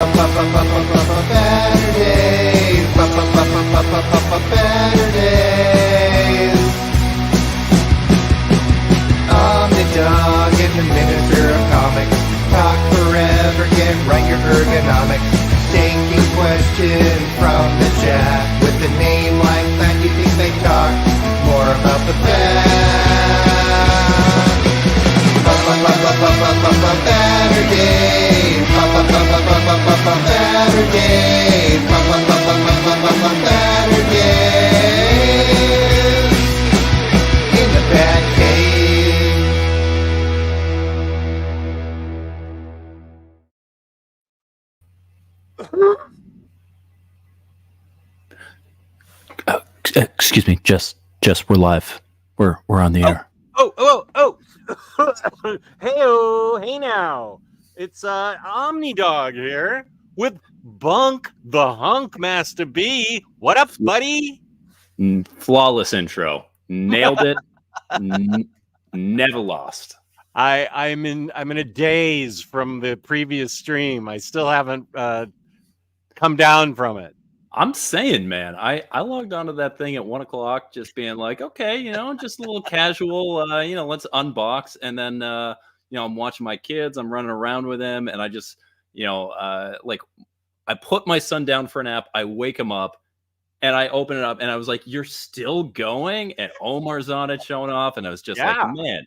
Baturdays, Baturdays. Omnidog and the Minister of Comics talk forever, get right your ergonomics. Taking questions from the chat with a name like that, you think they talk more about the fact. Baturdays, Baturdays, Baturdays in the BatCave. Excuse me, Jess, we're live. We're on the air. Oh. Hey now. It's Omnidog here with Bunk, the Hunk Master B. What up, buddy? Flawless intro. Nailed it. Never lost. I'm in a daze from the previous stream. I still haven't come down from it. I'm saying, man, I logged onto that thing at 1 o'clock, just being like, okay, just a little casual, let's unbox. And then, I'm watching my kids, I'm running around with them. And I just, I put my son down for a nap. I wake him up and I open it up and I was like, you're still going? And Omar's on it showing off. And I was just like, man,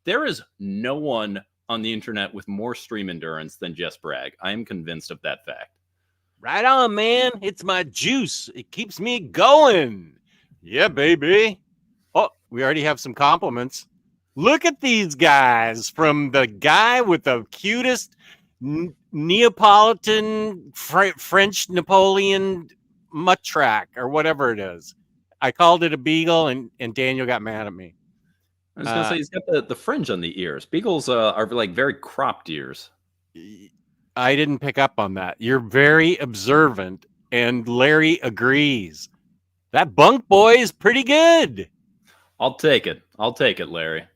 there is no one on the internet with more stream endurance than Jess Bragg. I am convinced of that fact. Right on, man. It's my juice. It keeps me going. Yeah, baby. Oh, we already have some compliments. Look at these guys, from the guy with the cutest Neapolitan French Napoleon mutt track or whatever it is. I called it a beagle, and Daniel got mad at me. I was going to say, he's got the fringe on the ears. Beagles are like very cropped ears. I didn't pick up on that. You're very observant, and Larry agrees. That Bunk boy is pretty good. I'll take it, Larry.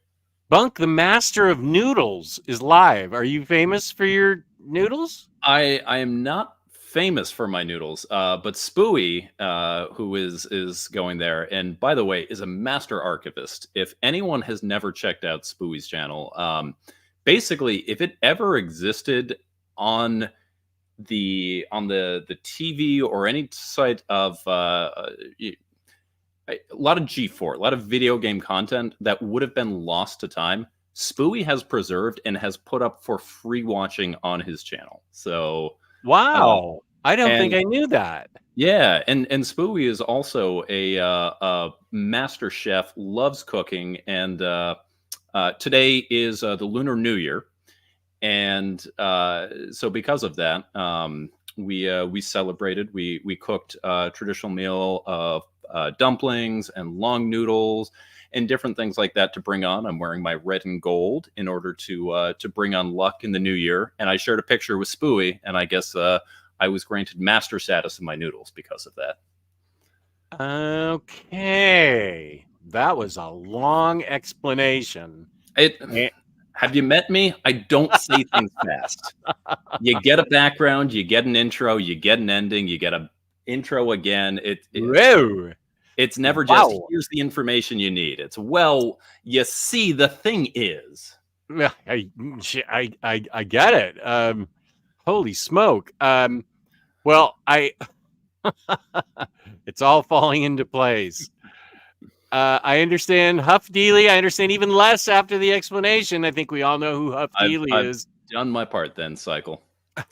Bunk, the master of noodles, is live. Are you famous for your noodles? I am not famous for my noodles, but Spooey, who is going there, and by the way, is a master archivist. If anyone has never checked out Spooey's channel, basically, if it ever existed on the TV or any site of a lot of G4, a lot of video game content that would have been lost to time, Spooey has preserved and has put up for free watching on his channel. So wow, I don't think I knew that. Yeah, and Spooey is also a master chef, loves cooking, and today is the Lunar New Year. And so because of that, we celebrated. We cooked a traditional meal of dumplings and long noodles and different things like that to bring on. I'm wearing my red and gold in order to bring on luck in the new year. And I shared a picture with Spooey, and I guess I was granted master status in my noodles because of that. Okay, that was a long explanation. Have you met me? I don't say things fast. You get a background, you get an intro, you get an ending, you get an intro again. It's never just, here's the information you need. It's, well, you see, the thing is. I get it. Holy smoke. Well, it's all falling into place. I understand Huff Dealey. I understand even less after the explanation. I think we all know who Huff Dealey is. I've done my part then, Cycle.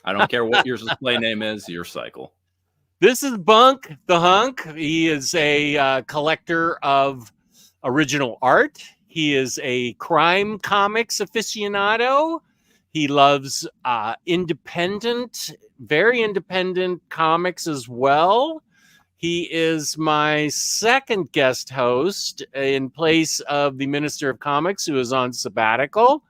I don't care what your display name is, your Cycle. This is Bunk, the Hunk. He is a collector of original art. He is a crime comics aficionado. He loves very independent comics as well. He is my second guest host in place of the Minister of Comics, who is on sabbatical.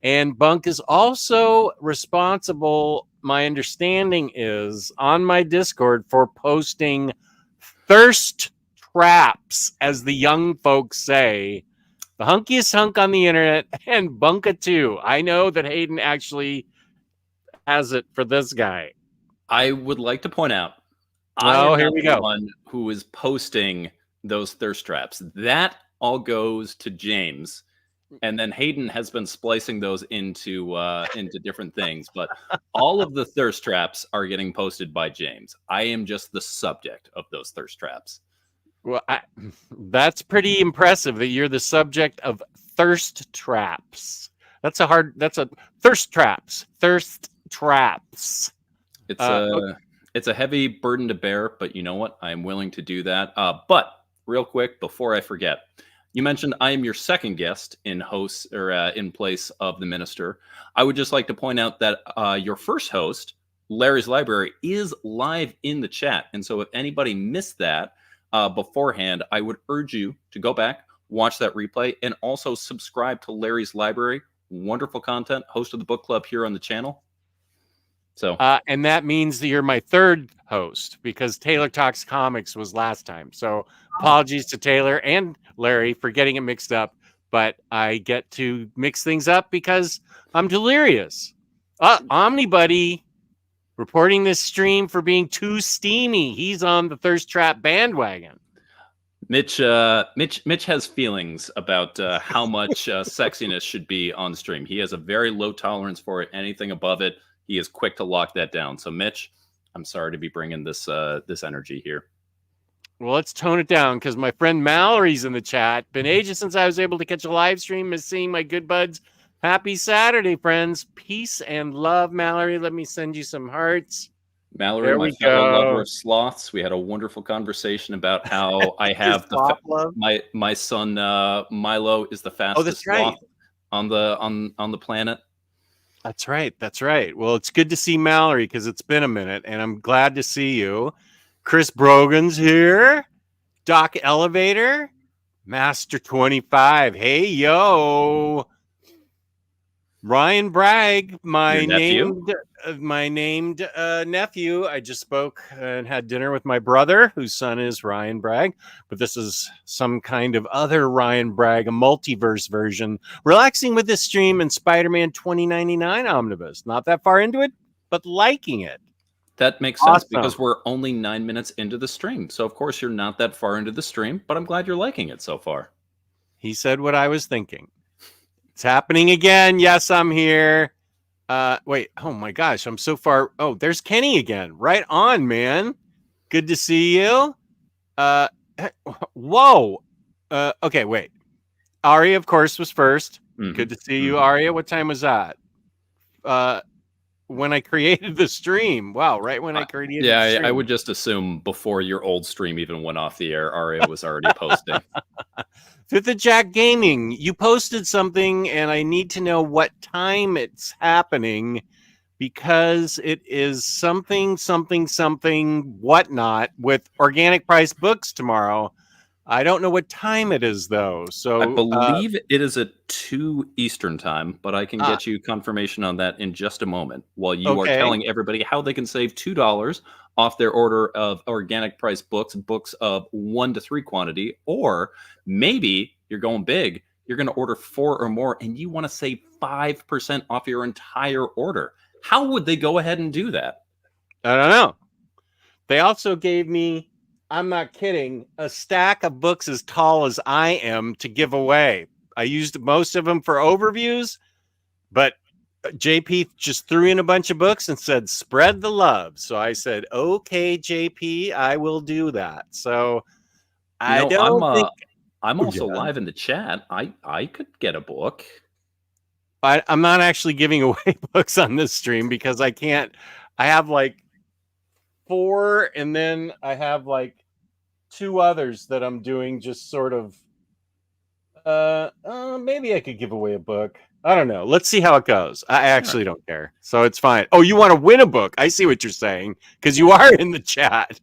And Bunk is also responsible, my understanding is, on my Discord for posting thirst traps, as the young folks say. The hunkiest hunk on the internet, and Bunka too. I know that Hayden actually has it for this guy. I would like to point out, I Oh, am here not we the go. one who is posting those thirst traps. That all goes to James, and then Hayden has been splicing those into different things. But all of the thirst traps are getting posted by James. I am just the subject of those thirst traps. Well, that's pretty impressive that you're the subject of thirst traps. That's a thirst traps. Thirst traps. It's a heavy burden to bear, but you know what? I am willing to do that. But real quick, before I forget, you mentioned I am your second guest in host or in place of the minister. I would just like to point out that your first host, Larry's Library, is live in the chat, and so if anybody missed that beforehand, I would urge you to go back, watch that replay, and also subscribe to Larry's Library. Wonderful content, host of the book club here on the channel. So, and that means that you're my third host because Taylor Talks Comics was last time. So apologies to Taylor and Larry for getting it mixed up, but I get to mix things up because I'm delirious. Omnibuddy reporting this stream for being too steamy. He's on the thirst trap bandwagon. Mitch has feelings about how much sexiness should be on stream. He has a very low tolerance for it. Anything above it, he is quick to lock that down. So, Mitch, I'm sorry to be bringing this this energy here. Well, let's tone it down because my friend Mallory's in the chat. Been ages since I was able to catch a live stream. Miss seeing my good buds. Happy Saturday, friends. Peace and love, Mallory. Let me send you some hearts. Mallory, my fellow lover of sloths, we had a wonderful conversation about how I have my son Milo is the fastest sloth on the planet. That's right. That's right. Well, it's good to see Mallory because it's been a minute, and I'm glad to see you. Chris Brogan's here. Doc Elevator. Master 25. Hey, yo. Ryan Bragg, my named nephew. I just spoke and had dinner with my brother, whose son is Ryan Bragg. But this is some kind of other Ryan Bragg, a multiverse version. Relaxing with this stream and Spider-Man 2099 Omnibus. Not that far into it, but liking it. That makes sense because we're only 9 minutes into the stream. So, of course, you're not that far into the stream, but I'm glad you're liking it so far. He said what I was thinking. It's happening again. Yes, I'm here. Wait. Oh, my gosh. I'm so far. Oh, there's Kenny again. Right on, man. Good to see you. Whoa. Okay, wait. Aria, of course, was first. Mm-hmm. Good to see you, Aria. What time was that? When I created the stream. Wow, right when I created the stream. I would just assume before your old stream even went off the air, Aria was already posting. Fifth of Jack Gaming, you posted something, and I need to know what time it's happening because it is something, whatnot with organic price books tomorrow. I don't know what time it is, though. So I believe it is at 2 Eastern time, but I can get you confirmation on that in just a moment while you are telling everybody how they can save $2 off their order of organic price books of 1 to 3 quantity, or maybe you're going big. You're going to order 4 or more, and you want to save 5% off your entire order. How would they go ahead and do that? I don't know. They also gave me, I'm not kidding, a stack of books as tall as I am to give away. I used most of them for overviews, but JP just threw in a bunch of books and said, spread the love. So I said, okay, JP, I will do that. So I'm also live in the chat. I could get a book. I'm not actually giving away books on this stream because I can't. I have like 4, and then I have like 2 others that I'm doing just sort of. Maybe I could give away a book. I don't know. Let's see how it goes. I actually don't care. So it's fine. Oh, you want to win a book? I see what you're saying because you are in the chat.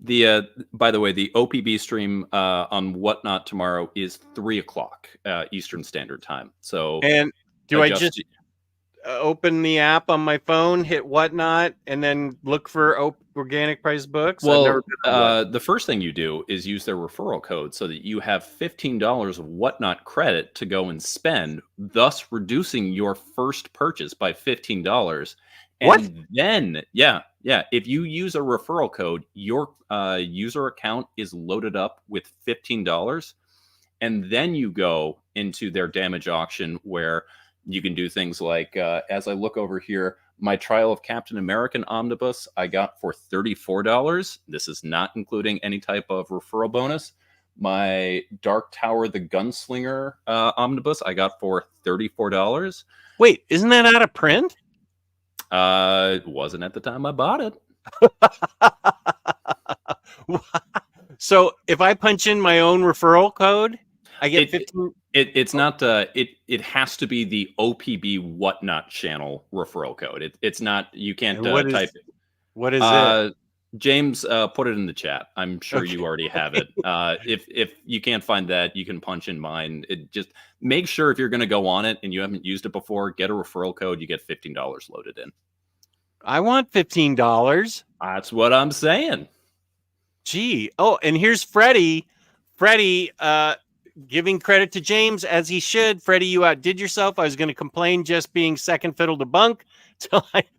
By the way, the OPB stream on Whatnot tomorrow is 3:00 Eastern Standard Time. So, and do I just open the app on my phone, hit Whatnot, and then look for organic price books? Well, the first thing you do is use their referral code so that you have $15 of Whatnot credit to go and spend, thus reducing your first purchase by $15. What? And then, if you use a referral code, your user account is loaded up with $15. And then you go into their damage auction where you can do things like, as I look over here, my Trial of Captain American Omnibus I got for $34. This is not including any type of referral bonus. My Dark Tower the Gunslinger Omnibus I got for $34. Wait, isn't that out of print? It wasn't at the time I bought it. So if I punch in my own referral code, I get 15. It's not. It has to be the OPB Whatnot channel referral code. It's not. You can't type it. What is it? James, put it in the chat. I'm sure you already have it. If you can't find that, you can punch in mine. It just make sure if you're going to go on it and you haven't used it before, get a referral code. You get $15 loaded in. I want $15. That's what I'm saying. Gee. Oh, and here's Freddie. Freddie, giving credit to James as he should. Freddie, you outdid yourself. I was going to complain just being second fiddle to Bunk.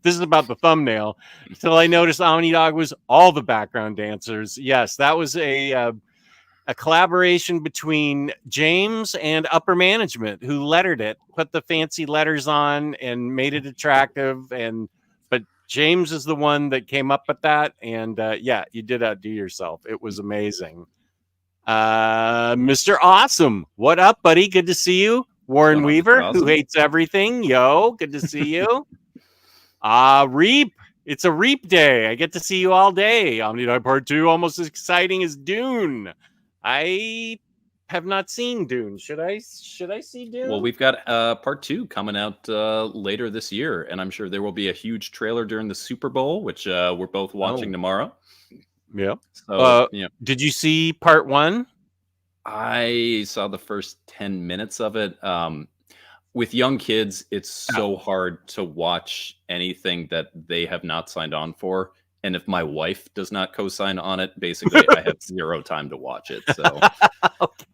This is about the thumbnail. Till I noticed Omnidog was all the background dancers. Yes, that was a collaboration between James and upper management who lettered it, put the fancy letters on, and made it attractive. But James is the one that came up with that, and you did outdo yourself. It was amazing. Mr. Awesome, what up, buddy? Good to see you. Warren Weaver, who hates everything. Yo, good to see you. Reap. It's a Reap day. I get to see you all day. Omnidog Part 2, almost as exciting as Dune. I have not seen Dune. Should I see Dune? Well, we've got Part 2 coming out later this year, and I'm sure there will be a huge trailer during the Super Bowl, which we're both watching tomorrow. Yeah. So, did you see Part 1? I saw the first 10 minutes of it. With young kids, it's so hard to watch anything that they have not signed on for. And if my wife does not co-sign on it, basically I have zero time to watch it. So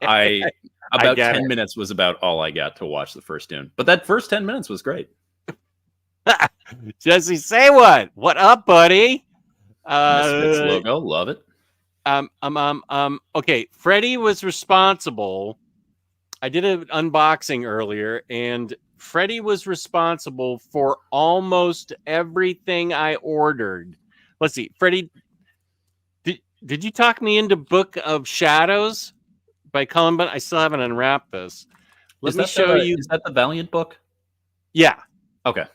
Okay. about 10 minutes was about all I got to watch the first Dune. But that first 10 minutes was great. Jesse, say what? What up, buddy? Misfits logo, love it. Okay, Freddie was responsible. I did an unboxing earlier, and Freddie was responsible for almost everything I ordered. Let's see, Freddie, did you talk me into Book of Shadows by Cullen Bunn? I still haven't unwrapped this. Let me show you. Is that the Valiant book? Yeah. Okay.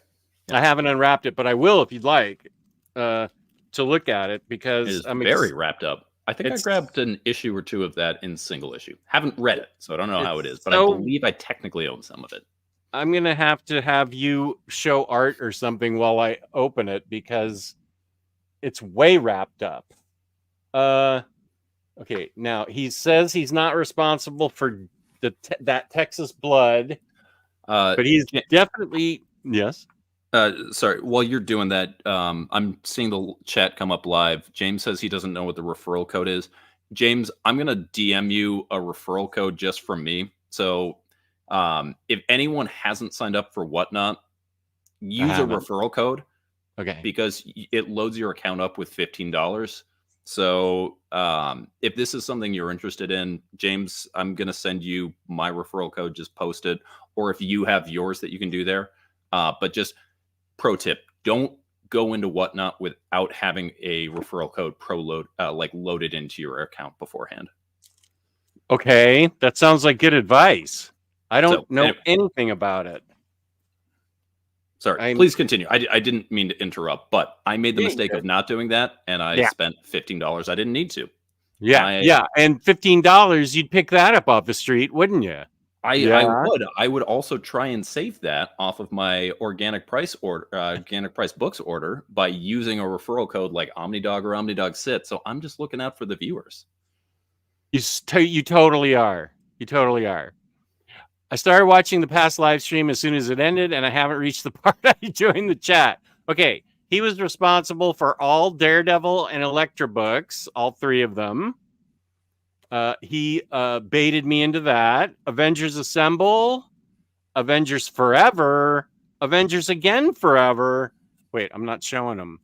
I haven't unwrapped it, but I will if you'd like to look at it because I'm very wrapped up. I think I grabbed an issue or two of that in single issue. Haven't read it, so I don't know how it is, but I believe I technically own some of it. I'm going to have you show art or something while I open it because it's way wrapped up. Okay, now he says he's not responsible for that Texas blood, but he's definitely, yes. Sorry, while you're doing that, I'm seeing the chat come up live. James says he doesn't know what the referral code is. James, I'm going to DM you a referral code just from me. So if anyone hasn't signed up for Whatnot, use a referral code. Okay. Because it loads your account up with $15. So if this is something you're interested in, James, I'm going to send you my referral code. Just post it. Or if you have yours that you can do there. But just pro tip, don't go into Whatnot without having a referral code loaded into your account beforehand. Okay, that sounds like good advice. I don't know anything about it. Sorry, please continue. I didn't mean to interrupt, but I made the mistake of not doing that, and I spent $15 I didn't need to. Yeah, and $15, you'd pick that up off the street, wouldn't you? I would also try and save that off of my organic price books order by using a referral code like Omnidog or Omnidog Sit. So I'm just looking out for the viewers. You totally are. You totally are. I started watching the past live stream as soon as it ended, and I haven't reached the part I joined the chat. Okay, he was responsible for all Daredevil and Elektra books, all three of them. He baited me into that. Avengers Assemble, Avengers Forever, Avengers Again Forever, Wait, I'm not showing them.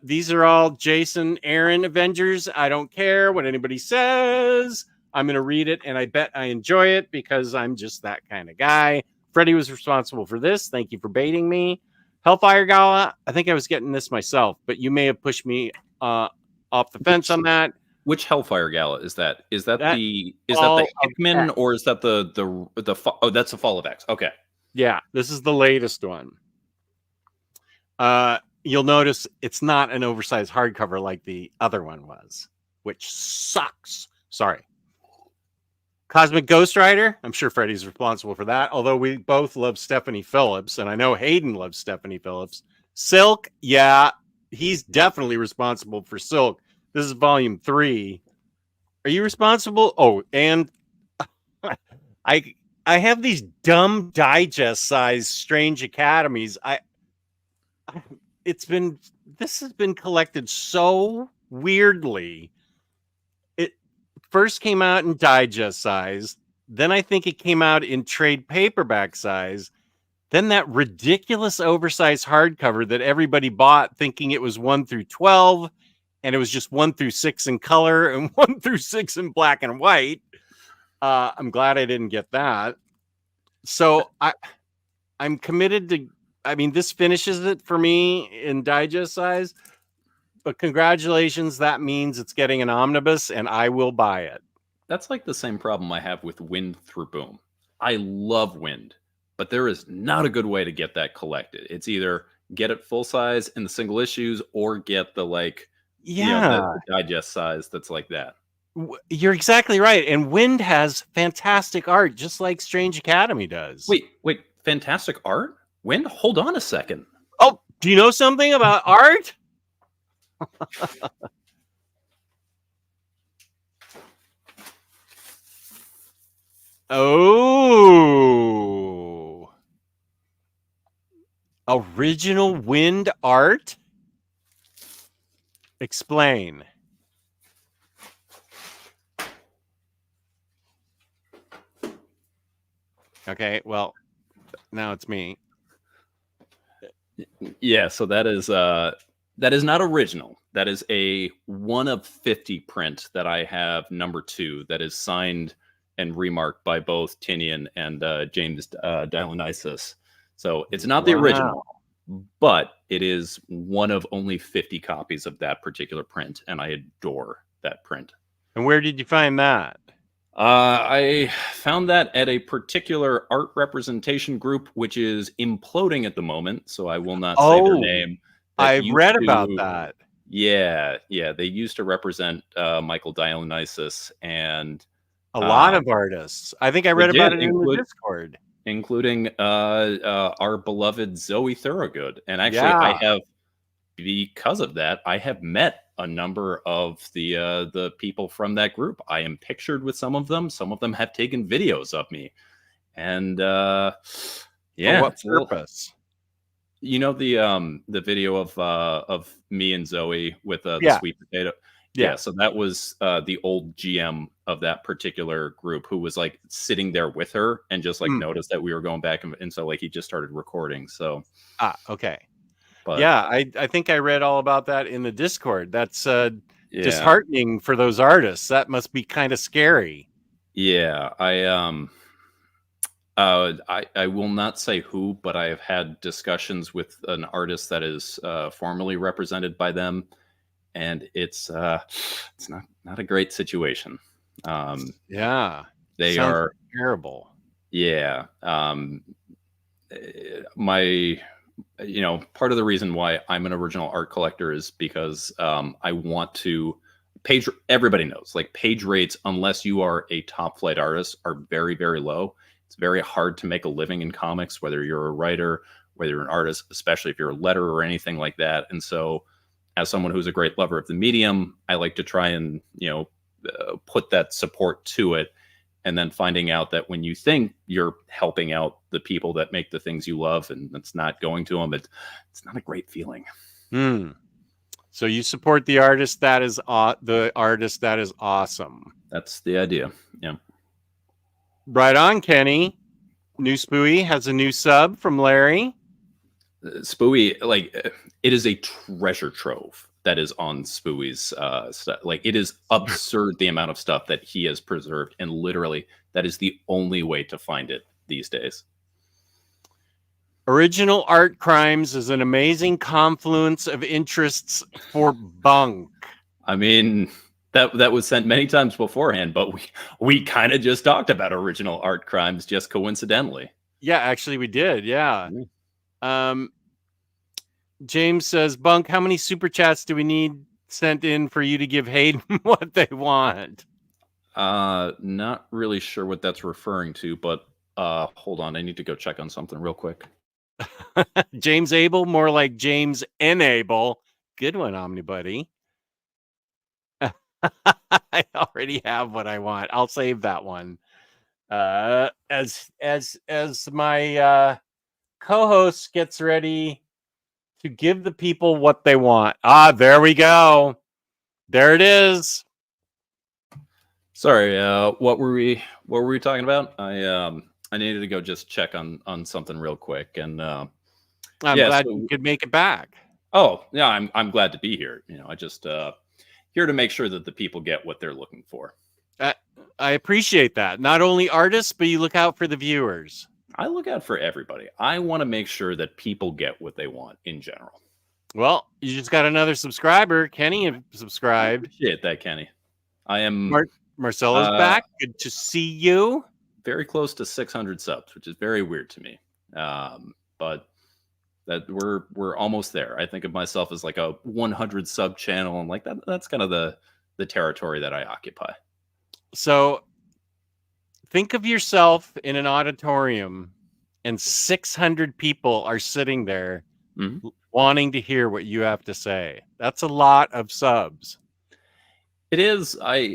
These are all Jason Aaron Avengers. I don't care what anybody says. I'm going to read it, and I bet I enjoy it because I'm just that kind of guy. Freddie was responsible for this. Thank you for baiting me. Hellfire Gala, I think I was getting this myself, but you may have pushed me off the fence on that. Which Hellfire Gala is that? Is that That the Fall of Hickman, X. or is that oh, that's the Fall of X? Okay. Yeah, this is the latest one. You'll notice it's not an oversized hardcover like the other one was, which sucks. Sorry. Cosmic Ghost Rider. I'm sure Freddie's responsible for that, although we both love Stephanie Phillips, and I know Hayden loves Stephanie Phillips. Silk, yeah, he's definitely responsible for Silk. This is volume 3. Are you responsible? Oh, and I have these dumb digest size Strange Academies. This has been collected so weirdly. It first came out in digest size, then I think it came out in trade paperback size, then that ridiculous oversized hardcover that everybody bought thinking it was 1 through 12, and it was just 1 through 6 in color and 1 through 6 in black and white. I'm glad I didn't get that. So I'm committed to. I mean, this finishes it for me in digest size, but congratulations. That means it's getting an omnibus and I will buy it. That's like the same problem I have with Wind Through Boom. I love Wind, but there is not a good way to get that collected. It's either get it full size in the single issues or get the the digest size that's like that. You're exactly right. And Wind has fantastic art, just like Strange Academy does. Wait, fantastic art? Wind? Hold on a second. Oh, do you know something about art? Oh. Original Wind art? Explain. Okay, well, now it's me. Yeah, so that is not original. That is a 1 of 50 print that I have, number 2, that is signed and remarked by both Tinian and James Dionysus. So it's not the original, but it is 1 of only 50 copies of that particular print, and I adore that print. And where did you find that? I found that at a particular art representation group, which is imploding at the moment, so I will not say their name. I've read about that. Yeah, they used to represent Michael Dionysus and a lot of artists. I think I read about it in the Discord, including our beloved Zoe Thorogood. And actually, I have, because of that, I have met a number of the people from that group. I am pictured with some of them. Some of them have taken videos of me, and For what purpose? You know the video of me and Zoe with the sweet potato. Yeah, so that was the old GM of that particular group who was like sitting there with her and just like noticed that we were going back, and so like he just started recording. So okay. But yeah, I think I read all about that in the Discord. That's disheartening for those artists. That must be kind of scary. Yeah, I will not say who, but I have had discussions with an artist that is formally represented by them, and it's not a great situation. Yeah, they sounds are terrible. Yeah, part of the reason why I'm an original art collector is because I want to page. Everybody knows, like, page rates, unless you are a top flight artist, are very, very low. It's very hard to make a living in comics, whether you're a writer, whether you're an artist, especially if you're a letterer or anything like that. And so, as someone who's a great lover of the medium, I like to try and put that support to it. And then finding out that when you think you're helping out the people that make the things you love, and it's not going to them, it's not a great feeling. So you support the artist that is awesome. That's the idea. Yeah. Right on, Kenny. New Spooey has a new sub from Larry. Spooey, like it is a treasure trove that is on Spooey's stuff. Like it is absurd the amount of stuff that he has preserved, and literally that is the only way to find it these days. Original Art Crimes is an amazing confluence of interests for Bunk. I mean, that was sent many times beforehand, but we kind of just talked about Original Art Crimes just coincidentally. Yeah, actually we did. Yeah. James says, Bunk, how many super chats do we need sent in for you to give Hayden what they want? Not really sure what that's referring to, but hold on, I need to go check on something real quick. James Abel, more like James N. Abel. Good one, Omnibuddy. I already have what I want. I'll save that one. As my co-host gets ready to give the people what they want. There we go. There it is. Sorry, what were we talking about? I needed to go just check on something real quick, and I'm glad you could make it back. Oh yeah, I'm glad to be here. I just here to make sure that the people get what they're looking for. I appreciate that. Not only artists, but you look out for the viewers. I look out for everybody. I want to make sure that people get what they want in general. Well, you just got another subscriber. Kenny subscribed. I appreciate that, Kenny. I am Marcella's back. Good to see you. Very close to 600 subs, which is very weird to me. But that we're almost there. I think of myself as like a 100 sub channel, and like that's kind of the territory that I occupy. So think of yourself in an auditorium and 600 people are sitting there wanting to hear what you have to say. That's a lot of subs. It is. I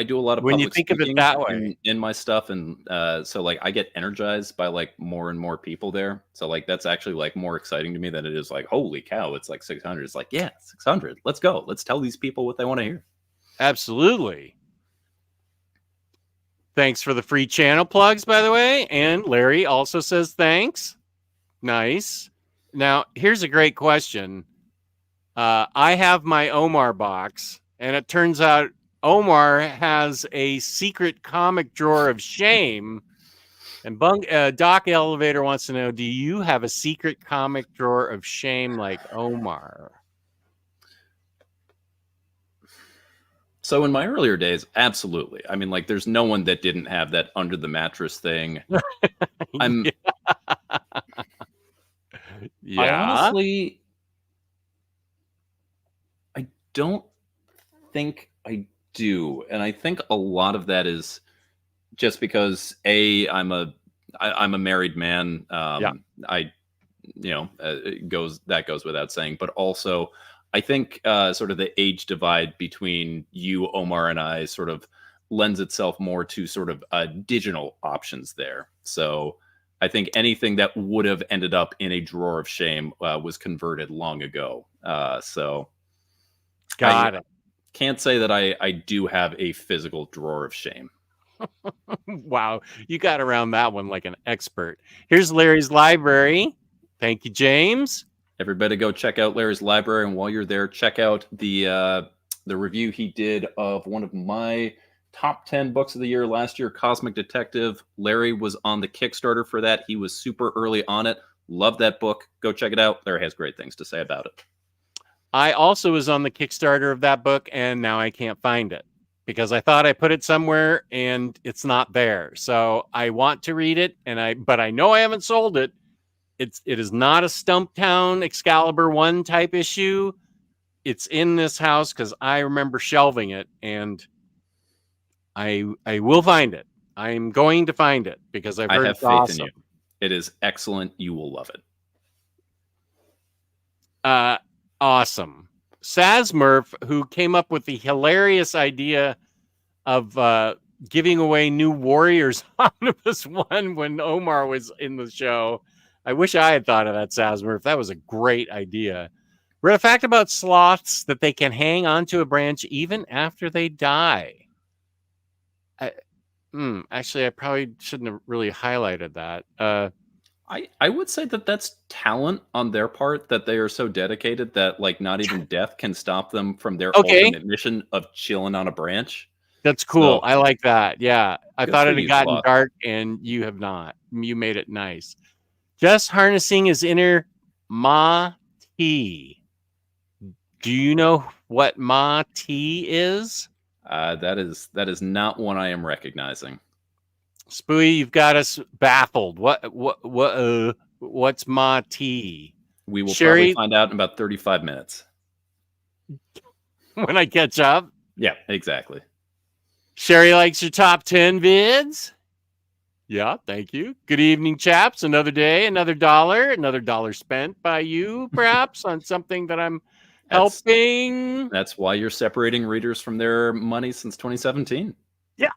do a lot of when public you think of it that way in my stuff, and so like I get energized by like more and more people there. So like that's actually like more exciting to me than it is like, holy cow, it's like 600. It's like, yeah, 600. Let's go. Let's tell these people what they want to hear. Absolutely. Thanks for the free channel plugs, by the way. And Larry also says thanks. Nice. Now, here's a great question. I have my Omar box, and it turns out Omar has a secret comic drawer of shame. And Doc Elevator wants to know, do you have a secret comic drawer of shame like Omar? So in my earlier days, absolutely. I mean, like, there's no one that didn't have that under the mattress thing. Yeah. I honestly, I don't think I do, and I think a lot of that is just because I'm a married man. It goes without saying, but also I think sort of the age divide between you, Omar, and I sort of lends itself more to sort of digital options there. So I think anything that would have ended up in a drawer of shame was converted long ago. So got it. Can't say that I do have a physical drawer of shame. Wow, you got around that one like an expert. Here's Larry's library. Thank you, James. Everybody go check out Larry's library, and while you're there, check out the review he did of one of my top 10 books of the year last year, Cosmic Detective. Larry was on the Kickstarter for that. He was super early on it. Love that book. Go check it out. Larry has great things to say about it. I also was on the Kickstarter of that book, and now I can't find it because I thought I put it somewhere and it's not there. So I want to read it, but I know I haven't sold it. It is not a Stumptown Excalibur 1 type issue. It's in this house because I remember shelving it, and I will find it. I'm going to find it because I've heard it's awesome. In you. It is excellent. You will love it. Awesome. Sazmurph, who came up with the hilarious idea of giving away New Warriors Omnibus 1 when Omar was in the show. I wish I had thought of that, Sazmurph. That was a great idea. Read a fact about sloths that they can hang onto a branch even after they die. Actually, I probably shouldn't have really highlighted that. I would say that that's talent on their part, that they are so dedicated that like not even death can stop them from their Okay. ultimate mission of chilling on a branch. That's cool. So I like that. Yeah. I good thought for it had you, gotten Sloth. dark and you have not. You made it nice. Just harnessing his inner Ma T. Do you know what Ma T is? That is not one I am recognizing. Spooey, you've got us baffled. What's Ma T? We will Sherry, probably find out in about 35 minutes. when I catch up. Yeah, exactly. Sherry likes your top 10 vids. Yeah, thank you. Good evening, chaps. Another day, another dollar spent by you, perhaps, on something that I'm helping. That's why you're separating readers from their money since 2017. Yeah.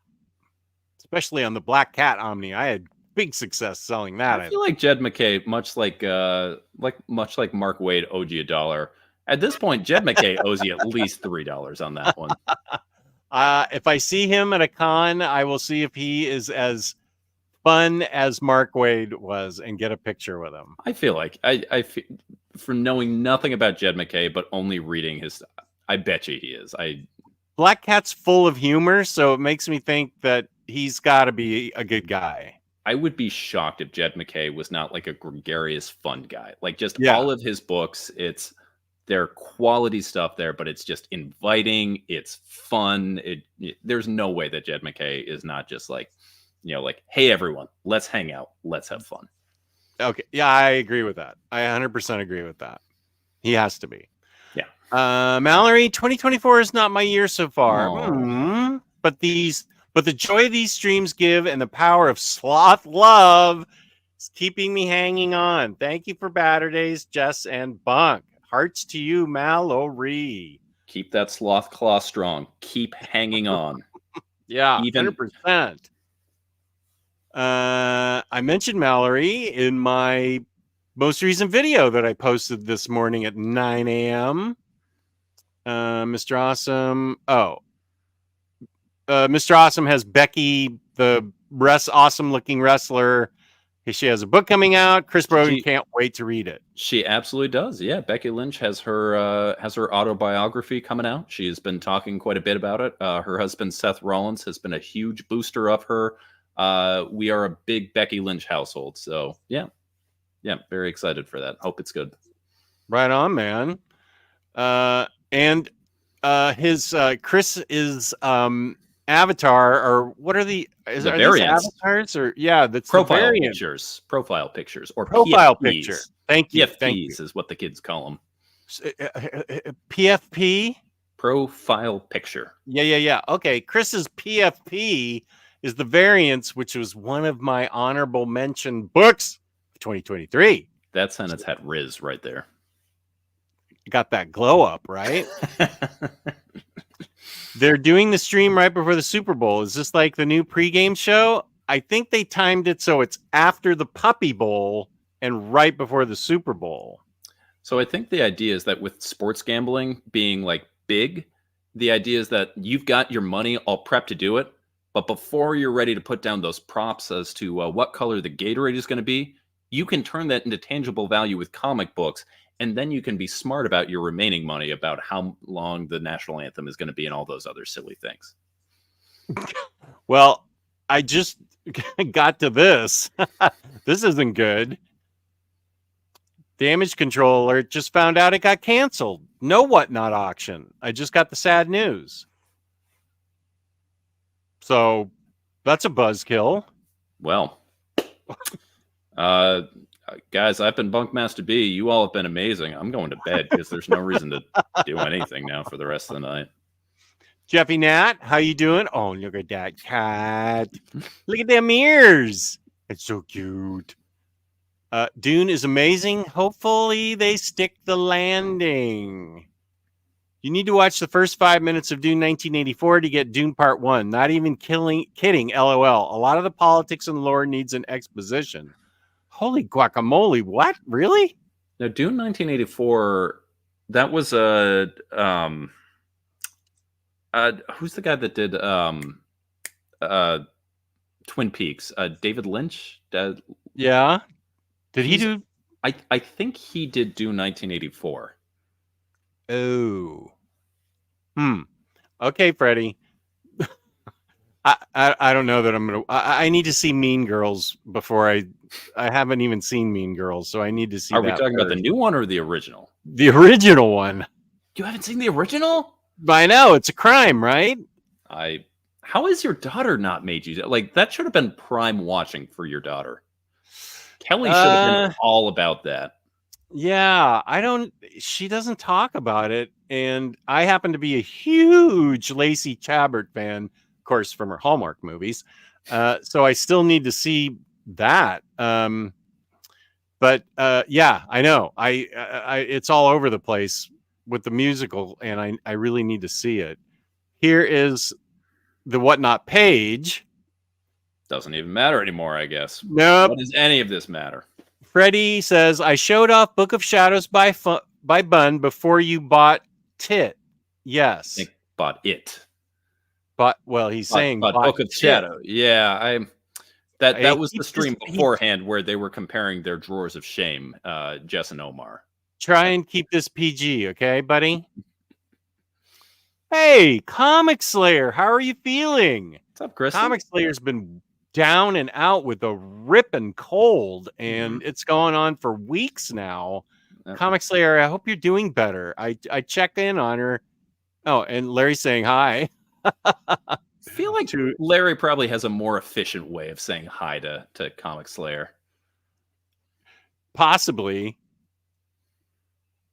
Especially on the Black Cat Omni. I had big success selling that. I feel like Jed McKay, much like Mark Wade owed you $1. At this point, Jed McKay owes you at least $3 on that one. If I see him at a con, I will see if he is as fun as Mark Wade was and get a picture with him. I feel like I feel, for knowing nothing about Jed McKay but only reading his, I bet you he is. Black Cat's full of humor, so it makes me think that he's got to be a good guy. I would be shocked if Jed McKay was not like a gregarious, fun guy. Like just Yeah. all of his books, they're quality stuff there, but it's just inviting. It's fun. There's no way that Jed McKay is not just like, like, hey, everyone, let's hang out. Let's have fun. Okay. Yeah, I agree with that. I 100% agree with that. He has to be. Yeah. Mallory, 2024 is not my year so far. Aw. But the joy these streams give and the power of sloth love is keeping me hanging on. Thank you for Baturdays, Jess and Bunk. Hearts to you, Mallory. Keep that sloth claw strong. Keep hanging on. Yeah, 100%. I mentioned Mallory in my most recent video that I posted this morning at 9 a.m. Mr. Awesome. Mr. Awesome has Becky, the awesome looking wrestler. She has a book coming out. Chris Brogan can't wait to read it. She absolutely does. Yeah, Becky Lynch has her autobiography coming out. She's been talking quite a bit about it. Her husband Seth Rollins has been a huge booster of her. We are a big Becky Lynch household, so yeah, very excited for that. Hope it's good. Right on, man. And his Chris is avatar, or what are these avatars, or that's profile pictures, or profile PFPs. picture. Thank you. PFPs is what the kids call them. PFP, profile picture. Yeah. Okay, Chris's PFP is the variants, which was one of my honorable mention books of 2023. That sentence had Riz right there. Got that glow up, right? They're doing the stream right before the Super Bowl. Is this like the new pregame show? I think they timed it so it's after the Puppy Bowl and right before the Super Bowl. So I think the idea is that with sports gambling being like big, the idea is that you've got your money all prepped to do it, but before you're ready to put down those props as to what color the Gatorade is going to be, you can turn that into tangible value with comic books. And then you can be smart about your remaining money about how long the national anthem is going to be and all those other silly things. Well, I just got to this. This isn't good. Damage control alert. Just found out it got canceled. No Whatnot auction. I just got the sad news. So that's a buzzkill. Well, guys, I've been Bunkmaster B. You all have been amazing. I'm going to bed because there's no reason to do anything now for the rest of the night. Jeffy Nat, how you doing? Oh, look at that cat. Look at them ears. It's so cute. Dune is amazing. Hopefully they stick the landing. You need to watch the first 5 minutes of Dune 1984 to get Dune Part 1. Not even kidding, LOL. A lot of the politics and lore needs an exposition. Holy guacamole, what? Really? Now, Dune 1984, that was who's the guy that did Twin Peaks? David Lynch? Yeah. Did he do? I think he did do 1984. Oh. Okay, Freddie. I don't know that I'm gonna. I need to see Mean Girls before I haven't even seen Mean Girls, so I need to see. Are we that talking about the first. new one or the original? The original one? You haven't seen the original? I know it's a crime, right? How has your daughter not made you like that? Should have been prime watching for your daughter. Kelly should have been all about that. Yeah, I don't. She doesn't talk about it, and I happen to be a huge Lacey Chabert fan, of course, from her Hallmark movies. So I still need to see that. But yeah, I know. I it's all over the place with the musical, and I really need to see it. Here is the Whatnot page. Doesn't even matter anymore, I guess. Nope. What does any of this matter? Freddie says, I showed off Book of Shadows by Bun before you bought Tit. Yes. I think bought it. But well, he's saying Book of Shadow. Yeah, that was the stream beforehand where they were comparing their drawers of shame, Jess and Omar. Try and keep this PG, okay, buddy? Hey, Comic Slayer, how are you feeling? What's up, Chris? Comic Slayer's been down and out with a ripping cold, and it's going on for weeks now. Comic Slayer, I hope you're doing better. I checked in on her. Oh, and Larry's saying hi. I feel like Larry probably has a more efficient way of saying hi to Comic Slayer. Possibly.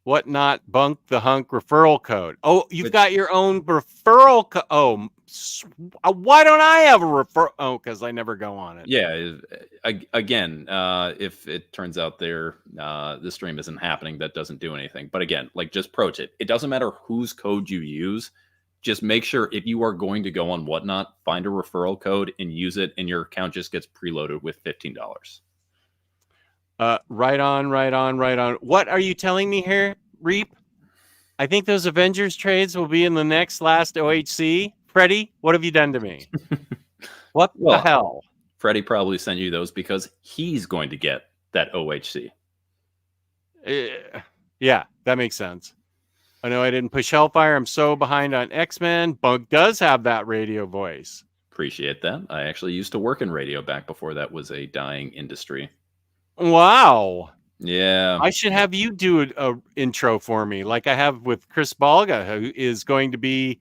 Whatnot, Bunk the Hunk referral code. Oh, you've got your own referral code. Oh, why don't I have a referral? Oh, because I never go on it. Yeah. Again, if it turns out the stream isn't happening, that doesn't do anything. But again, like just pro tip, it doesn't matter whose code you use. Just make sure if you are going to go on Whatnot, find a referral code and use it, and your account just gets preloaded with $15. Right on. What are you telling me here, Reap? I think those Avengers trades will be in the last OHC. Freddie, what have you done to me? What the hell? Freddie probably sent you those because he's going to get that OHC. Yeah, that makes sense. I know I didn't push Hellfire. I'm so behind on X-Men. Bunk does have that radio voice. Appreciate that. I actually used to work in radio back before that was a dying industry. Wow. Yeah. I should have you do a intro for me like I have with Chris Balga, who is going to be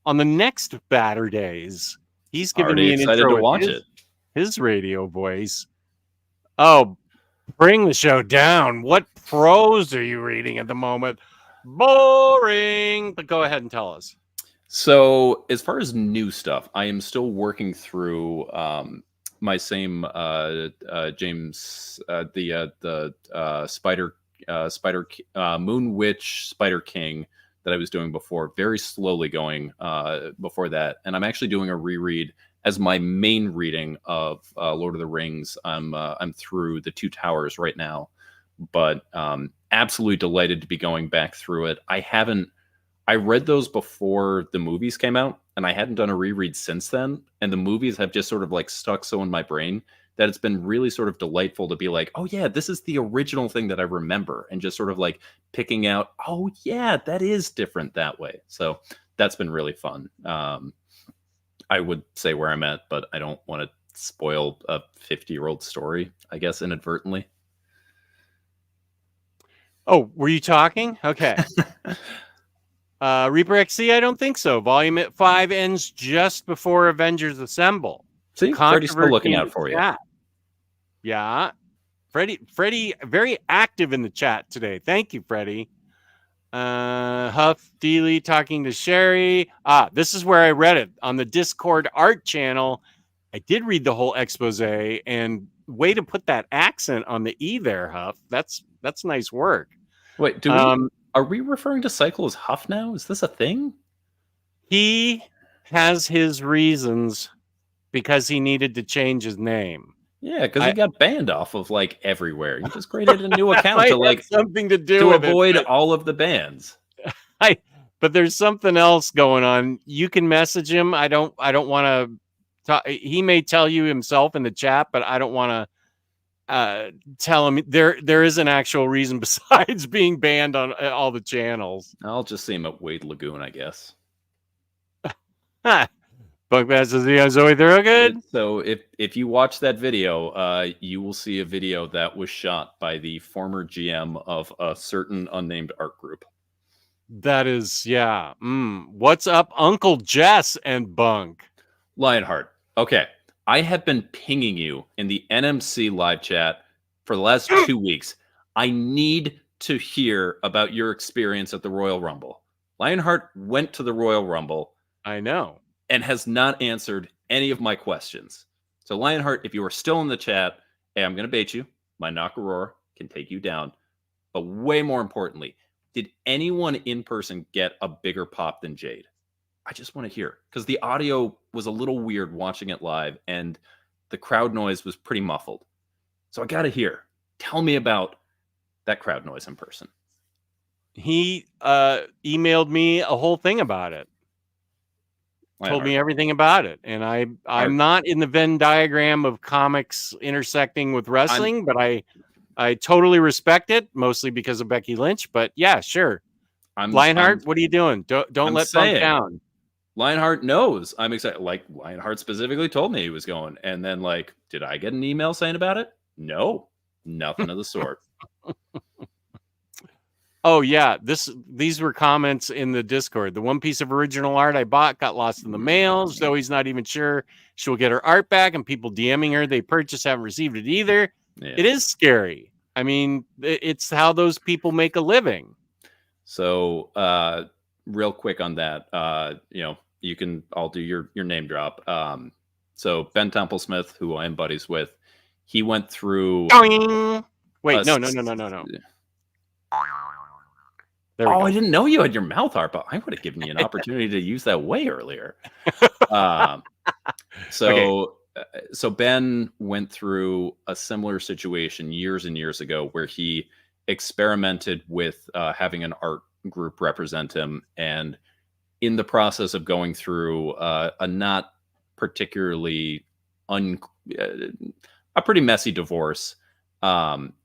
on the next Baturdays. He's giving me an intro to watch it. His radio voice. Oh, bring the show down. What prose are you reading at the moment? Boring. But go ahead and tell us. So as far as new stuff, I am still working through my same James the Spider Moon Witch Spider King that I was doing before, very slowly going before that, and I'm actually doing a reread as my main reading of Lord of the Rings. I'm through the Two Towers right now, but absolutely delighted to be going back through it. I read those before the movies came out, and I hadn't done a reread since then. And the movies have just sort of like stuck so in my brain that it's been really sort of delightful to be like, oh yeah, this is the original thing that I remember, and just sort of like picking out, oh yeah, that is different that way. So that's been really fun. I would say where I'm at, but I don't want to spoil a 50-year-old story, I guess, inadvertently. Oh, were you talking? Okay. Reaper XC, I don't think so. Volume 5 ends just before Avengers Assemble. See, Freddie's still looking out for you. Yeah. Freddie, very active in the chat today. Thank you, Freddie. Huff Dealey talking to Sherry. This is where I read it on the Discord art channel. I did read the whole expose, and way to put that accent on the E there, Huff. That's nice work. Wait, are we referring to Cycle as Huff now? Is this a thing? He has his reasons because he needed to change his name. Yeah, because he got banned off of like everywhere. He just created a new account to like something to do to with avoid all of the bans. But there's something else going on. You can message him. I don't want to talk. He may tell you himself in the chat, but I don't want to tell him there is an actual reason besides being banned on all the channels. I'll just see him at Wade Lagoon, I guess. Bunk says, Zoe Thorogood. So if you watch that video, you will see a video that was shot by the former GM of a certain unnamed art group. That is, yeah. What's up, Uncle Jess and Bunk? Lionheart. Okay. I have been pinging you in the NMC live chat for the last 2 weeks. I need to hear about your experience at the Royal Rumble. Lionheart went to the Royal Rumble. I know. And has not answered any of my questions. So Lionheart, if you are still in the chat, hey, I'm going to bait you. My Nakaror can take you down. But way more importantly, did anyone in person get a bigger pop than Jade? I just want to hear, because the audio was a little weird watching it live and the crowd noise was pretty muffled. So I got to hear. Tell me about that crowd noise in person. He emailed me a whole thing about it. Told me everything about it. And I'm not in the Venn diagram of comics intersecting with wrestling, but I totally respect it, mostly because of Becky Lynch. But yeah, sure. Lionheart, what are you doing? Don't let Bunk down. Lionheart knows I'm excited. Like, Lionheart specifically told me he was going. And then, like, did I get an email saying about it? No, nothing of the sort. Oh yeah, these were comments in the Discord. The one piece of original art I bought got lost in the mail. Zoe's not even sure she'll get her art back, and people DMing her they purchased haven't received it either. Yeah. It is scary. I mean, it's how those people make a living. So, real quick on that, I'll do your name drop. So Ben Templesmith, who I am buddies with, he went through. Wait, no. I didn't know you had your mouth art, but I would have given you an opportunity to use that way earlier. So Ben went through a similar situation years and years ago where he experimented with having an art group represent him. And in the process of going through a not particularly a pretty messy divorce,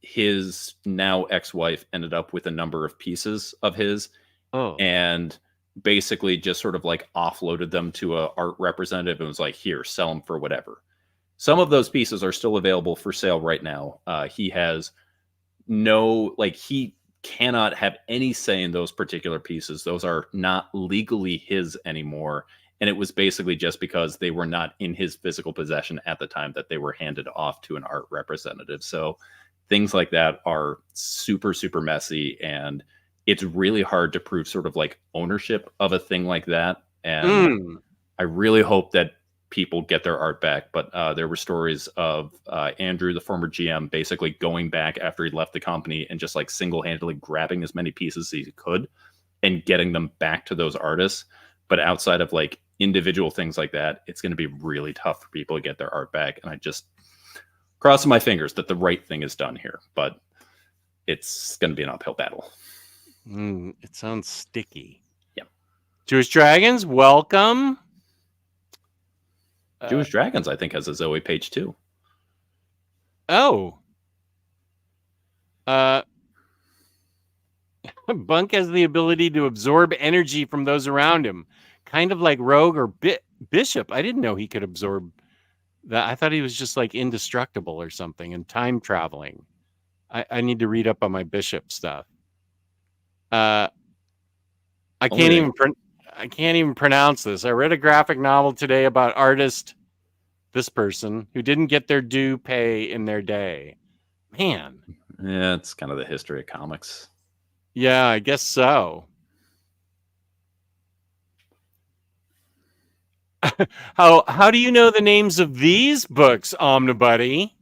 his now ex-wife ended up with a number of pieces of his and basically just sort of like offloaded them to a art representative and was like, here, sell them for whatever. Some of those pieces are still available for sale right now. He has he cannot have any say in those particular pieces. Those are not legally his anymore. And it was basically just because they were not in his physical possession at the time that they were handed off to an art representative. So things like that are super, super messy. And it's really hard to prove sort of like ownership of a thing like that. And I really hope that people get their art back. But there were stories of Andrew, the former GM, basically going back after he left the company and just like single-handedly grabbing as many pieces as he could and getting them back to those artists. But outside of like individual things like that, it's going to be really tough for people to get their art back. And I just crossing my fingers that the right thing is done here, but it's going to be an uphill battle. It sounds sticky. Yeah. Jewish Dragons, welcome. Jewish Dragons, I think, has a Zoe page too. Oh. Bunk has the ability to absorb energy from those around him, kind of like Rogue or Bishop. I didn't know he could absorb that. I thought he was just like indestructible or something and time traveling. I need to read up on my Bishop stuff. I can't even pronounce this. I read a graphic novel today about this person who didn't get their due pay in their day. Man. Yeah, it's kind of the history of comics. Yeah, I guess so. How do you know the names of these books, Omnibuddy?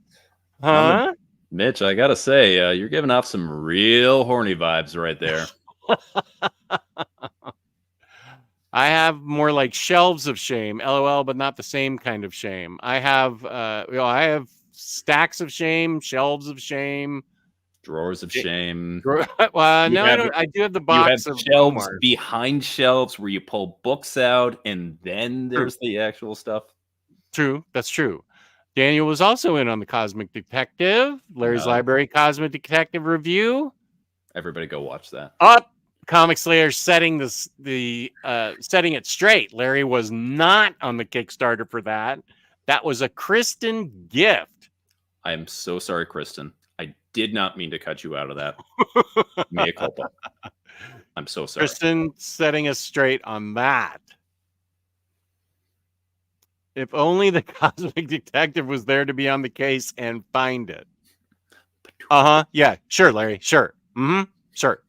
Huh? Mitch, I gotta say, you're giving off some real horny vibes right there. I have more like shelves of shame, LOL, but not the same kind of shame. I have stacks of shame, shelves of shame, drawers of shame. No, I don't. I do have the box you have of shelves Omar. behind shelves where you pull books out, and then there's the actual stuff. True, that's true. Daniel was also in on the Cosmic Detective, Larry's Library Cosmic Detective review. Everybody go watch that. Up, Comic Slayer setting setting it straight. Larry was not on the Kickstarter for that. That was a Kristen gift. I am so sorry, Kristen. I did not mean to cut you out of that. Mea culpa. I'm so sorry. Kristen setting us straight on that. If only the Cosmic Detective was there to be on the case and find it. Yeah. Sure, Larry. Sure. Sure.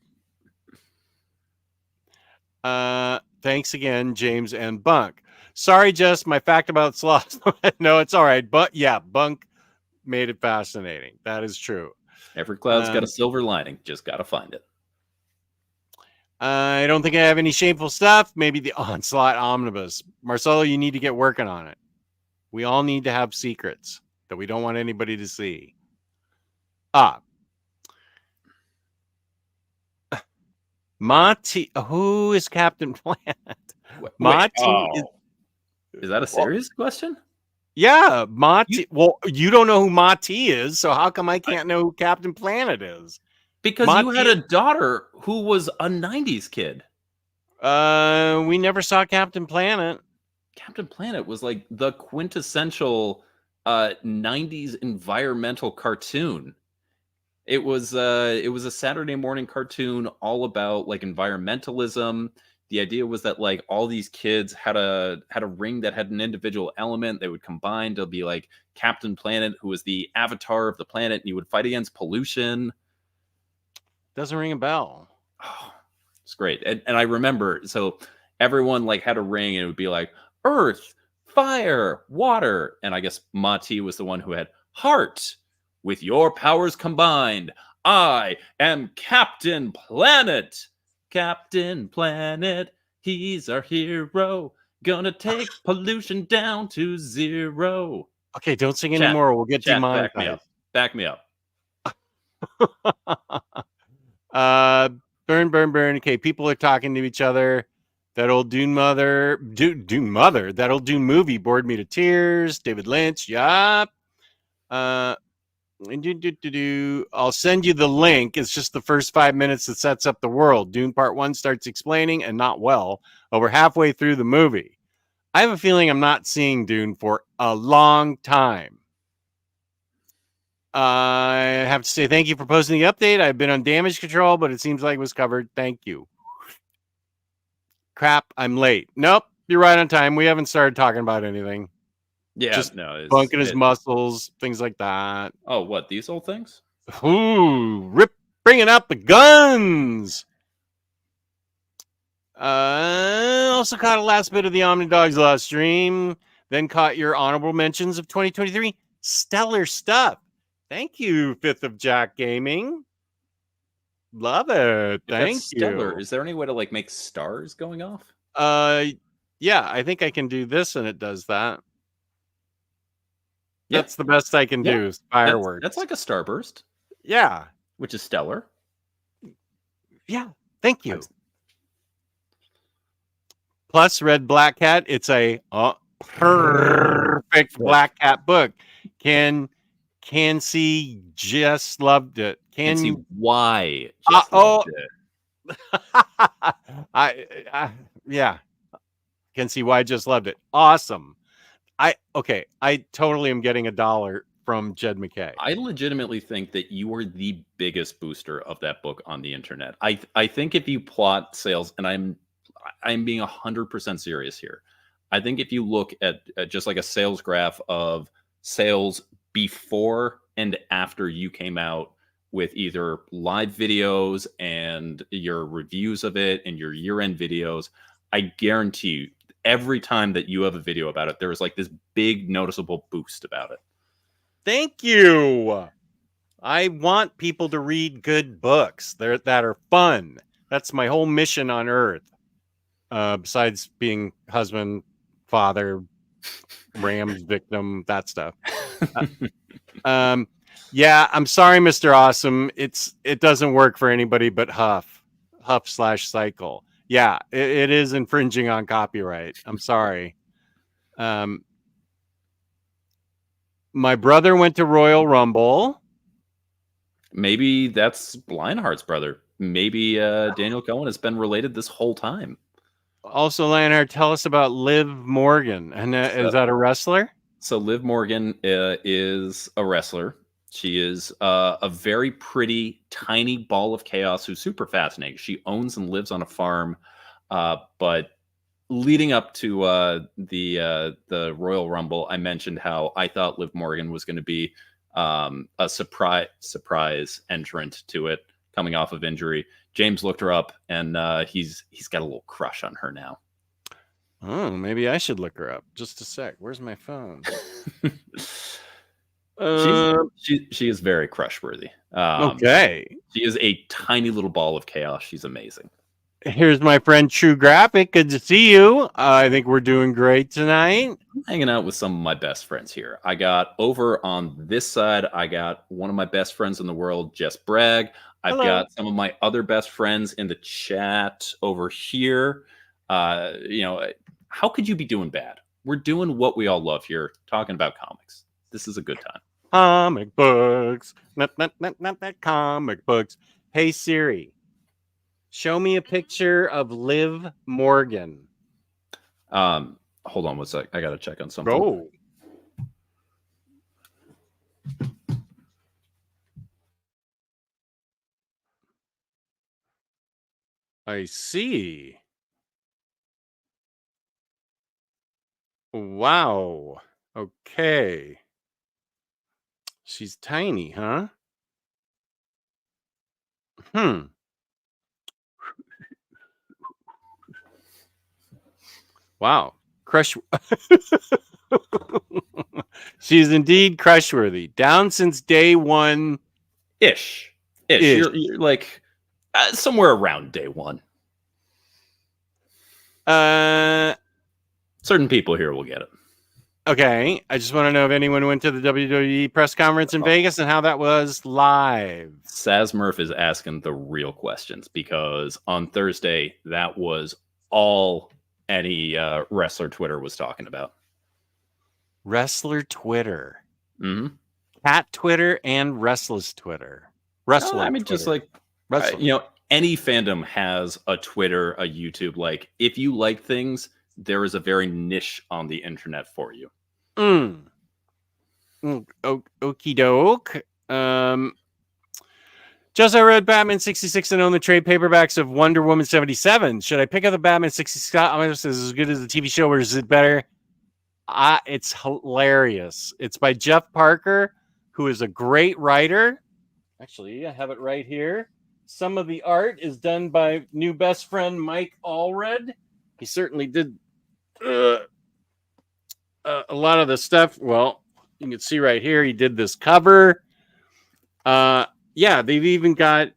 Thanks again, James and Bunk. Sorry, Jess, my fact about sloths. No, it's all right. But yeah, Bunk made it fascinating. That is true. Every cloud's got a silver lining. Just got to find it. I don't think I have any shameful stuff. Maybe the Onslaught Omnibus. Marcelo, you need to get working on it. We all need to have secrets that we don't want anybody to see. Mati, who is Captain Planet? Mati is that a serious question? Yeah, Mati. Well, you don't know who Mati is, so how come I can't know who Captain Planet is? Because you had a daughter who was a 90s kid. We never saw Captain Planet. Captain Planet was like the quintessential 90s environmental cartoon. It was a Saturday morning cartoon all about like environmentalism. The idea was that like all these kids had a ring that had an individual element. They would combine to be like Captain Planet, who was the avatar of the planet, and you would fight against pollution. Doesn't ring a bell. Oh, it's great. And I remember, so everyone like had a ring and it would be like earth, fire, water. And I guess Mati was the one who had heart. With your powers combined, I am Captain Planet. Captain Planet, he's our hero. Gonna take pollution down to zero. Okay, don't sing anymore. We'll get demonetized. Back me up. Burn. Okay, people are talking to each other. That old Dune Mother. That old Dune movie bored me to tears. David Lynch. Yup. I'll send you the link. It's just the first 5 minutes that sets up the world. Dune Part 1 starts explaining, and not well, over halfway through the movie. I have a feeling I'm not seeing Dune for a long time. I have to say thank you for posting the update. I've been on damage control, but it seems like it was covered. Thank you. Crap, I'm late. Nope, you're right on time. We haven't started talking about anything. Yeah, just no, bunking his muscles, things like that. Oh, what, these old things? Ooh, bringing out the guns. Also caught a last bit of the Omnidog's last stream. Then caught your honorable mentions of 2023. Stellar stuff. Thank you, 5th of Jack Gaming. Love it. Thank you. Stellar. Is there any way to like make stars going off? Yeah, I think I can do this and it does that. That's the best I can do. Fireworks. That's like a starburst. Yeah. Which is stellar. Yeah. Thank you. Plus Red Black Cat. It's a perfect Black Cat book. Can see just loved it. Can see why? Loved it. Yeah. Can see why I just loved it. Awesome. I totally am getting $1 from Jed McKay. I legitimately think that you are the biggest booster of that book on the internet. I think if you plot sales, and I'm being 100% serious here. I think if you look at just like a sales graph of sales before and after you came out with either live videos and your reviews of it and your year-end videos, I guarantee you, every time that you have a video about it, there is like this big noticeable boost about it. Thank you. I want people to read good books that are fun. That's my whole mission on Earth. Besides being husband, father, Rams victim, that stuff. Yeah, I'm sorry, Mr. Awesome. It doesn't work for anybody but Huff/Cycle. Yeah, it is infringing on copyright. I'm sorry. My brother went to Royal Rumble. Maybe that's Lionheart's brother. Maybe Daniel Cohen has been related this whole time. Also, Lionheart, tell us about Liv Morgan. And is that a wrestler? So Liv Morgan is a wrestler. She is a very pretty, tiny ball of chaos who's super fascinating. She owns and lives on a farm, but leading up to the Royal Rumble, I mentioned how I thought Liv Morgan was going to be a surprise entrant to it, coming off of injury. James looked her up, and he's got a little crush on her now. Oh, maybe I should look her up. Just a sec. Where's my phone? She is very crush worthy. Okay. She is a tiny little ball of chaos. She's amazing. Here's my friend True Graphic. Good to see you. I think we're doing great tonight. I'm hanging out with some of my best friends here. I got over on this side, I got one of my best friends in the world, Jess Bragg. I've got some of my other best friends in the chat over here. How could you be doing bad? We're doing what we all love here, talking about comics. This is a good time. Comic books. Not that comic books. Hey, Siri. Show me a picture of Liv Morgan. Hold on one sec. I got to check on something. Go. I see. Wow. Okay. She's tiny, huh? Wow. Crush. She's indeed crushworthy. Down since day one. Ish. You're like somewhere around day one. Certain people here will get it. Okay. I just want to know if anyone went to the WWE press conference in Vegas and how that was live. Saz Murph is asking the real questions because on Thursday, that was all any wrestler Twitter was talking about. Wrestler Twitter. Mm-hmm. Cat Twitter and Restless Twitter. Wrestler I mean, Twitter. just like, any fandom has a Twitter, a YouTube. Like, if you like things, there is a very niche on the internet for you. Okie doke. Just I read Batman 66 and own the trade paperbacks of Wonder Woman 77. Should I pick up the Batman 66? Is it as good as the TV show, or is it better? It's hilarious. It's by Jeff Parker, who is a great writer. Actually, I have it right here. Some of the art is done by new best friend Mike Allred. He certainly did a lot of the stuff. Well, you can see right here, he did this cover. Yeah, they've even got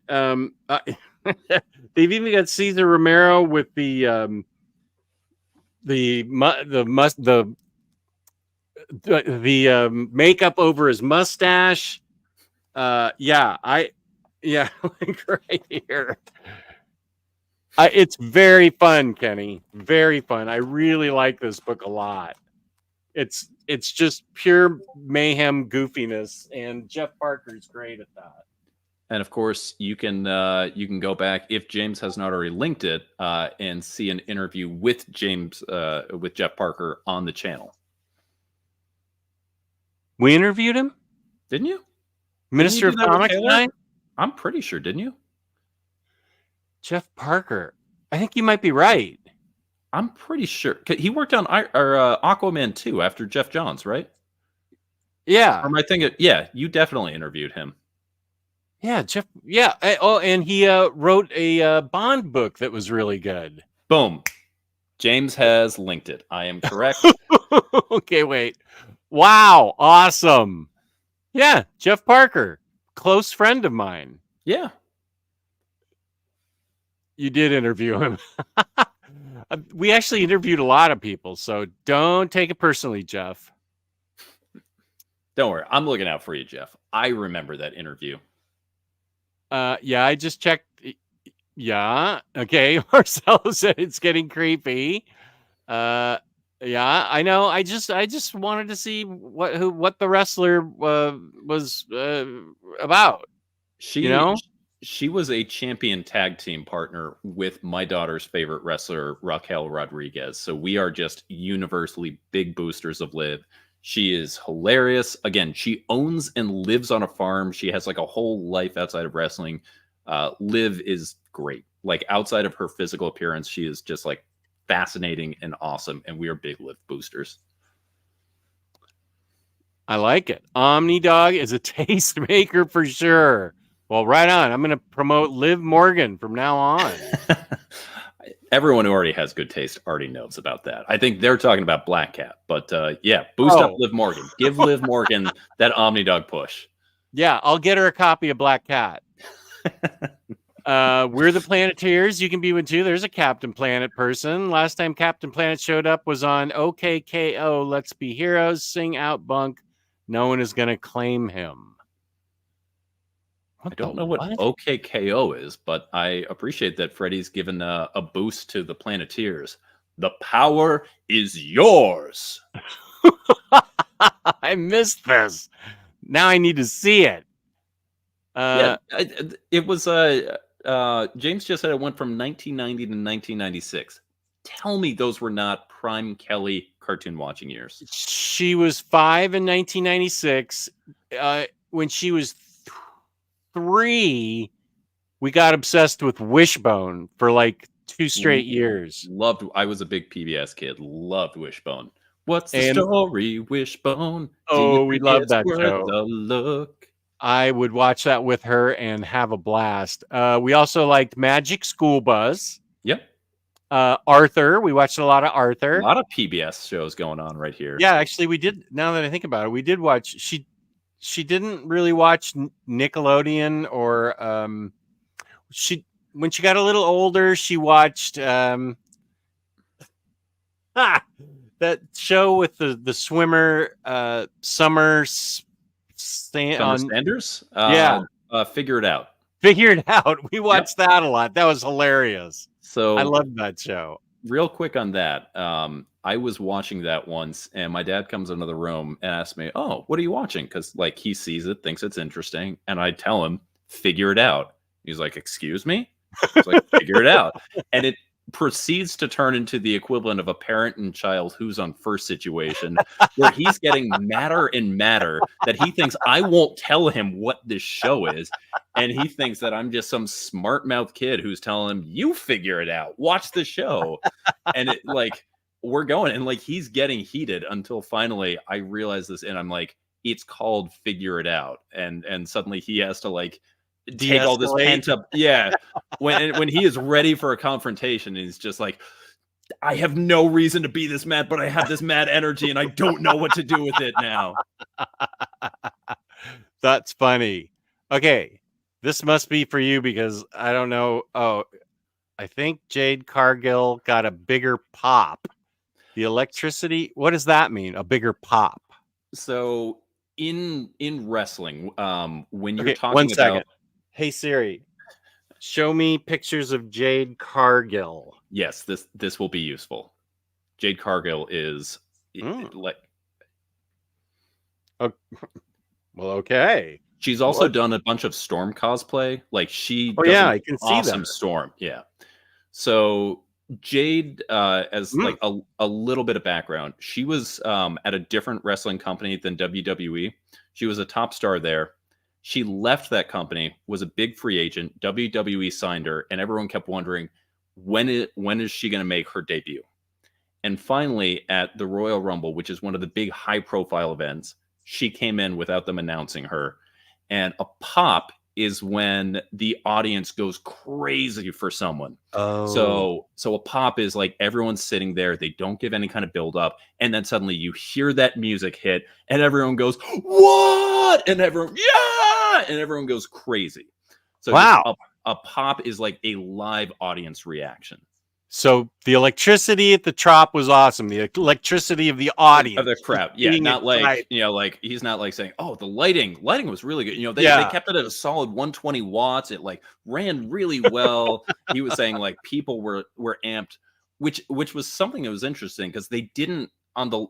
Cesar Romero with the makeup over his mustache. Like right here. It's very fun, Kenny. Very fun. I really like this book a lot. It's just pure mayhem goofiness, and Jeff Parker's great at that. And of course, you can go back if James has not already linked it and see an interview with with Jeff Parker on the channel. We interviewed him, didn't you? Minister of Comics tonight? I'm pretty sure, didn't you? Jeff Parker. I think you might be right. I'm pretty sure he worked on Aquaman 2 after Jeff Johns, right? Yeah. Or am I thinking? Yeah, you definitely interviewed him. Yeah, Jeff. Yeah. Oh, and he wrote a Bond book that was really good. Boom. James has linked it. I am correct. Okay, wait. Wow. Awesome. Yeah, Jeff Parker, close friend of mine. Yeah. You did interview him. We actually interviewed a lot of people, so don't take it personally, Jeff. Don't worry. I'm looking out for you, Jeff. I remember that interview. Yeah, I just checked. Yeah. Okay. Marcelo said it's getting creepy. Yeah, I know. I just wanted to see what the wrestler was about. You She know? she was a champion tag team partner with my daughter's favorite wrestler, Raquel Rodriguez. So we are just universally big boosters of Liv. She is hilarious. Again, she owns and lives on a farm. She has like a whole life outside of wrestling. Liv is great. Like outside of her physical appearance, she is just like fascinating and awesome. And we are big Liv boosters. I like it. Omnidog is a tastemaker for sure. Well, right on. I'm going to promote Liv Morgan from now on. Everyone who already has good taste already knows about that. I think they're talking about Black Cat, but yeah, boost up Liv Morgan. Give Liv Morgan that Omnidog push. Yeah, I'll get her a copy of Black Cat. We're the Planeteers. You can be one too. There's a Captain Planet person. Last time Captain Planet showed up was on OKKO. Let's Be Heroes. Sing out, Bunk. No one is going to claim him. I don't know what OKKO is, but I appreciate that Freddie's given a boost to the Planeteers. The power is yours. I missed this. Now I need to see it. It was James just said it went from 1990 to 1996. Tell me those were not prime Kelly cartoon watching years. She was 5 in 1996. When she was 3, we got obsessed with Wishbone for like 2 straight years. I was a big PBS kid. Loved Wishbone. What's the story, Wishbone? Oh, we love that worth show. a look? I would watch that with her and have a blast. We also liked Magic School Bus. Yep. Arthur. We watched a lot of Arthur. A lot of PBS shows going on right here. Yeah, actually, we did. Now that I think about it, we did watch. She didn't really watch Nickelodeon or when she got a little older, she watched that show with the swimmer Summer Sanders. Figure It Out. Figure It Out. We watched that a lot. That was hilarious. So I loved that show. Real quick on that, I was watching that once, and my dad comes into the room and asks me, "Oh, what are you watching?" Because like he sees it, thinks it's interesting, and I tell him, "Figure It Out." He's like, "Excuse me?" He's like, "Figure It Out," and it proceeds to turn into the equivalent of a parent and child who's on first situation, where he's getting madder and madder that he thinks I won't tell him what this show is, and he thinks that I'm just some smart mouth kid who's telling him, "You figure it out, watch the show," and it like. We're going and like he's getting heated until finally I realize this and I'm like, it's called Figure It Out. And suddenly he has to like take all this pent up. Yeah. when he is ready for a confrontation, he's just like, I have no reason to be this mad, but I have this mad energy and I don't know what to do with it now. That's funny. Okay. This must be for you because I don't know. Oh, I think Jade Cargill got a bigger pop. The electricity, what does that mean? A bigger pop? So in wrestling, when you're talking one second. about, hey Siri, show me pictures of Jade Cargill. Yes, this will be useful. Jade Cargill is like, well, okay. She's also done a bunch of Storm cosplay. Like she, I can see awesome Storm. Yeah. So Jade, as like a little bit of background, she was at a different wrestling company than WWE. She was a top star there. She left that company, was a big free agent. WWE signed her, and everyone kept wondering when is she going to make her debut? And finally, at the Royal Rumble, which is one of the big high-profile events, she came in without them announcing her. And a pop is when the audience goes crazy for someone. So a pop is like everyone's sitting there, they don't give any kind of build up, and then suddenly you hear that music hit and everyone goes, "What?" and everyone, "Yeah!" and everyone goes crazy. So wow. A pop is like a live audience reaction. So the electricity at the Trop was awesome. The electricity of the audience, of the crowd, yeah, not like like he's not like saying, "Oh, the lighting was really good." They kept it at a solid 120 watts. It like ran really well. He was saying like people were amped. which was something that was interesting because they didn't on the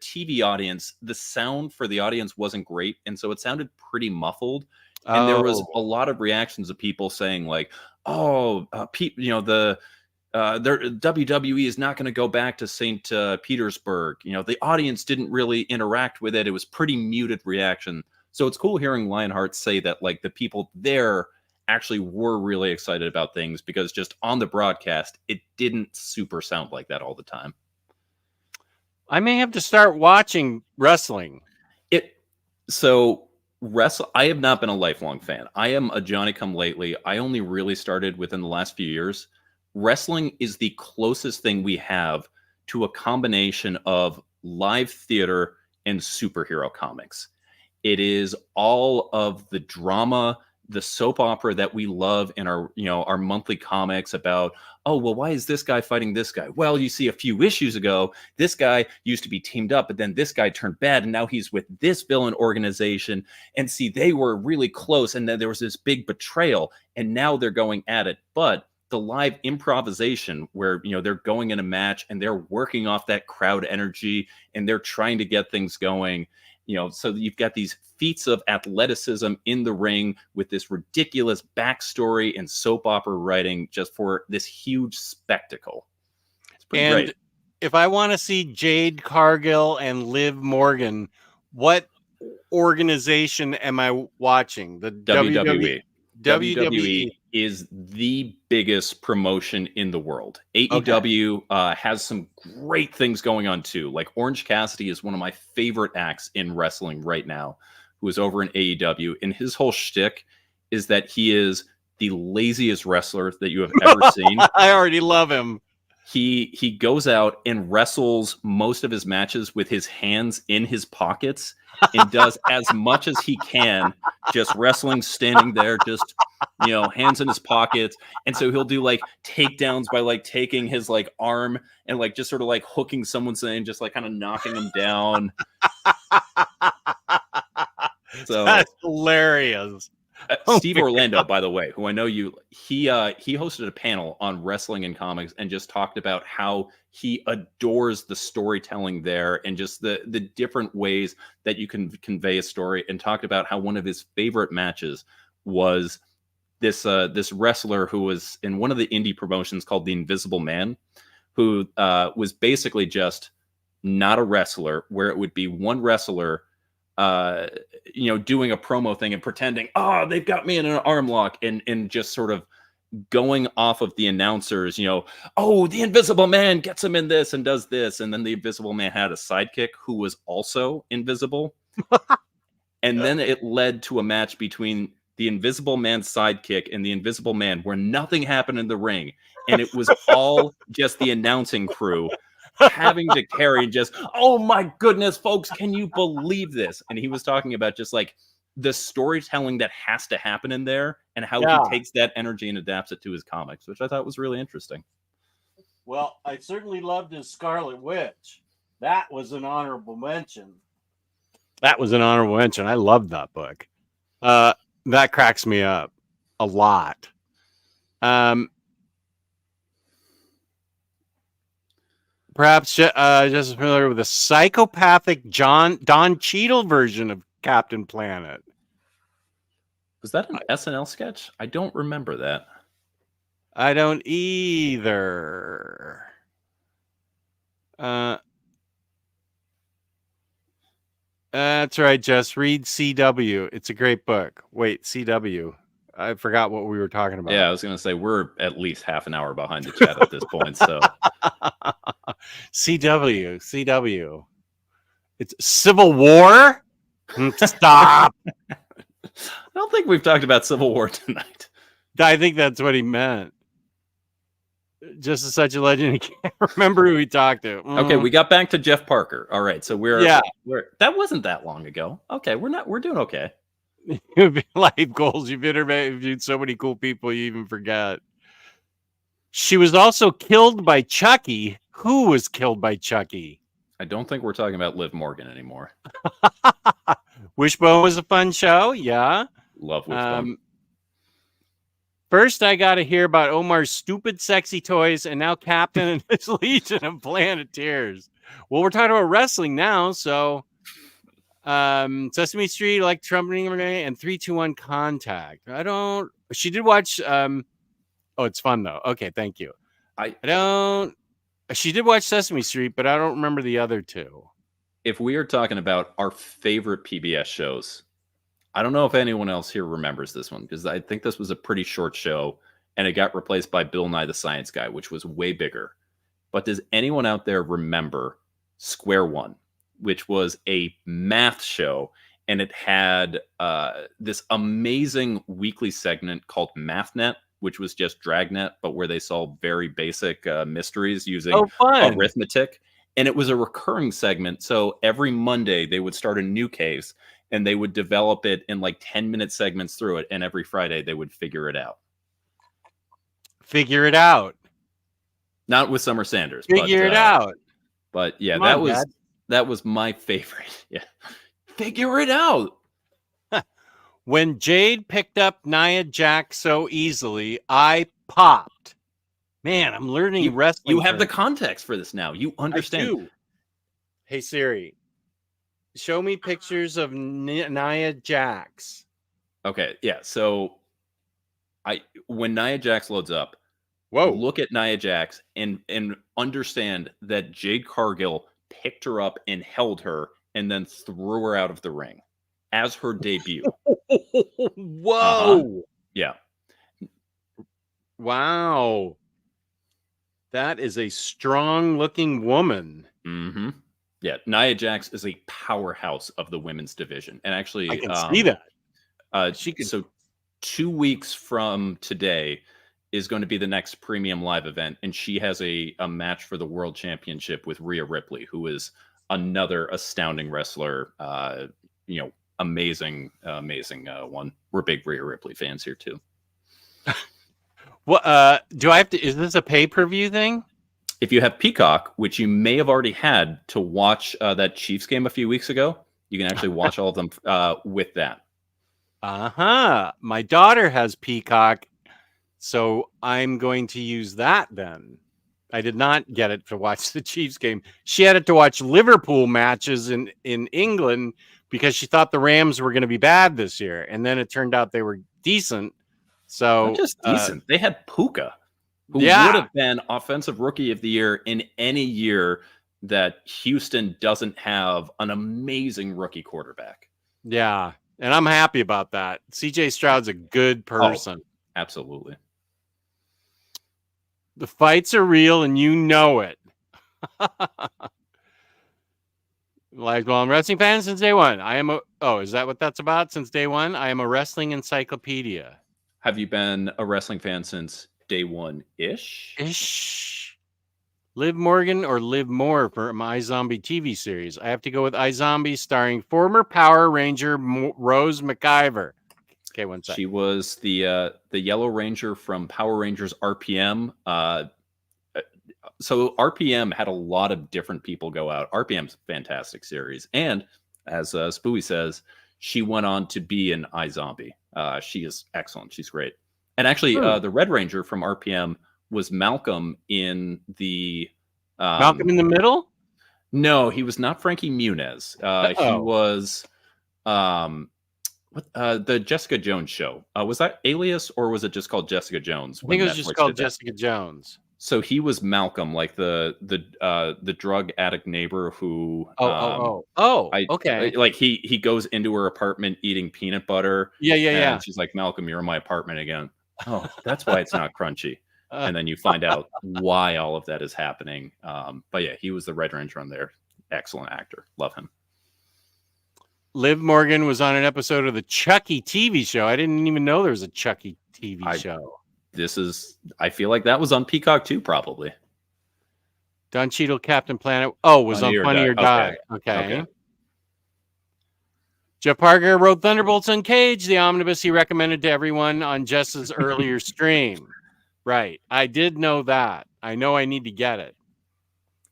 TV audience, the sound for the audience wasn't great, and so it sounded pretty muffled. And there was a lot of reactions of people saying like, "Oh, the their WWE is not going to go back to St. Petersburg. The audience didn't really interact with it. It was pretty muted reaction." So it's cool hearing Lionheart say that like the people there actually were really excited about things, because just on the broadcast, it didn't super sound like that all the time. I may have to start watching wrestling. I have not been a lifelong fan. I am a Johnny come lately. I only really started within the last few years. Wrestling is the closest thing we have to a combination of live theater and superhero comics. It is all of the drama, the soap opera that we love in our monthly comics about, oh, well, why is this guy fighting this guy? Well, you see, a few issues ago, this guy used to be teamed up, but then this guy turned bad, and now he's with this villain organization. And see, they were really close, and then there was this big betrayal, and now they're going at it. But the live improvisation where, they're going in a match and they're working off that crowd energy and they're trying to get things going, so you've got these feats of athleticism in the ring with this ridiculous backstory and soap opera writing just for this huge spectacle. It's pretty great. If I want to see Jade Cargill and Liv Morgan, what organization am I watching? The WWE. WWE is the biggest promotion in the world. AEW has some great things going on too. Like Orange Cassidy is one of my favorite acts in wrestling right now, who is over in AEW. And his whole shtick is that he is the laziest wrestler that you have ever seen. I already love him. He goes out and wrestles most of his matches with his hands in his pockets and does as much as he can, just wrestling, standing there, just, hands in his pockets. And so he'll do like takedowns by like taking his like arm and like just sort of like hooking someone's in, just like kind of knocking them down. So that's hilarious. Steve Orlando, by the way, who I know he hosted a panel on wrestling and comics and just talked about how he adores the storytelling there and just the different ways that you can convey a story, and talked about how one of his favorite matches was this wrestler who was in one of the indie promotions called The Invisible Man, who was basically just not a wrestler, where it would be one wrestler doing a promo thing and pretending, oh, they've got me in an arm lock, and just sort of going off of the announcers, oh, the Invisible Man gets him in this and does this. And then the Invisible Man had a sidekick who was also invisible. And then it led to a match between the Invisible Man's sidekick and the Invisible Man where nothing happened in the ring. And it was all just the announcing crew having to carry just, oh my goodness, folks, can you believe this? And he was talking about just like the storytelling that has to happen in there and how he takes that energy and adapts it to his comics, which I thought was really interesting. Well, I certainly loved his Scarlet Witch. That was an honorable mention. I loved that book. That cracks me up a lot. Perhaps just familiar with the psychopathic Don Cheadle version of Captain Planet. Was that an SNL sketch? I don't remember that. I don't either. That's right, Jess. Read CW. It's a great book. Wait, CW. I forgot what we were talking about. Yeah, I was going to say we're at least half an hour behind the chat at this point. So CW. It's Civil War. Stop. I don't think we've talked about Civil War tonight. I think that's what he meant. Just as such a legend, he can't remember who he talked to. Okay, we got back to Jeff Parker. All right, so we're that wasn't that long ago. Okay, we're doing okay. Life goals. You've interviewed so many cool people, you even forget. She was also killed by Chucky. Who was killed by Chucky? I don't think we're talking about Liv Morgan anymore. Wishbone was a fun show. Yeah. Love Wishbone. First, I got to hear about Omar's stupid, sexy toys, and now Captain and his Legion of Planeteers. Well, we're talking about wrestling now, so Sesame Street, like trumpeting, and 3, 2, 1 Contact. She did watch. Oh, it's fun though. Okay, thank you. I don't. She did watch Sesame Street, but I don't remember the other two. If we are talking about our favorite PBS shows, I don't know if anyone else here remembers this one, because I think this was a pretty short show and it got replaced by Bill Nye the Science Guy, which was way bigger. But does anyone out there remember Square One, which was a math show, and it had this amazing weekly segment called MathNet, which was just Dragnet, but where they solved very basic mysteries using arithmetic. And it was a recurring segment. So every Monday they would start a new case and they would develop it in like 10-minute segments through it. And every Friday they would figure it out. Figure it out. Not with Summer Sanders. Figure it out. But yeah, that was my favorite. Yeah. Figure it out. When Jade picked up Nia Jax so easily, I popped. Man, I'm learning wrestling. You have the context for this now. You understand. I do. Hey Siri, show me pictures of Nia Jax. Okay, yeah. So when Nia Jax loads up, look at Nia Jax and understand that Jade Cargill picked her up and held her and then threw her out of the ring as her debut. Whoa. Yeah. Wow. That is a strong-looking woman. Mm-hmm. Yeah, Nia Jax is a powerhouse of the women's division. And actually, I can see that. So 2 weeks from today is going to be the next premium live event, and she has a match for the world championship with Rhea Ripley, who is another astounding wrestler. Amazing one. We're big Rhea Ripley fans here too. What do I have to? Is this a pay-per-view thing? If you have Peacock, which you may have already had to watch that Chiefs game a few weeks ago, you can actually watch all of them with that. My daughter has Peacock, so I'm going to use that then. I did not get it to watch the Chiefs game. She had it to watch Liverpool matches in England because she thought the Rams were going to be bad this year, and then it turned out they were decent. So not just decent. They had Puka, who would have been Offensive Rookie of the Year in any year that Houston doesn't have an amazing rookie quarterback. Yeah, and I'm happy about that. CJ Stroud's a good person. Oh, absolutely. The fights are real, and you know it. Like, well, I'm a wrestling fan since day one. Is that what that's about? Since day one, I am a wrestling encyclopedia. Have you been a wrestling fan since day one-ish? Liv Morgan or Liv Moore for my iZombie TV series? I have to go with iZombie, starring former Power Ranger Rose McIver. Okay, one second. She was the Yellow Ranger from Power Rangers RPM. So RPM had a lot of different people go out. RPM's a fantastic series. And as Spooey says, she went on to be an iZombie. She is excellent. She's great. And actually, the Red Ranger from RPM was Malcolm in the... Malcolm in the Middle? No, he was not Frankie Muniz. He was... the Jessica Jones show. Was that Alias, or was it just called Jessica Jones? I think it was just called Jessica Jones. So he was Malcolm, like the drug addict neighbor who. Okay. Like he goes into her apartment eating peanut butter. Yeah. She's like, Malcolm, you're in my apartment again. Oh, that's why it's not crunchy. And then you find out why all of that is happening. But yeah, he was the Red Ranger on there. Excellent actor. Love him. Liv Morgan was on an episode of the Chucky TV show. I didn't even know there was a Chucky TV show. I feel like that was on Peacock too, probably. Don Cheadle, Captain Planet. Oh, was on Funny or Die. Okay. Jeff Parker wrote Thunderbolts Uncaged, the omnibus he recommended to everyone on Jess's earlier stream. Right. I did know that. I know I need to get it.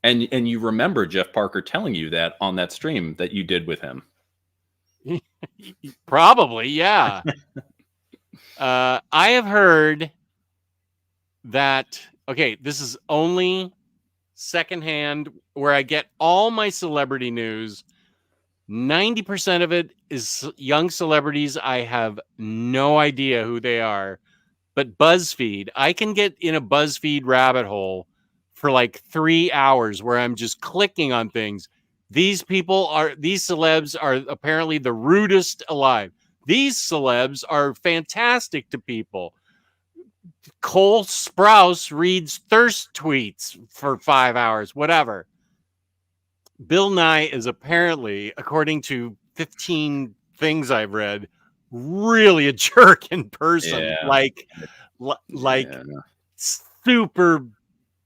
And you remember Jeff Parker telling you that on that stream that you did with him. Probably, yeah. I have heard that. Okay, this is only secondhand where I get all my celebrity news. 90% of it is young celebrities. I have no idea who they are. But BuzzFeed, I can get in a BuzzFeed rabbit hole for like 3 hours where I'm just clicking on things. These celebs are apparently the rudest alive. These celebs are fantastic to people. Cole Sprouse reads thirst tweets for 5 hours, whatever. Bill Nye is apparently, according to 15 things I've read, really a jerk in person. Yeah. Like Yeah. super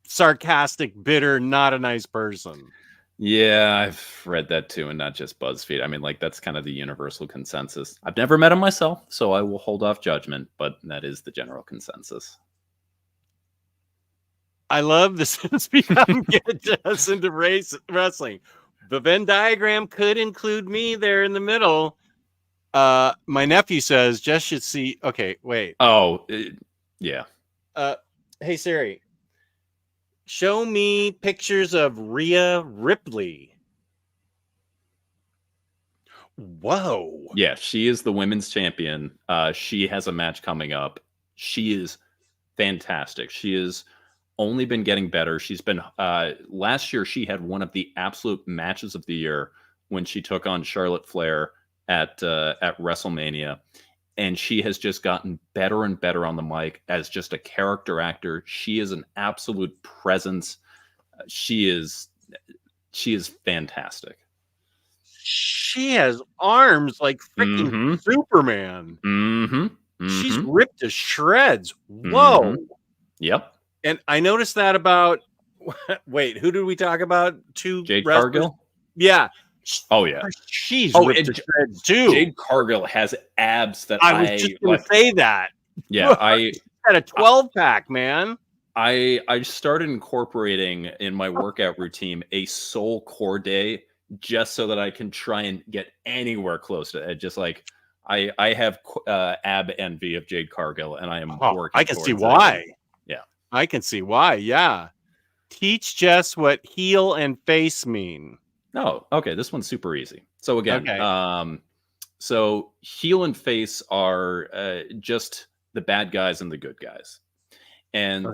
sarcastic, bitter, not a nice person. Yeah, I've read that too, and not just BuzzFeed. I mean, like, that's kind of the universal consensus. I've never met him myself, so I will hold off judgment, but that is the general consensus. I love this. Since we get us into wrestling, the Venn diagram could include me there in the middle. My nephew says Jess should see. Okay, wait. Oh, yeah. Hey Siri, show me pictures of Rhea Ripley. Whoa. Yeah, she is the women's champion. She has a match coming up. She is fantastic. She has only been getting better. She's been last year she had one of the absolute matches of the year when she took on Charlotte Flair at WrestleMania, and she has just gotten better and better on the mic as just a character actor. She is an absolute presence. She is fantastic. She has arms like freaking Superman. She's ripped to shreds. Whoa. Yep. And I noticed that about. Wait, who did we talk about? Jade Cargill. Yeah. Oh yeah. She's ripped to shreds too. Jade Cargill has abs that I was just going to say that. Yeah, She's got a 12-pack, man. I started incorporating in my workout routine a soul core day just so that I can try and get anywhere close to it. Just like I have ab envy of Jade Cargill, and I am working. I can see why. Yeah, I can see why. Yeah, teach Jess what heel and face mean. Oh, okay. This one's super easy. So again, so heel and face are just the bad guys and the good guys. And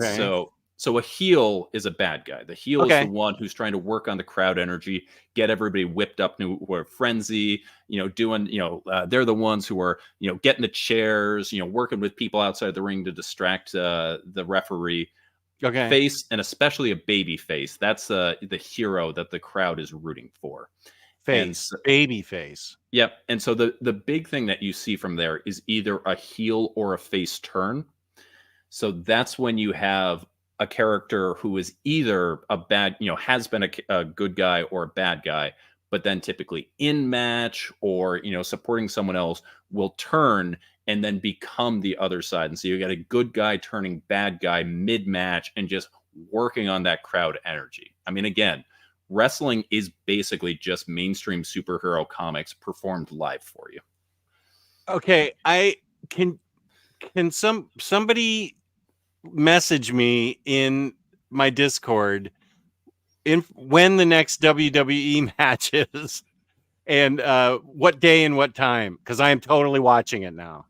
so a heel is a bad guy. The heel is the one who's trying to work on the crowd energy, get everybody whipped up into a frenzy, doing, they're the ones who are, getting the chairs, working with people outside the ring to distract the referee. Okay. Face, and especially a baby face. That's the hero that the crowd is rooting for. Face, baby face. Yep. And so the big thing that you see from there is either a heel or a face turn. So that's when you have a character who is either a bad, has been a good guy or a bad guy, but then typically in match or, supporting someone else will turn and then become the other side. And so you got a good guy turning bad guy mid-match and just working on that crowd energy. I mean, again, wrestling is basically just mainstream superhero comics performed live for you. Okay, I can somebody message me in my Discord when the next WWE match is and what day and what time, because I am totally watching it now.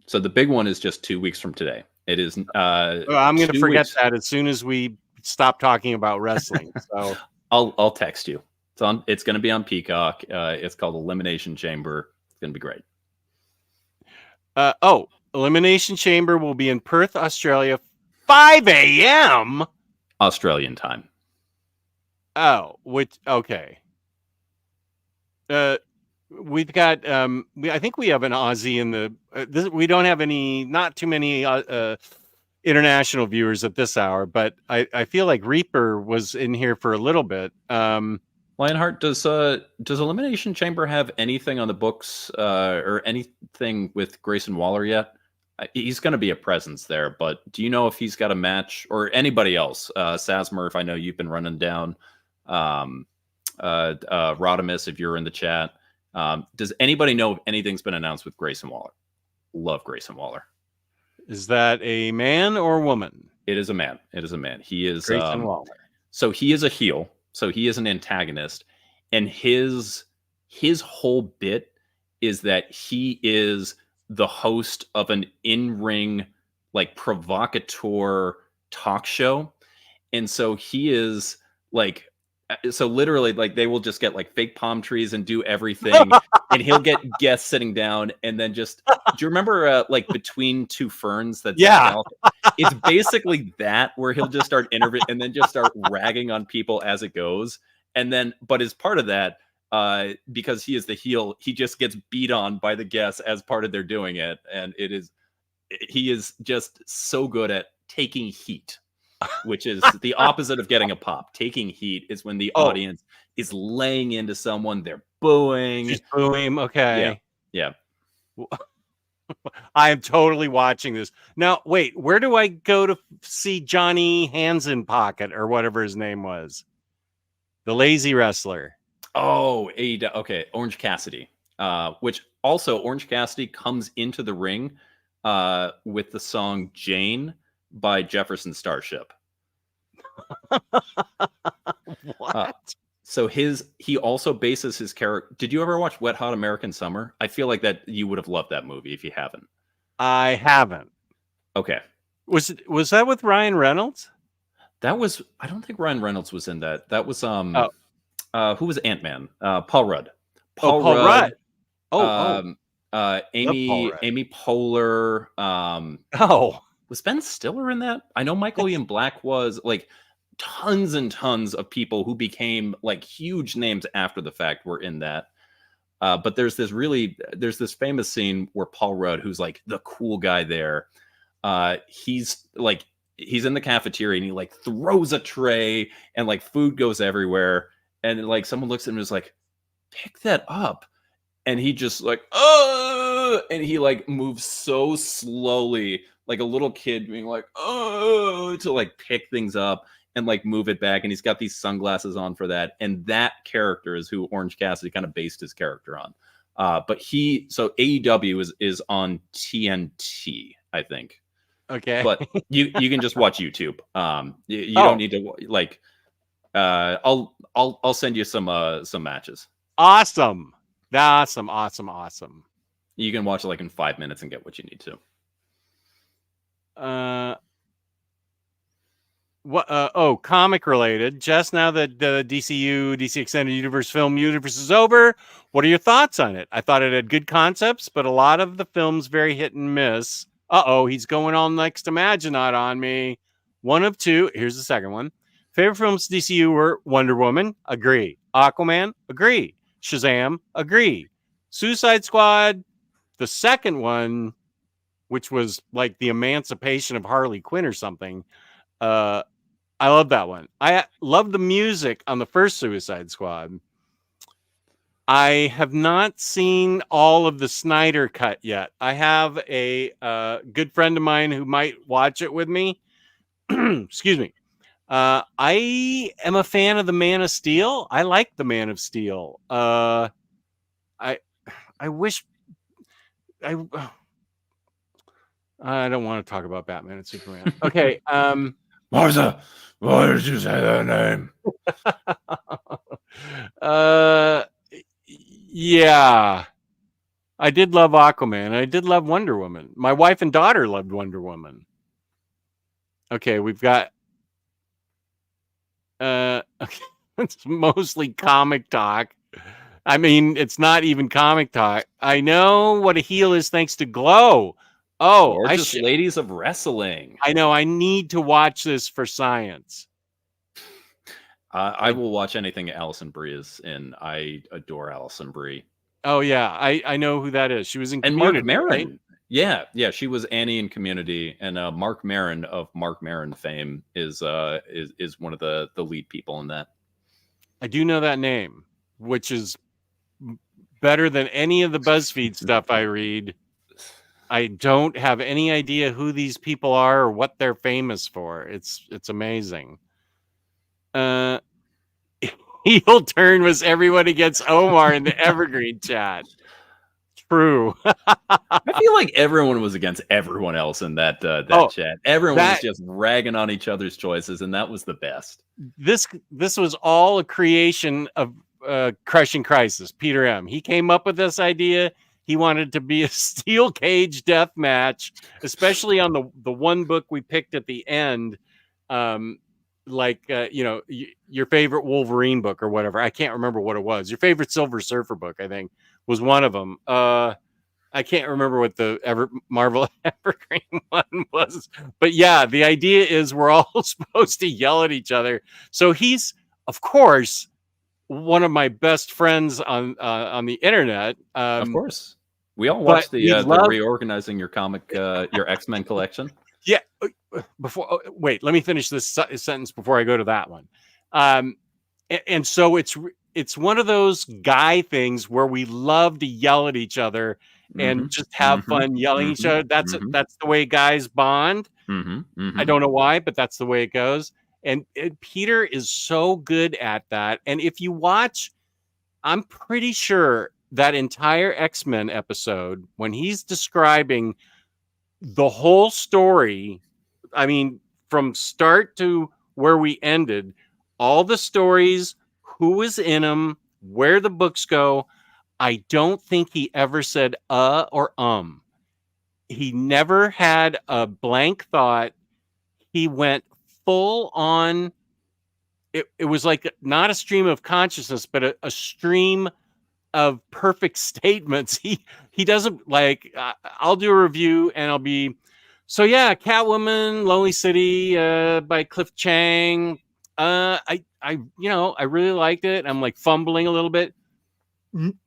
So the big one is just 2 weeks from today. It is. I'm going to forget that as soon as we stop talking about wrestling. So I'll text you. It's going to be on Peacock. It's called Elimination Chamber. It's going to be great. Elimination Chamber will be in Perth, Australia, 5 a.m. Australian time. Oh, okay. We've got I think we have an Aussie in the we don't have not too many international viewers at this hour, but I feel like Reaper was in here for a little bit. Lionheart, does Elimination Chamber have anything on the books or anything with Grayson Waller yet? He's going to be a presence there, but do you know if he's got a match or anybody else? Sasmurf, I know you've been running down. Rodimus, if you're in the chat. Does anybody know if anything's been announced with Grayson Waller? Love Grayson Waller. Is that a man or woman? It is a man. It is a man. He is Grayson Waller. so he is a heel. So he is an antagonist, and his whole bit is that he is the host of an in-ring like provocateur talk show. And so he is like, so literally, like they will just get like fake palm trees and do everything, and he'll get guests sitting down, and then just, do you remember like Between Two Ferns? That Yeah. it's basically that, where he'll just start interviewing and then just start ragging on people as it goes, and then, but as part of that, because he is the heel, he just gets beat on by the guests as part of their doing it, and he is just so good at taking heat, which is the opposite of getting a pop. Taking heat is when the audience is laying into someone, they're booing. Just booing. Okay. Yeah. I am totally watching this. Now, wait, where do I go to see Johnny Hands in Pocket or whatever his name was? The lazy wrestler. Oh, okay. Orange Cassidy. Which also, Orange Cassidy comes into the ring with the song Jane by Jefferson Starship. What? So he also bases his character. Did you ever watch Wet Hot American Summer? I feel like that you would have loved that movie if you haven't. I haven't. Okay. Was that with Ryan Reynolds? That was, I don't think Ryan Reynolds was in that. That was who was Ant-Man? Paul Rudd. Paul Rudd. Amy Poehler. Was Ben Stiller in that? I know Michael Ian Black was, like, tons and tons of people who became like huge names after the fact were in that. But there's this famous scene where Paul Rudd, who's like the cool guy there, he's in the cafeteria and he like throws a tray and like food goes everywhere. And like someone looks at him and is like, pick that up. And he just like, oh, and he like moves so slowly, like a little kid being like, oh, to like pick things up and like move it back. And he's got these sunglasses on for that. And that character is who Orange Cassidy kind of based his character on. But so AEW is on TNT, I think. Okay. But you can just watch YouTube. You don't need to like, I'll send you some matches. Awesome. You can watch it like in 5 minutes and get what you need to. Comic related. Just now that the DC Extended Universe film universe is over, what are your thoughts on it? I thought it had good concepts, but a lot of the films very hit and miss. He's going all next Imaginaut on me. One of two. Here's the second one. Favorite films DCU were Wonder Woman, agree. Aquaman, agree. Shazam, agree. Suicide Squad, the second one, which was like the emancipation of Harley Quinn or something. I love that one. I love the music on the first Suicide Squad. I have not seen all of the Snyder cut yet. I have a good friend of mine who might watch it with me. Excuse me. I am a fan of the Man of Steel. I like the Man of Steel. I wish I don't want to talk about Batman and Superman. Okay. Martha, why did you say that name? Yeah. I did love Aquaman. I did love Wonder Woman. My wife and daughter loved Wonder Woman. Okay, we've got okay. It's mostly comic talk. I mean, it's not even comic talk. I know what a heel is thanks to Glow. Gorgeous ladies of wrestling. I know. I need to watch this for science. I will watch anything Alison Brie is in. I adore Alison Brie. Oh yeah, I know who that is. She was in Community, Mark Maron. Right? Yeah, she was Annie in Community, and Mark Maron of Mark Maron fame is one of the lead people in that. I do know that name, which is better than any of the BuzzFeed stuff I read. I don't have any idea who these people are or what they're famous for. It's amazing. Heel turn was everyone against Omar in the Evergreen chat. True. I feel like everyone was against everyone else in that Oh, chat. Everyone was that just ragging on each other's choices, and that was the best. this was all a creation of Crushing Crisis. Peter M. He came up with this idea. He wanted to be a steel cage death match, especially on the one book we picked at the end. Your favorite Wolverine book or whatever. I can't remember what it was. Your favorite Silver Surfer book, I think, was one of them. I can't remember what the Marvel Evergreen one was, but yeah, the idea is we're all supposed to yell at each other. So he's, of course, one of my best friends on the internet. Of course, we all But watched the we love, reorganizing your comic, your X-Men collection. yeah. Wait, let me finish this sentence before I go to that one. And so it's one of those guy things where we love to yell at each other and just have fun yelling at each other. That's the way guys bond. I don't know why, but that's the way it goes. And Peter is so good at that. And if you watch, I'm pretty sure that entire X-Men episode, when he's describing the whole story, I mean, from start to where we ended, all the stories, who was in them, where the books go, I don't think he ever said or He never had a blank thought. He went full on. It was like not a stream of consciousness, but a stream of perfect statements. He doesn't like, I'll do a review and I'll be, so yeah, Catwoman, Lonely City by Cliff Chang. I really liked it. I'm like fumbling a little bit.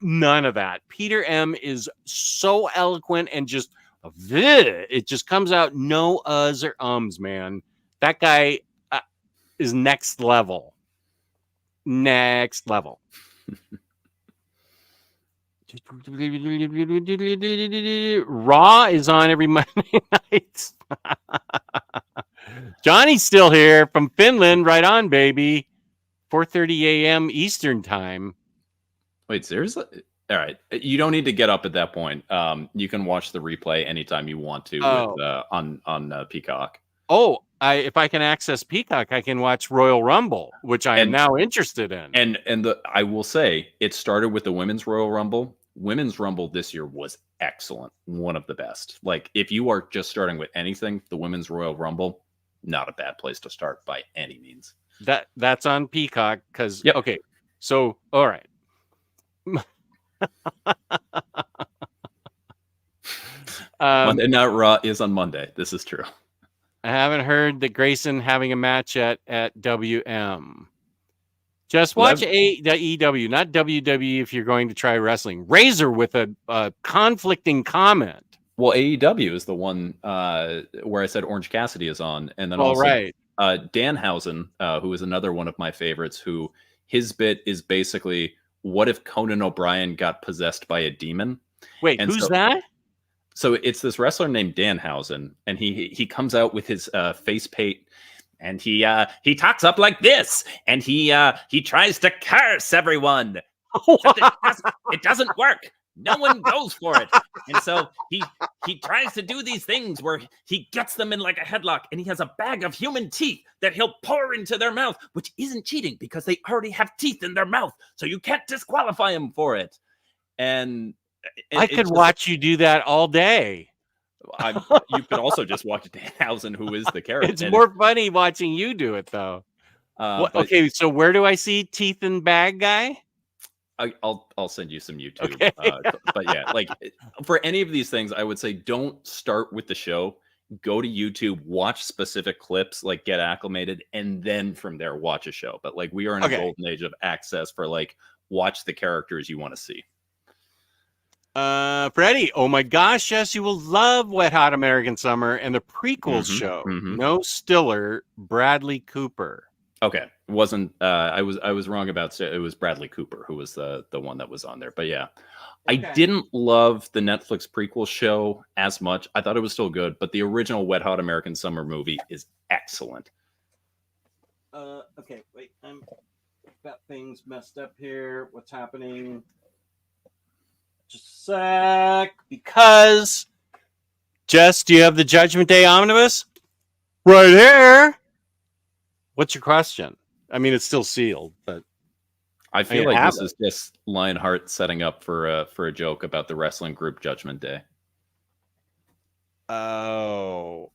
None of that. Peter M is so eloquent and just it just comes out no uhs or ums, man. That guy is next level. Next level. Raw is on every Monday night. Johnny's still here from Finland. Right on, baby. 4:30 a.m. Eastern time. Wait, seriously? All right. You don't need to get up at that point. You can watch the replay anytime you want to on Peacock. Oh, if I can access Peacock, I can watch Royal Rumble, which I am now interested in. And I will say, it started with the Women's Royal Rumble. Women's Rumble this year was excellent. One of the best. Like, if you are just starting with anything, the Women's Royal Rumble, not a bad place to start by any means. That's on Peacock because okay. So all right. Monday Night Raw is on Monday. This is true. I haven't heard that Grayson having a match at WM. Just watch the EW, not WWE if you're going to try wrestling. Razor with a conflicting comment. Well, AEW is the one where I said Orange Cassidy is on. And then Danhausen, who is another one of my favorites, who his bit is basically, what if Conan O'Brien got possessed by a demon? Wait, who's that? So it's this wrestler named Danhausen, and he comes out with his face paint, and he talks up like this, and he tries to curse everyone. It doesn't work. No one goes for it. And so he tries to do these things where he gets them in like a headlock, and he has a bag of human teeth that he'll pour into their mouth, which isn't cheating because they already have teeth in their mouth. So you can't disqualify him for it. And I could watch you do that all day. You could also just watch Danhausen, who is the character. It's more funny watching you do it, though. Okay, so where do I see Teeth and Bag Guy? I'll send you some YouTube. Okay. But yeah, like for any of these things, I would say don't start with the show. Go to YouTube, watch specific clips, like get acclimated, and then from there watch a show. But like we are in a golden age of access for like watch the characters you want to see. Freddie, oh my gosh, yes, you will love Wet Hot American Summer and the prequels show. No Stiller, Bradley Cooper. Okay, it wasn't. I was wrong about it. Was Bradley Cooper who was the one that was on there. But yeah, I didn't love the Netflix prequel show as much. I thought it was still good, but the original Wet Hot American Summer movie is excellent. Okay, wait, I've got things messed up here. What's happening? Just a sec, because Jess, do you have the Judgment Day Omnibus? Right here. What's your question? I mean, it's still sealed, but I feel like this is just Lionheart setting up for a joke about the wrestling group Judgment Day. Oh,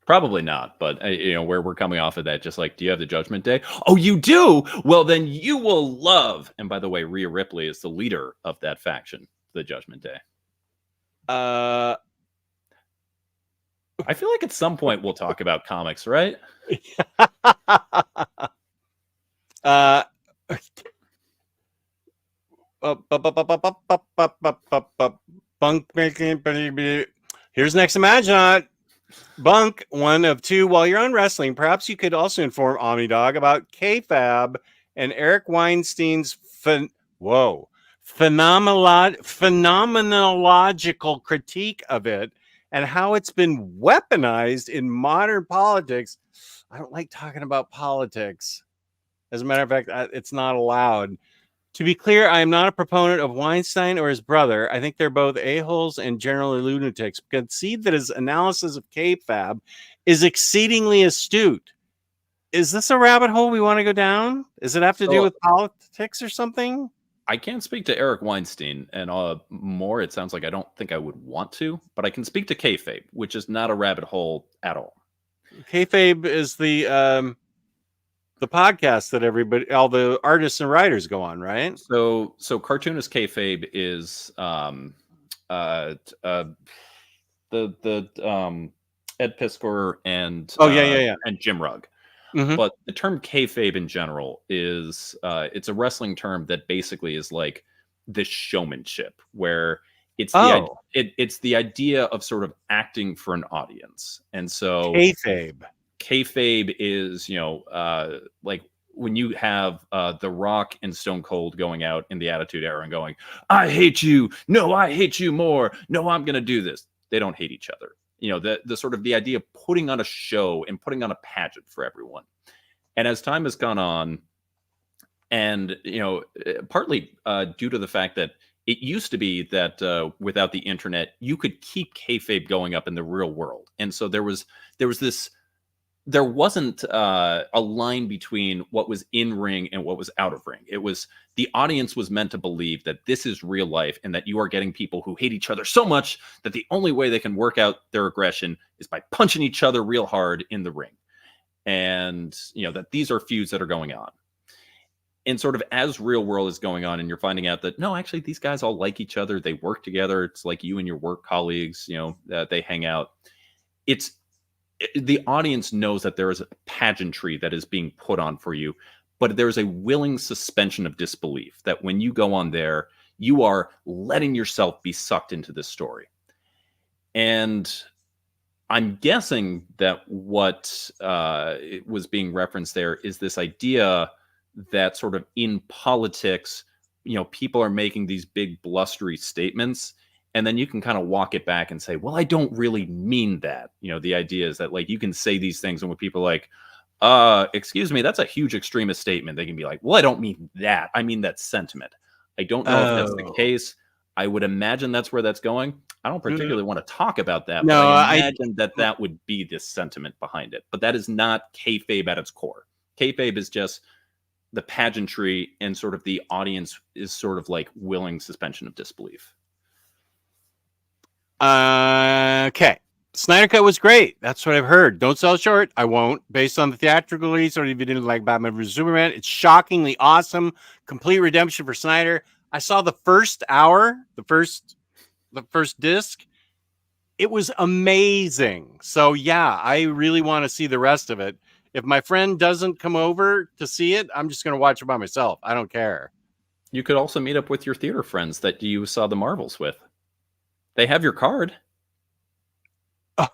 probably not. But where we're coming off of that, just like, do you have the Judgment Day? Oh, you do. Well, then you will love. And by the way, Rhea Ripley is the leader of that faction, the Judgment Day. I feel like at some point we'll talk about comics, right? Bunk making. Here's next Imaginaut. Bunk, one of two. While you're on wrestling, perhaps you could also inform Omnidog about KFAB and Eric Weinstein's phenomenological critique of it and how it's been weaponized in modern politics. I don't like talking about politics. As a matter of fact, it's not allowed. To be clear, I am not a proponent of Weinstein or his brother. I think they're both a-holes and generally lunatics. Concede that his analysis of KFAB is exceedingly astute. Is this a rabbit hole we want to go down? Does it have to do with politics or something? I can't speak to Eric Weinstein, and more, it sounds like I don't think I would want to, but I can speak to kayfabe, which is not a rabbit hole at all. Kayfabe is the podcast that all the artists and writers go on, right? So cartoonist kayfabe is the Ed Piskor and and Jim Rugg. Mm-hmm. But the term kayfabe in general is it's a wrestling term that basically is like this showmanship, where it's it's the idea of sort of acting for an audience. And so kayfabe is, like when you have The Rock and Stone Cold going out in the Attitude Era and going, I hate you. No, I hate you more. No, I'm going to do this. They don't hate each other. The sort of the idea of putting on a show and putting on a pageant for everyone. And as time has gone on, and, partly due to the fact that it used to be that without the internet, you could keep kayfabe going up in the real world. And so there wasn't a line between what was in ring and what was out of ring. It was, the audience was meant to believe that this is real life and that you are getting people who hate each other so much that the only way they can work out their aggression is by punching each other real hard in the ring. And, that these are feuds that are going on. And sort of as real world is going on and you're finding out that, no, actually, these guys all like each other. They work together. It's like you and your work colleagues, that they hang out. The audience knows that there is a pageantry that is being put on for you, but there's a willing suspension of disbelief that when you go on there, you are letting yourself be sucked into this story. And I'm guessing that what was being referenced there is this idea that sort of in politics, people are making these big blustery statements. And then you can kind of walk it back and say, well, I don't really mean that. The idea is that, like, you can say these things and when people are like, excuse me, that's a huge extremist statement. They can be like, well, I don't mean that. I mean that sentiment. I don't know if that's the case. I would imagine that's where that's going. I don't particularly want to talk about that. No, but I imagine that would be this sentiment behind it. But that is not kayfabe at its core. Kayfabe is just the pageantry, and sort of the audience is sort of like willing suspension of disbelief. Okay. Snyder Cut was great. That's what I've heard. Don't sell short. I won't. Based on the theatrical release, or if you didn't like Batman vs Superman, it's shockingly awesome. Complete redemption for Snyder. I saw the first hour, the first disc. It was amazing. So yeah, I really want to see the rest of it. If my friend doesn't come over to see it, I'm just going to watch it by myself. I don't care. You could also meet up with your theater friends that you saw the Marvels with. They have your card. Oh,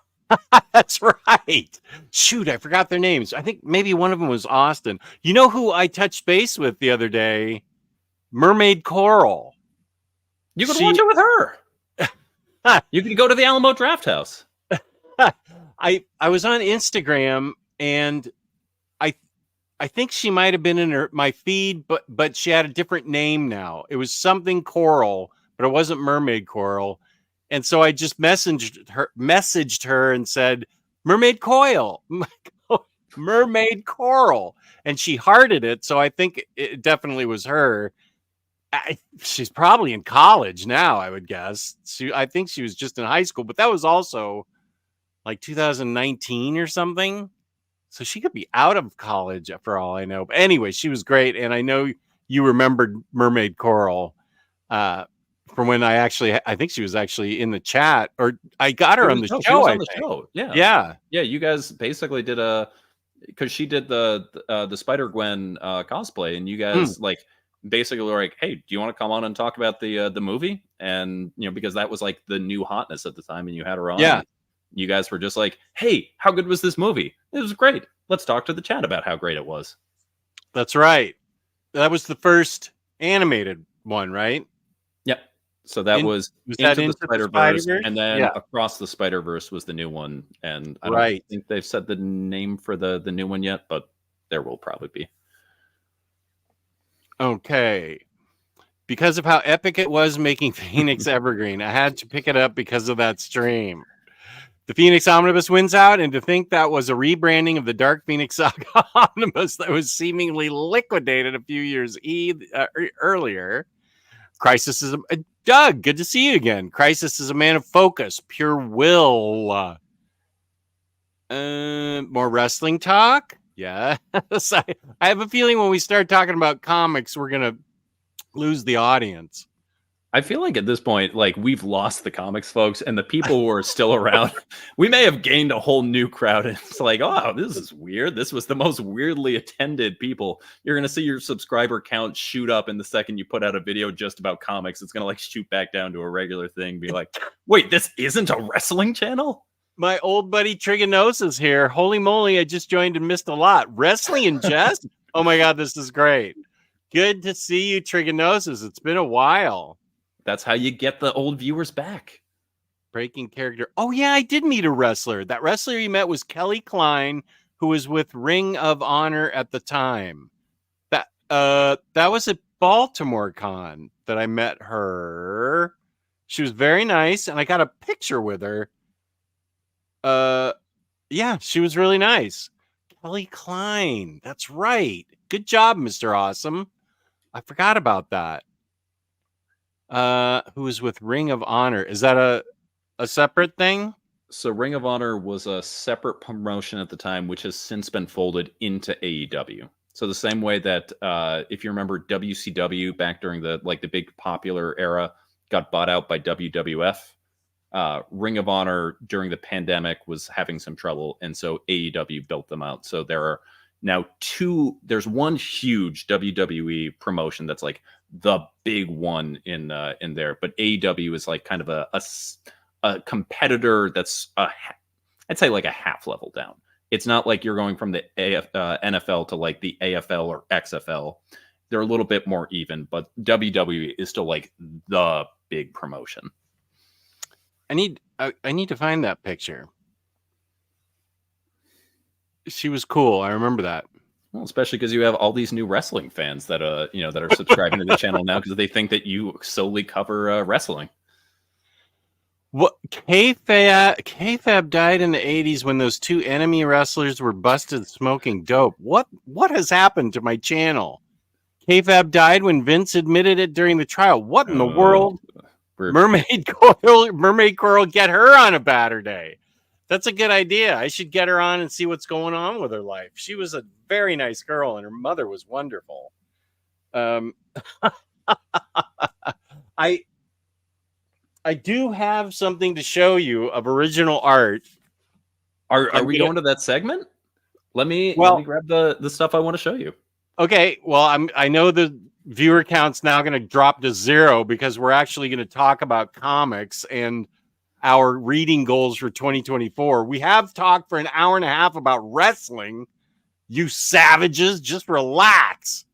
that's right. Shoot, I forgot their names. I think maybe one of them was Austin. You know who I touched base with the other day? Mermaid Coral. You could watch it with her. You could go to the Alamo Draft House. I was on Instagram, and I think she might have been in my feed, but she had a different name now. It was something Coral, but it wasn't mermaid coral. And so I just messaged her and said, mermaid coil, mermaid coral. And she hearted it. So I think it definitely was her. She's probably in college now, I would guess. I think she was just in high school, but that was also like 2019 or something. So she could be out of college for all I know. But anyway, she was great. And I know you remembered Mermaid Coral from when I think she was actually in the chat, or I got her on the show. She was on the show. Yeah. Yeah. Yeah. You guys basically did because she did the Spider-Gwen cosplay, and you guys like basically were like, hey, do you want to come on and talk about the movie? And, you know, because that was like the new hotness at the time, and you had her on. Yeah. You guys were just like, hey, how good was this movie? It was great. Let's talk to the chat about how great it was. That's right. That was the first animated one, right? Yep. So that was that Into the Spider-Verse, Spider-Verse? and then Yeah. Across the Spider-Verse was the new one. And I don't think they've said the name for the new one yet, but there will probably be. Okay. Because of how epic it was making Phoenix Evergreen, I had to pick it up because of that stream. The Phoenix Omnibus wins out, and to think that was a rebranding of the Dark Phoenix Saga Omnibus that was seemingly liquidated a few years earlier. Crisis is Doug, good to see you again. Crisis is a man of focus, pure will. More wrestling talk? Yes. I have a feeling when we start talking about comics, we're going to lose the audience. I feel like at this point, like, we've lost the comics folks, and the people who are still around, we may have gained a whole new crowd. And it's like, oh, this is weird. This was the most weirdly attended people. You're going to see your subscriber count shoot up in the second you put out a video just about comics. It's going to like shoot back down to a regular thing. Be like, wait, this isn't a wrestling channel? My old buddy Trigonosis here. Holy moly, I just joined and missed a lot. Wrestling and Jess? Oh my God, this is great. Good to see you, Trigonosis. It's been a while. That's how you get the old viewers back. Breaking character. Oh, yeah, I did meet a wrestler. That wrestler you met was Kelly Klein, who was with Ring of Honor at the time. That was at Baltimore Con that I met her. She was very nice, and I got a picture with her. Yeah, she was really nice. Kelly Klein. That's right. Good job, Mr. Awesome. I forgot about that. Who was with Ring of Honor? Is that a separate thing? So Ring of Honor was a separate promotion at the time, which has since been folded into AEW. So the same way that if you remember WCW back during the big popular era got bought out by WWF, Ring of Honor during the pandemic was having some trouble, and so AEW built them out. So there are now there's one huge WWE promotion that's like the big one in there, but AEW is like kind of a competitor that's I'd say like a half level down. It's not like you're going from the NFL to like the AFL or XFL. They're a little bit more even, but WWE is still like the big promotion. I need to find that picture. She was cool. I remember that. Well, especially because you have all these new wrestling fans that that are subscribing to the channel now because they think that you solely cover wrestling. What K-Fab died in the 80s when those two enemy wrestlers were busted smoking dope. What has happened to my channel? K-Fab died when Vince admitted it during the trial. What in the world? Mermaid Coral, get her on a Baturday. That's a good idea. I should get her on and see what's going on with her life. She was a very nice girl, and her mother was wonderful. I do have something to show you of original art. Are we going to that segment? Let me grab the stuff I want to show you. Okay. Well, I know the viewer count's now going to drop to 0 because we're actually going to talk about comics and our reading goals for 2024. We have talked for an hour and a half about wrestling. You savages, just relax.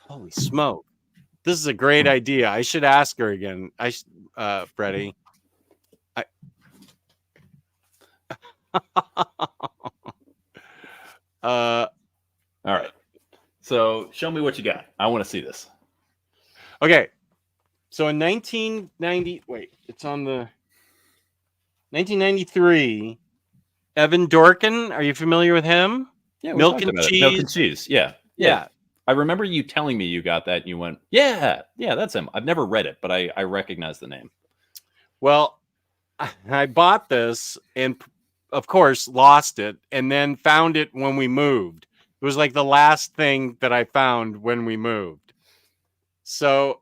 Holy smoke. This is a great idea. I should ask her again. Freddie. All right. So show me what you got. I want to see this. Okay. So in 1990, wait, it's on the 1993. Evan Dorkin, are you familiar with him? Yeah, we Milk talked and about it. cheese. Milk and cheese. Yeah. Yeah. I remember you telling me you got that and you went, yeah, that's him. I've never read it, but I recognize the name. Well, I bought this and, of course, lost it and then found it when we moved. It was like the last thing that I found when we moved. So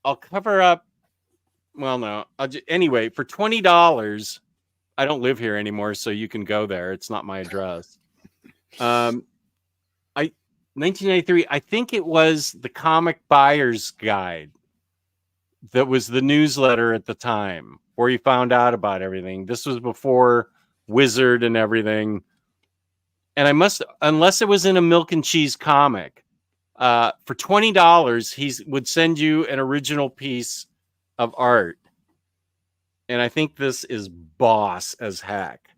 I'll cover up. Well, no. Anyway, for $20, I don't live here anymore, so you can go there. It's not my address. 1993, I think it was the Comic Buyer's Guide. That was the newsletter at the time where you found out about everything. This was before Wizard and everything. And unless it was in a Milk and Cheese comic, for $20, he would send you an original piece of art. And I think this is boss as heck.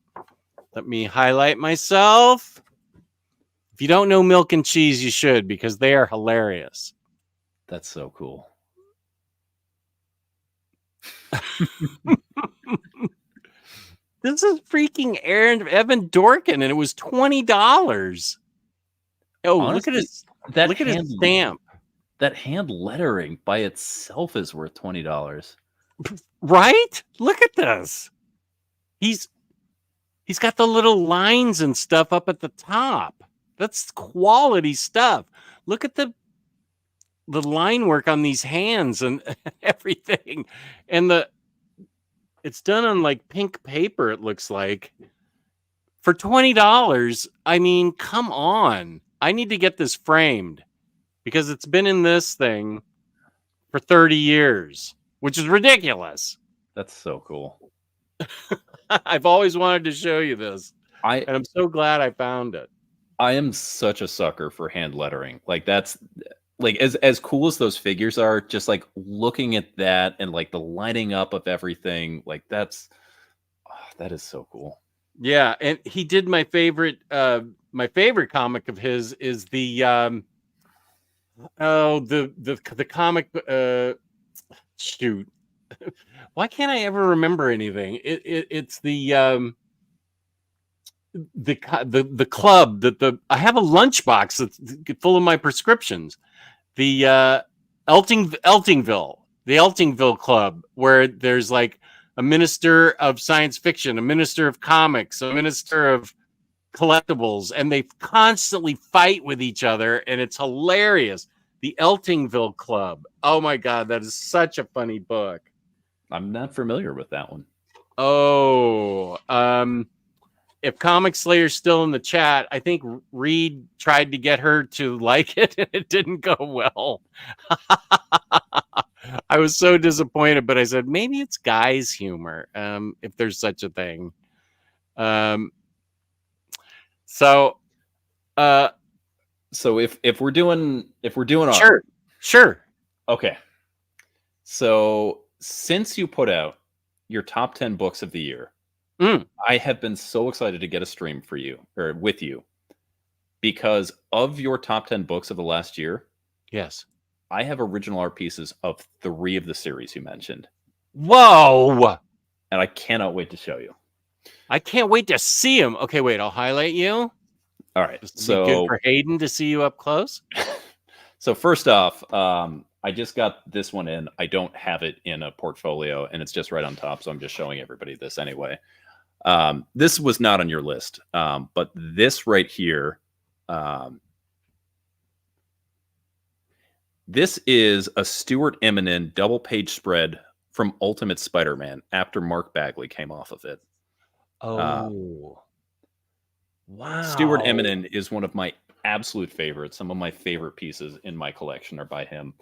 Let me highlight myself. If you don't know Milk and Cheese, you should, because they are hilarious. That's so cool. This is freaking Evan Dorkin, and it was $20. Oh, honestly, look at his stamp. That hand lettering by itself is worth $20. Right? Look at this. He's got the little lines and stuff up at the top. That's quality stuff. Look at the line work on these hands and everything. And it's done on like pink paper, it looks like. For $20, I mean, come on. I need to get this framed because it's been in this thing for 30 years, which is ridiculous. That's so cool. I've always wanted to show you this. And I'm so glad I found it. I am such a sucker for hand lettering. Like that's like as cool as those figures are, just like looking at that and like the lining up of everything, like that is so cool. Yeah, and he did my favorite comic of his is the comic shoot. Why can't I ever remember anything? It's the club that I have a lunchbox that's full of my prescriptions. The Eltingville Club, where there's like a minister of science fiction, a minister of comics, a minister of collectibles, and they constantly fight with each other, and it's hilarious. The Eltingville Club. Oh my God, that is such a funny book. I'm not familiar with that one. Oh, if Comic Slayer's still in the chat, I think Reed tried to get her to like it, and it didn't go well. I was so disappointed, but I said maybe it's guys' humor, if there's such a thing. So if we're doing sure. Okay. So since you put out your top 10 books of the year, I have been so excited to get a stream for you or with you because of your top 10 books of the last year. Yes. I have original art pieces of 3 of the series you mentioned. Whoa. And I cannot wait to show you. I can't wait to see them. Okay, wait, I'll highlight you. All right. So be good for Hayden to see you up close. So first off, I just got this one in. I don't have it in a portfolio, and it's just right on top, so I'm just showing everybody this anyway. This was not on your list, but this right here, this is a Stuart Eminem double-page spread from Ultimate Spider-Man after Mark Bagley came off of it. Oh, wow. Stuart Eminem is one of my absolute favorites. Some of my favorite pieces in my collection are by him.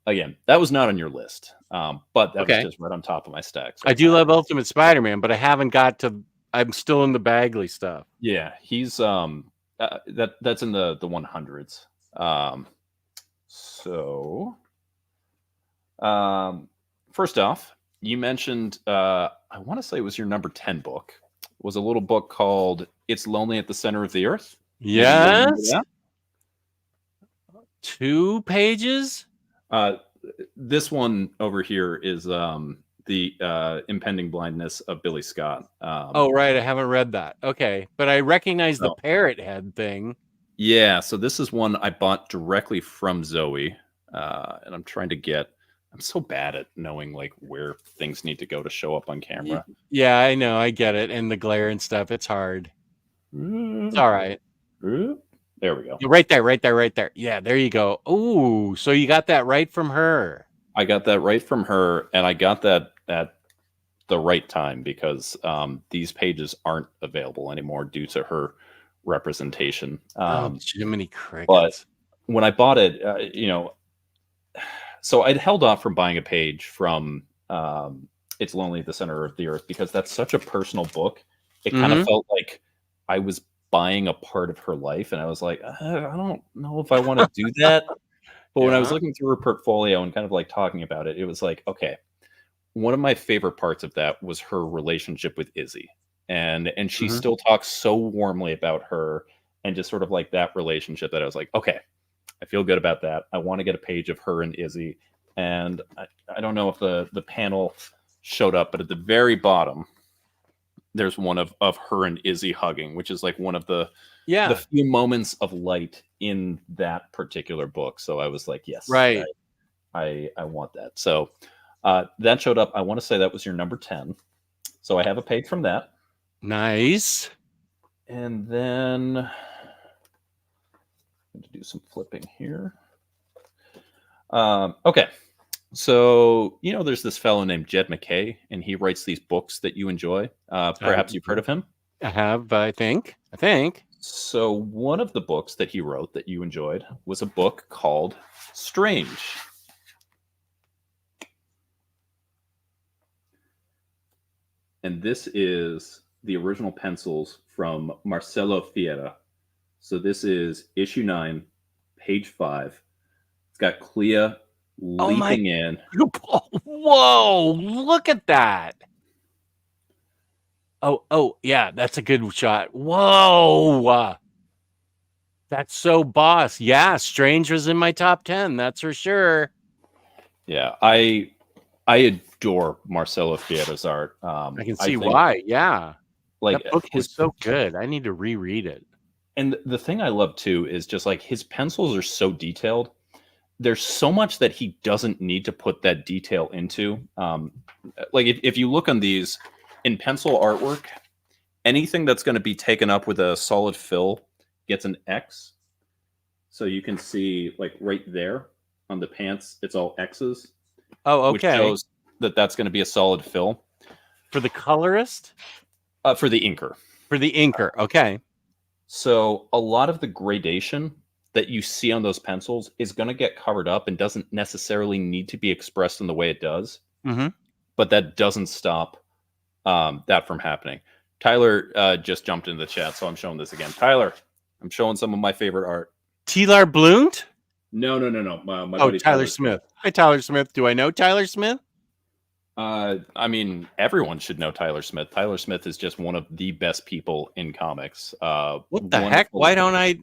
Again, that was not on your list, but that was just right on top of my stack. So I do love Ultimate Spider-Man, but I haven't got to. I'm still in the Bagley stuff. Yeah, he's that's in the 100s. First off, you mentioned I want to say it was your number 10 book. It was a little book called "It's Lonely at the Center of the Earth." Yes. 2 pages. this one over here is the impending blindness of Billy Scott. Oh, right. I haven't read that. Okay. But I recognize the So- parrot head thing. Yeah, so this is one I bought directly from Zoe, and I'm trying to get. I'm so bad at knowing like where things need to go to show up on camera. Yeah, I know. I get it. And the glare and stuff. It's hard. It's all right. There we go. Right there, right there, right there. Yeah, there you go. Oh, so you got that right from her. I got that right from her, and I got that at the right time because these pages aren't available anymore due to her representation. Jiminy Crickets. But when I bought it, so I'd held off from buying a page from It's Lonely at the Center of the Earth because that's such a personal book. It kind of felt like I was buying a part of her life, and I was like, I don't know if I want to do that. But when I was looking through her portfolio and kind of like talking about it, it was like, okay, one of my favorite parts of that was her relationship with Izzy. And she still talks so warmly about her and just sort of like that relationship that I was like, okay, I feel good about that. I want to get a page of her and Izzy. And I don't know if the panel showed up, but at the very bottom, there's one of her and Izzy hugging, which is like one of the few moments of light in that particular book. So I was like, yes, right. I want that. So that showed up. I want to say that was your number 10. So I have a page from that. Nice. And then I'm going to do some flipping here. Okay. So, there's this fellow named Jed McKay, and he writes these books that you enjoy. Perhaps you've heard of him? I have, I think. So one of the books that he wrote that you enjoyed was a book called Strange. And this is the original pencils from Marcelo Fiera. So this is issue 9, page 5. It's got Clea leaping in. Whoa, look at that. Oh, yeah, that's a good shot. Whoa. That's so boss. Yeah, Strange was in my top 10. That's for sure. Yeah, I adore Marcelo Fiera's art. I can see why. Yeah. Like that book was so good. I need to reread it. And the thing I love too is just like his pencils are so detailed. There's so much that he doesn't need to put that detail into. Like if you look on these in pencil artwork, anything that's going to be taken up with a solid fill gets an X. So you can see like right there on the pants, it's all X's. Oh, okay. Which shows that that's going to be a solid fill. For the colorist? For the inker. For the inker, okay. So a lot of the gradation that you see on those pencils is going to get covered up and doesn't necessarily need to be expressed in the way it does. But that doesn't stop that from happening. Tyler just jumped into the chat, so I'm showing this again. Tyler, I'm showing some of my favorite art. Tyler Blunt? No. My buddy Tyler Smith. Hi, Tyler Smith. Do I know Tyler Smith? I mean, everyone should know Tyler Smith. Tyler Smith is just one of the best people in comics. What the heck? Why don't I?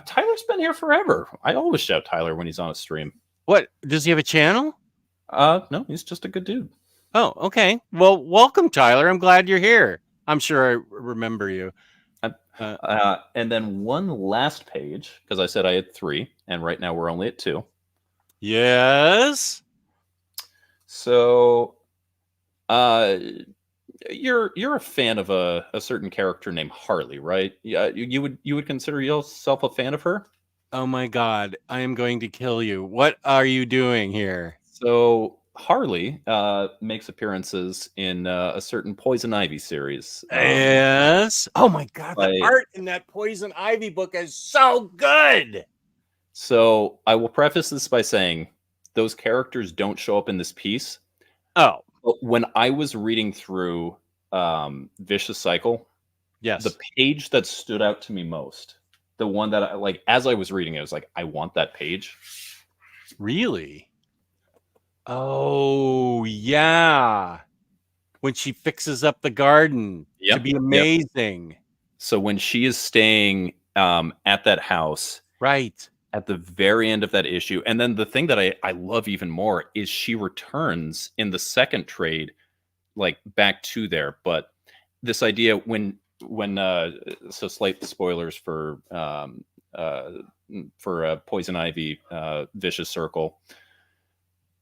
Tyler's been here forever. I always shout Tyler when he's on a stream. What? Does he have a channel? No, he's just a good dude. Oh, okay. Well, welcome, Tyler. I'm glad you're here. I'm sure I remember you. And then one last page, because I said I had 3, and right now we're only at 2. Yes. So, you're a fan of a certain character named Harley, right? Yeah, you would consider yourself a fan of her? Oh my God, I am going to kill you. What are you doing here? So Harley makes appearances in a certain Poison Ivy series. Yes. Oh my God, the art in that Poison Ivy book is so good. So I will preface this by saying those characters don't show up in this piece. Oh. But when I was reading through Vicious Cycle, yes, the page that stood out to me most, the one that I like, as I was reading it, I was like, I want that page. Really? Oh, yeah. When she fixes up the garden to be amazing. So when she is staying at that house, right, at the very end of that issue. And then the thing that I love even more is she returns in the second trade, like back to there. But this idea when so slight spoilers for Poison Ivy, Vicious Circle.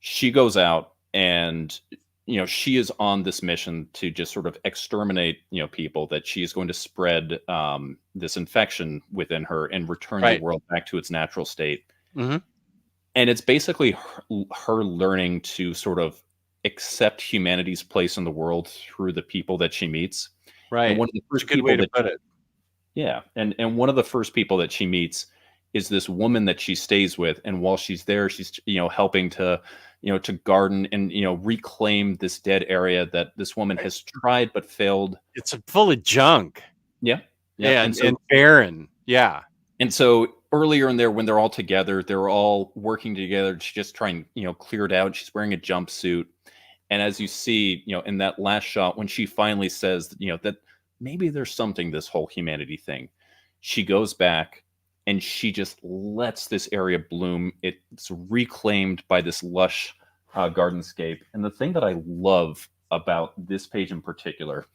She goes out and she is on this mission to just sort of exterminate people, that she is going to spread this infection within her and return the world back to its natural state. Mm-hmm. And it's basically her learning to sort of accept humanity's place in the world through the people that she meets. Right. And one of the first good way to put it. Yeah. And one of the first people that she meets is this woman that she stays with. And while she's there, she's, helping to, to garden and, reclaim this dead area that this woman has tried but failed. It's full of junk. Yeah. Yeah. And barren. Yeah. And so earlier in there, when they're all together, they're all working together to just try and, clear it out. She's wearing a jumpsuit. And as you see, in that last shot, when she finally says, that maybe there's something, this whole humanity thing, she goes back and she just lets this area bloom. It's reclaimed by this lush gardenscape. And the thing that I love about this page in particular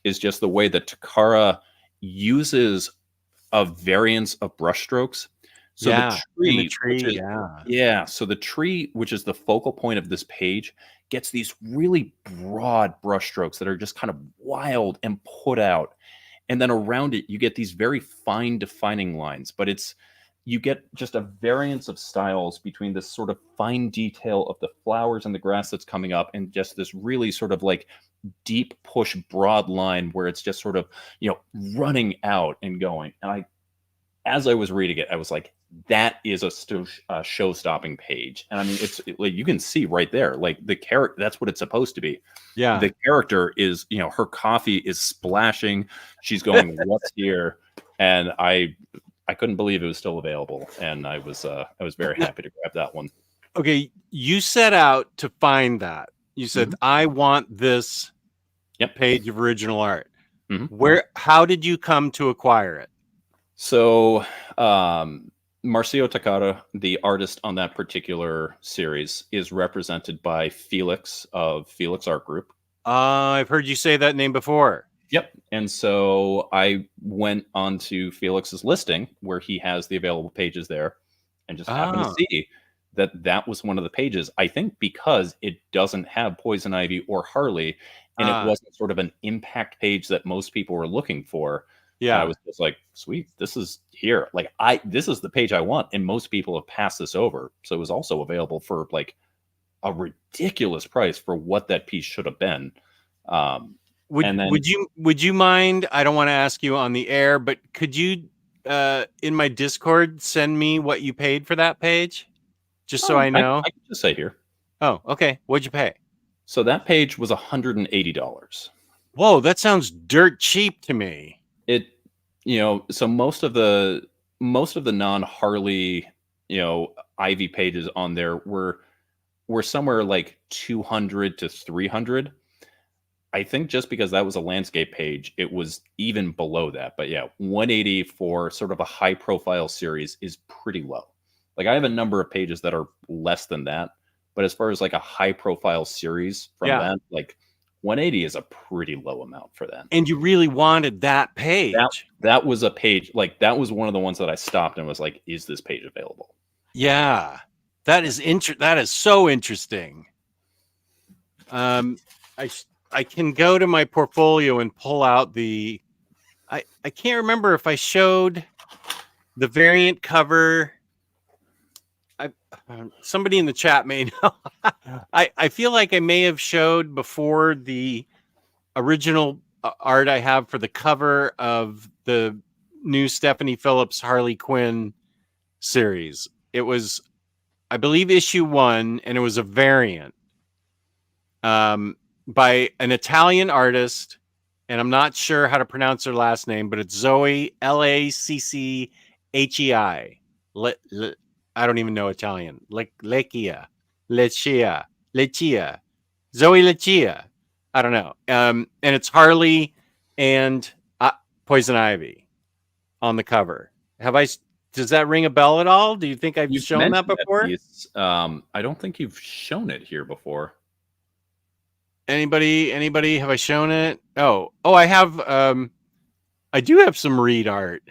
is just the way that Takara uses a variance of brushstrokes. So the tree, so the tree, which is the focal point of this page, gets these really broad brushstrokes that are just kind of wild and put out. And then around it, you get these very fine defining lines, but you get just a variance of styles between this sort of fine detail of the flowers and the grass that's coming up and just this really sort of like deep push broad line where it's just sort of, running out and going. And as I was reading it, I was like, that is a show-stopping page. And I mean, like you can see right there, like the character, that's what it's supposed to be. Yeah. The character is, her coffee is splashing. She's going, what's here? And I couldn't believe it was still available. And I was very happy to grab that one. Okay. You set out to find that. You said, I want this page of original art. Mm-hmm. How did you come to acquire it? So, Marcio Takara, the artist on that particular series, is represented by Felix of Felix Art Group. I've heard you say that name before. Yep. And so I went onto Felix's listing where he has the available pages there and just happened to see that was one of the pages, I think because it doesn't have Poison Ivy or Harley, and it wasn't sort of an impact page that most people were looking for. Yeah, I was just like, sweet, this is here. Like this is the page I want, and most people have passed this over. So it was also available for like a ridiculous price for what that piece should have been. Would you mind? I don't want to ask you on the air, but could you in my Discord send me what you paid for that page, just so I know? I can just say here. Oh, okay. What'd you pay? So that page was $180. Whoa, that sounds dirt cheap to me. So most of the non-Harley, Ivy pages on there were somewhere like 200 to 300. I think just because that was a landscape page, it was even below that. But yeah, 180 for sort of a high profile series is pretty low. Like I have a number of pages that are less than that, but as far as like a high profile series from that, like 180 is a pretty low amount for that. And you really wanted that page. That was a page, like that was one of the ones that I stopped and was like, is this page available? Yeah. That is so interesting. I can go to my portfolio and pull out I can't remember if I showed the variant cover. Somebody in the chat may know. I feel like I may have showed before the original art I have for the cover of the new Stephanie Phillips Harley Quinn series. It was, I believe, issue 1, and it was a variant by an Italian artist, and I'm not sure how to pronounce her last name, but it's Zoe, Lacchei. I don't even know Italian. Leccia. Zoe Leccia. I don't know. And it's Harley and Poison Ivy on the cover. Have I Does that ring a bell at all? Do you think I've You've shown that mentioned before? piece. I don't think you've shown it here before. Anybody? Have I shown it? Oh, I have. I do have some Reed art.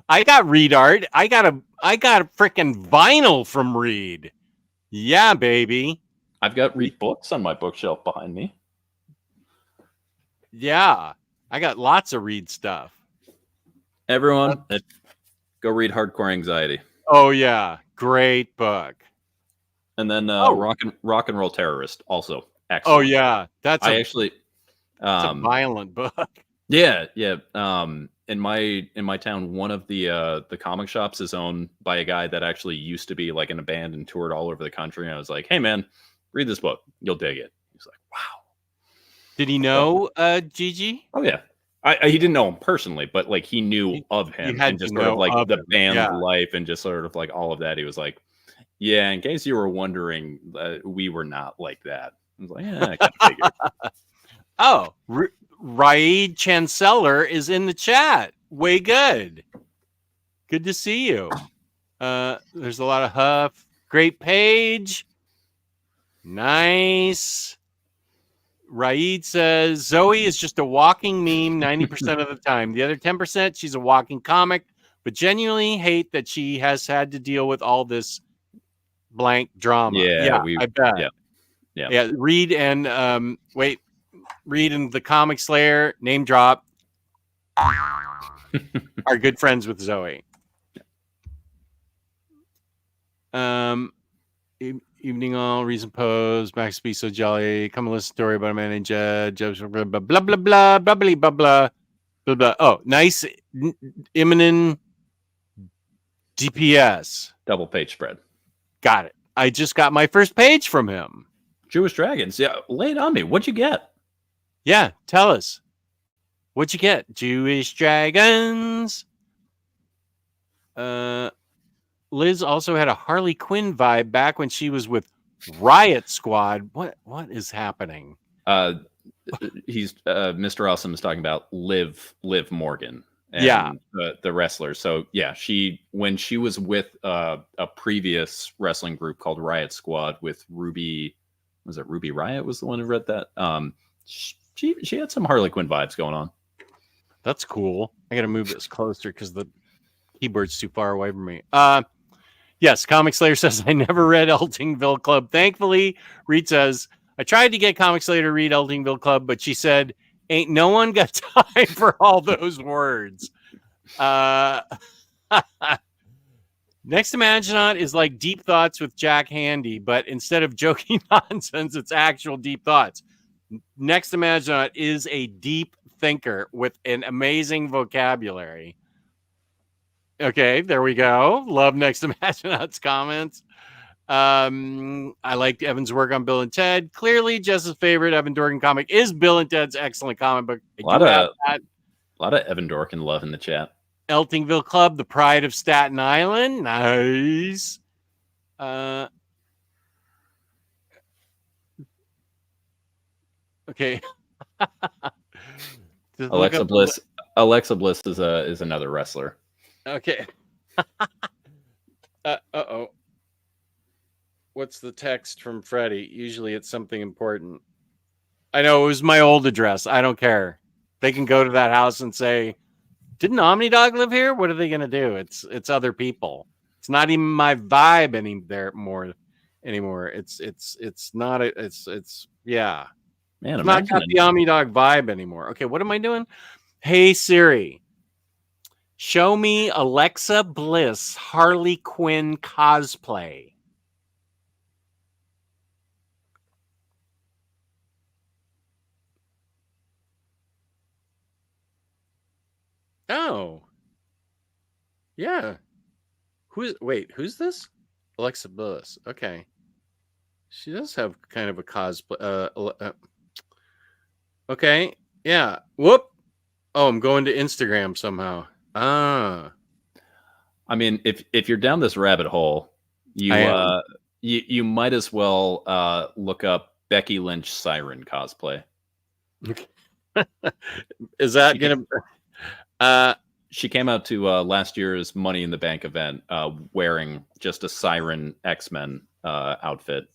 I got Reed art. I got a freaking vinyl from Reed. Yeah, baby. I've got Reed books on my bookshelf behind me. Yeah, I got lots of Reed stuff. Everyone, go read Hardcore Anxiety. Oh yeah, great book. And then Rock and Roll Terrorist, also excellent. Oh yeah, that's a violent book. Yeah. In my town, one of the comic shops is owned by a guy that actually used to be like in a band and toured all over the country. And I was like, hey man, read this book, you'll dig it. He's like, wow. Did he know Gigi? Oh yeah. He didn't know him personally, but like he knew of him and just sort of like the band life and just sort of like all of that. He was like, yeah, in case you were wondering, we were not like that. I was like, yeah, I kind of figured. Oh, Raid Chancellor is in the chat. Way good. Good to see you. There's a lot of huff. Great page. Nice. Raid says Zoe is just a walking meme 90% of the time. The other 10%, she's a walking comic, but genuinely hate that she has had to deal with all this blank drama. Yeah, I bet. Yeah. Reed and Reed and the Comic Slayer, name drop, are good friends with Zoe. Evening all, reason pose, Max be so jolly. Come and listen to a story about a man named Jed. Blah blah blah blah blah blah blah blah blah blah. Oh, nice imminent DPS. Double page spread. Got it. I just got my first page from him. Jewish Dragons. Yeah, lay it on me. What'd you get? Yeah, tell us. What'd you get? Jewish Dragons. Liz also had a Harley Quinn vibe back when she was with Riot Squad. What is happening? He's Mr. Awesome is talking about Liv Morgan. And the wrestler. So yeah, when she was with a previous wrestling group called Riot Squad with Ruby, was it Ruby Riot was the one who read that? She had some Harley Quinn vibes going on. That's cool. I got to move this closer because the keyboard's too far away from me. Yes, Comic Slayer says, I never read Eltingville Club. Thankfully, Reed says, I tried to get Comic Slayer to read Eltingville Club, but she said, ain't no one got time for all those words. Next Imaginaut is like Deep Thoughts with Jack Handy, but instead of joking nonsense, it's actual deep thoughts. Next Imaginaut is a deep thinker with an amazing vocabulary. Okay, there we go. Love Next Imaginaut's comments. I liked Evan's work on Bill and Ted. Clearly, Jess's favorite Evan Dorkin comic is Bill and Ted's excellent comic book. A lot of Evan Dorkin love in the chat. Eltingville Club, the pride of Staten Island. Nice. Okay. Alexa Bliss. Alexa Bliss is another wrestler. Okay. Uh-oh. What's the text from Freddie? Usually it's something important. I know it was my old address. I don't care. They can go to that house and say, didn't Omnidog live here? What are they going to do? It's other people. It's not even my vibe anymore. It's not yeah. Man, it's not got the Omnidog vibe anymore. Okay, what am I doing? Hey Siri, show me Alexa Bliss Harley Quinn cosplay. Oh. Yeah. Who's this? Alexa Bliss. Okay. She does have kind of a cosplay. Okay. Yeah. Whoop. Oh, I'm going to Instagram somehow. I mean, if you're down this rabbit hole, you might as well look up Becky Lynch Siren cosplay. Is that gonna? She came out to last year's Money in the Bank event wearing just a Siren X-Men outfit.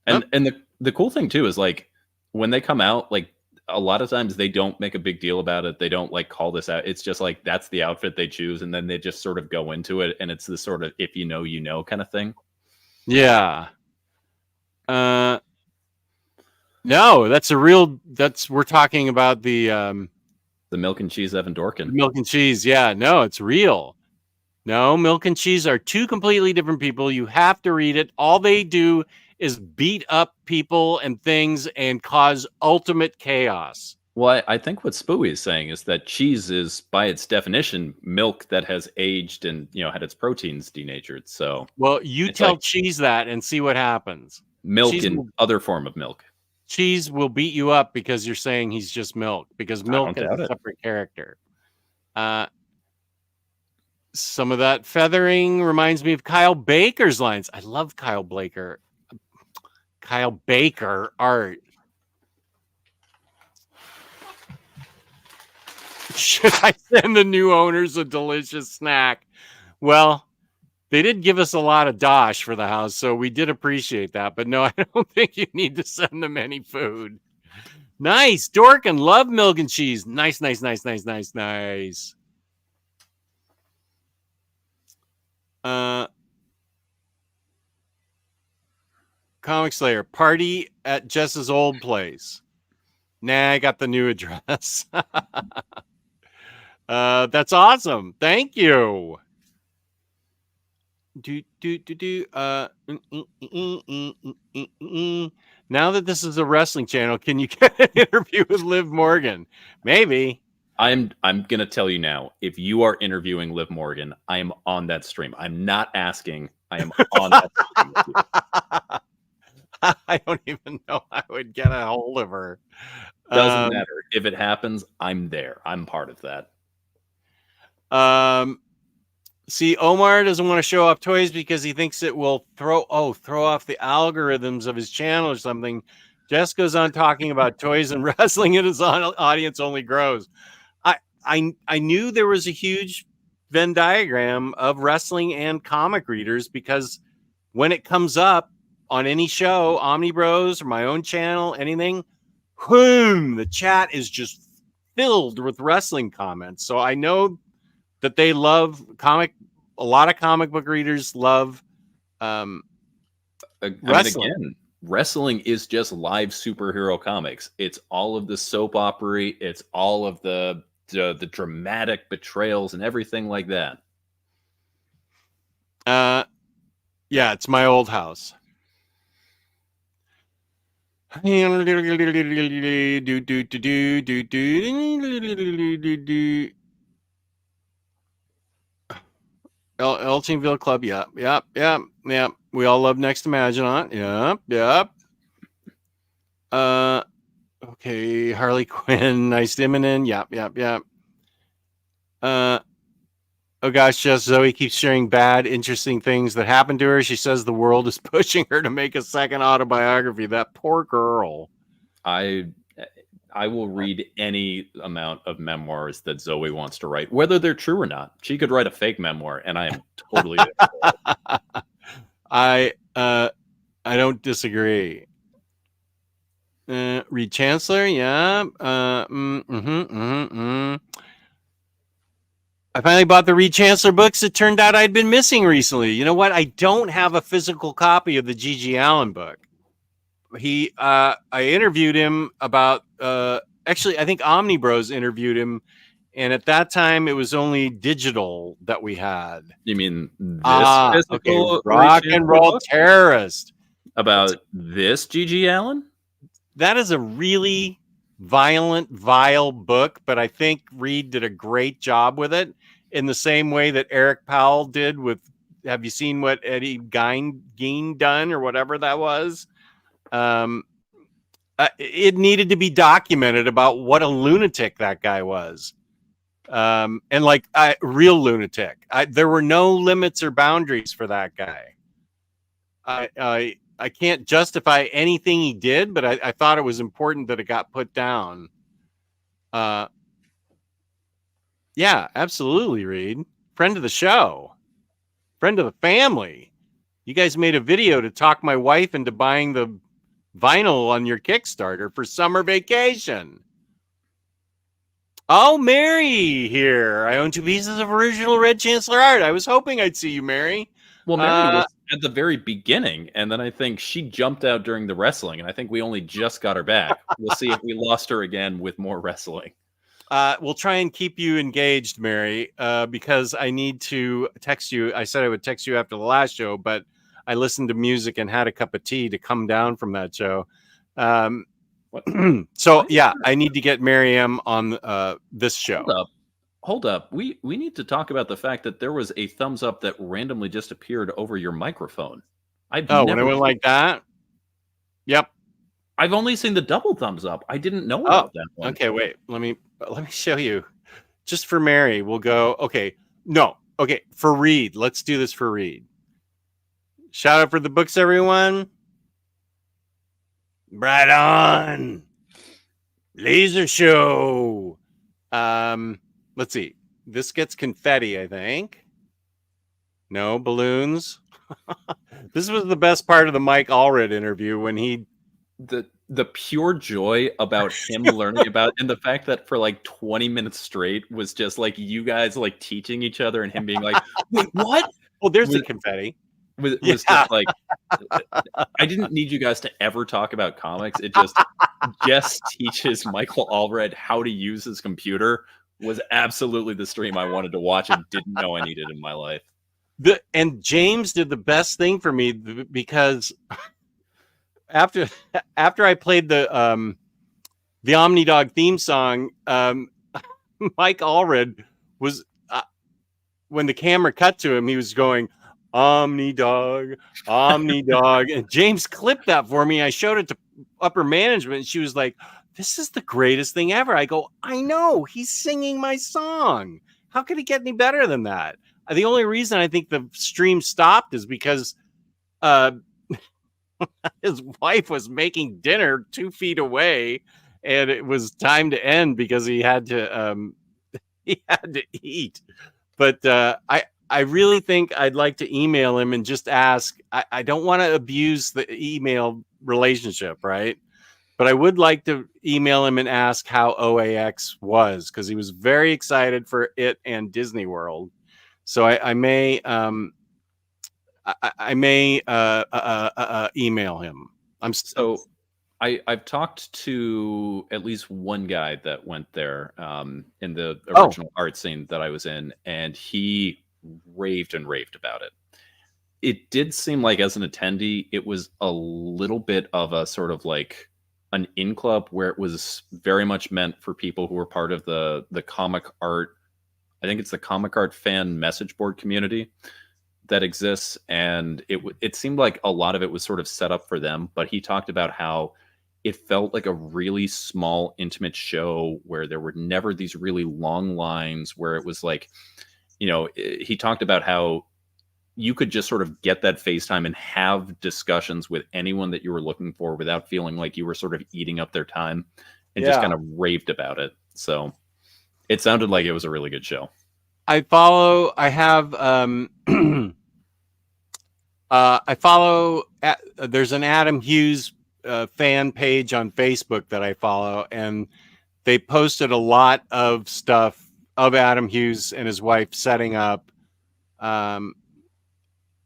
And the cool thing too is like when they come out, like a lot of times they don't make a big deal about it. They don't like call this out. It's just like that's the outfit they choose, and then they just sort of go into it, and it's this sort of if you know kind of thing. Yeah. No, that's we're talking about the Milk and Cheese Evan Dorkin. Milk and Cheese. Yeah, no, it's real. No, Milk and Cheese are two completely different people. You have to read it. All they do is beat up people and things and cause ultimate chaos. Well, I think what Spooey is saying is that cheese is, by its definition, milk that has aged and had its proteins denatured. So, well, you tell cheese that and see what happens. Milk and other form of milk. Cheese will beat you up because you're saying he's just milk, because milk is a separate character. Some of that feathering reminds me of Kyle Baker's lines. I love Kyle Baker art. Should I send the new owners a delicious snack? Well, they did give us a lot of dosh for the house, so we did appreciate that. But no, I don't think you need to send them any food. Nice. Dorkin, love Milk and Cheese. Nice. Comic Slayer, party at Jess's old place. Nah, I got the new address. That's awesome. Thank you. Now that this is a wrestling channel, can you get an interview with Liv Morgan? Maybe. I'm gonna tell you now. If you are interviewing Liv Morgan, I am on that stream. I'm not asking. I am on that stream with you. I don't even know I would get a hold of her. Doesn't matter. If it happens, I'm there. I'm part of that. See, Omar doesn't want to show off toys because he thinks it will throw off the algorithms of his channel or something. Jess goes on talking about toys and wrestling, and his audience only grows. I knew there was a huge Venn diagram of wrestling and comic readers, because when it comes up on any show, Omni Bros or my own channel, anything, boom, the chat is just filled with wrestling comments. So I know that they love a lot of comic book readers love wrestling. Again, wrestling is just live superhero comics. It's all of the soap opera. It's all of the dramatic betrayals and everything like that. Yeah, it's my old house. Eltingville Club. Yep. We all love Next Imaginant. Yep. Okay, Harley Quinn, nice imminent. Yep. Oh gosh, just Zoe keeps sharing bad, interesting things that happened to her. She says the world is pushing her to make a second autobiography. That poor girl. I will read any amount of memoirs that Zoe wants to write, whether they're true or not. She could write a fake memoir, and I am totally I don't disagree. Reed Chancellor, yeah. I finally bought the Reed Chancellor books. It turned out I'd been missing recently. You know what? I don't have a physical copy of the G.G. Allen book. I interviewed him about, actually, I think Omni Bros interviewed him. And at that time, it was only digital that we had. You mean this physical Rock and Roll Terrorist. About this G.G. Allen? That is a really violent, vile book, but I think Reed did a great job with it, in the same way that Eric Powell did with, have you seen what Eddie Gein done, or whatever that was? It needed to be documented about what a lunatic that guy was. And like real lunatic. There were no limits or boundaries for that guy. I can't justify anything he did, but I thought it was important that it got put down. Yeah, absolutely, Reed. Friend of the show. Friend of the family. You guys made a video to talk my wife into buying the vinyl on your Kickstarter for summer vacation. Oh, Mary here. I own 2 pieces of original Red Chancellor art. I was hoping I'd see you, Mary. Well, Mary was at the very beginning, and then I think she jumped out during the wrestling, and I think we only just got her back. We'll see if we lost her again with more wrestling. We'll try and keep you engaged, Mary, because I need to text you. I said I would text you after the last show, but I listened to music and had a cup of tea to come down from that show. So, yeah, I need to get Miriam on this show. Hold up. We need to talk about the fact that there was a thumbs up that randomly just appeared over your microphone. When I went like that? Yep. I've only seen the double thumbs up. I didn't know about that one. Okay, wait. Let me show you. Just for Mary, we'll go. Okay. No. Okay, for Reed. Let's do this for Reed. Shout out for the books, everyone. Right on. Laser show. Let's see. This gets confetti, I think. No balloons. This was the best part of the Mike Allred interview when he the pure joy about him learning about, and the fact that for like 20 minutes straight was just like you guys like teaching each other and him being like, wait, what? Well, there's the confetti. Was just like, I didn't need you guys to ever talk about comics. It just teaches Michael Allred how to use his computer was absolutely the stream I wanted to watch and didn't know I needed in my life. And James did the best thing for me because after I played the Omnidog theme song, Mike Allred was when the camera cut to him, he was going Omnidog, Omnidog, and James clipped that for me. I showed it to upper management, and she was like, "This is the greatest thing ever." I go, "I know, he's singing my song. How could it get any better than that?" The only reason I think the stream stopped is because his wife was making dinner 2 feet away, and it was time to end because he had to eat. But I really think I'd like to email him and just ask. I don't want to abuse the email relationship, right? But I would like to email him and ask how OAX was, because he was very excited for it and Disney World. So I may email him. I've talked to at least one guy that went there in the original art scene that I was in, and he raved and raved about it. It did seem like, as an attendee, it was a little bit of a sort of like an in club where it was very much meant for people who were part of the comic art. I think it's the comic art fan message board community that exists, and it seemed like a lot of it was sort of set up for them. But he talked about how it felt like a really small, intimate show where there were never these really long lines, where it was like, you know, he talked about how you could just sort of get that FaceTime and have discussions with anyone that you were looking for without feeling like you were sort of eating up their time, and just kind of raved about it. So it sounded like it was a really good show. I follow there's an Adam Hughes fan page on Facebook that I follow, and they posted a lot of stuff of Adam Hughes and his wife setting up and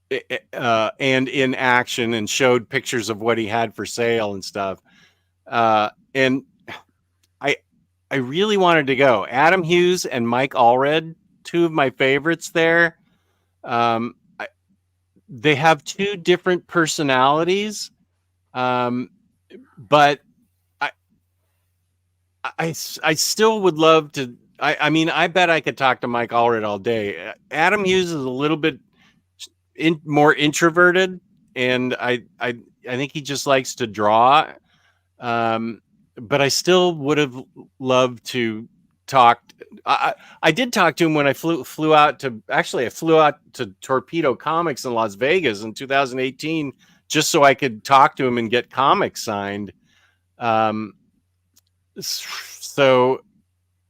in action, and showed pictures of what he had for sale and stuff. And I really wanted to go. Adam Hughes and Mike Allred, 2 of my favorites there. They have 2 different personalities, but I still would love to. I mean, I bet I could talk to Mike Allred all day. Adam Hughes is a little bit more introverted, and I think he just likes to draw. But I still would have loved to talk. I did talk to him when I flew out to Torpedo Comics in Las Vegas in 2018, just so I could talk to him and get comics signed. So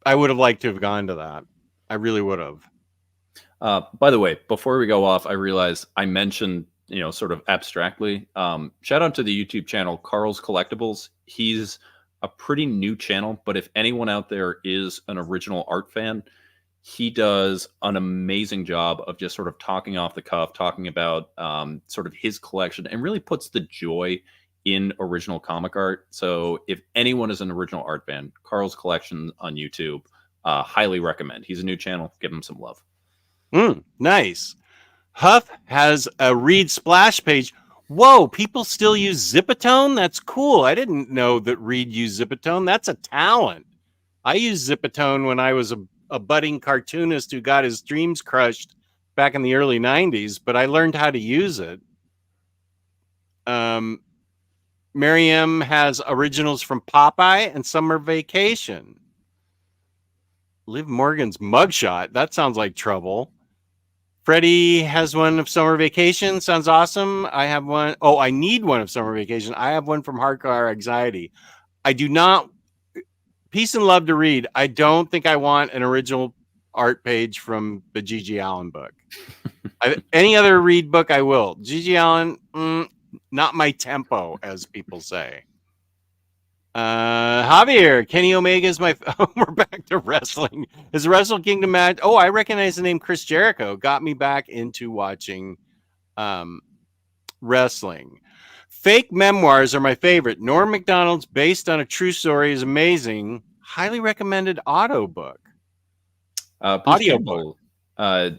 I would have liked to have gone to that. I really would have. By the way, before we go off, I realized I mentioned, sort of abstractly, shout out to the YouTube channel, Carl's Collectibles. He's a pretty new channel, but if anyone out there is an original art fan, he does an amazing job of just sort of talking off the cuff, talking about sort of his collection, and really puts the joy in original comic art. So if anyone is an original art fan, Carl's Collection on YouTube, highly recommend. He's a new channel. Give him some love. Nice. Huff has a Read splash page. Whoa, people still use Zipatone? That's cool. I didn't know that Read used Zipatone. That's a talent. I used Zipatone when I was a budding cartoonist who got his dreams crushed back in the early 90s, but I learned how to use it. Miriam has originals from Popeye and Summer Vacation. Liv Morgan's mugshot. That sounds like trouble. Freddie has one of Summer Vacation. Sounds awesome. I have one. Oh, I need one of Summer Vacation. I have one from Hardcore Anxiety. I do not. Peace and love to Read. I don't think I want an original art page from the G.G. Allen book. Any other Read book, I will. G.G. Allen, not my tempo, as people say. Javier, Kenny Omega is my. We're back to wrestling. Is Wrestle Kingdom match? Oh, I recognize the name Chris Jericho. Got me back into watching wrestling. Fake memoirs are my favorite. Norm Macdonald's based on a true story is amazing. Highly recommended audiobook. Bruce Campbell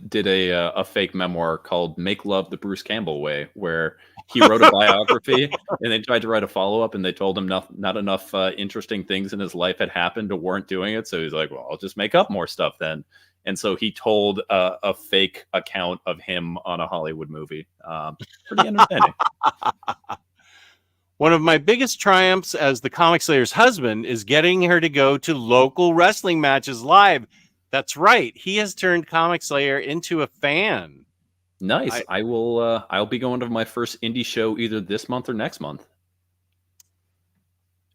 did a fake memoir called "Make Love the Bruce Campbell Way," where he wrote a biography, and they tried to write a follow-up, and they told him not enough interesting things in his life had happened to warrant doing it. So he's like, "Well, I'll just make up more stuff then." And so he told a fake account of him on a Hollywood movie. Pretty entertaining. One of my biggest triumphs as the Comic Slayer's husband is getting her to go to local wrestling matches live. That's right. He has turned Comic Slayer into a fan. Nice. I'll be going to my first indie show either this month or next month.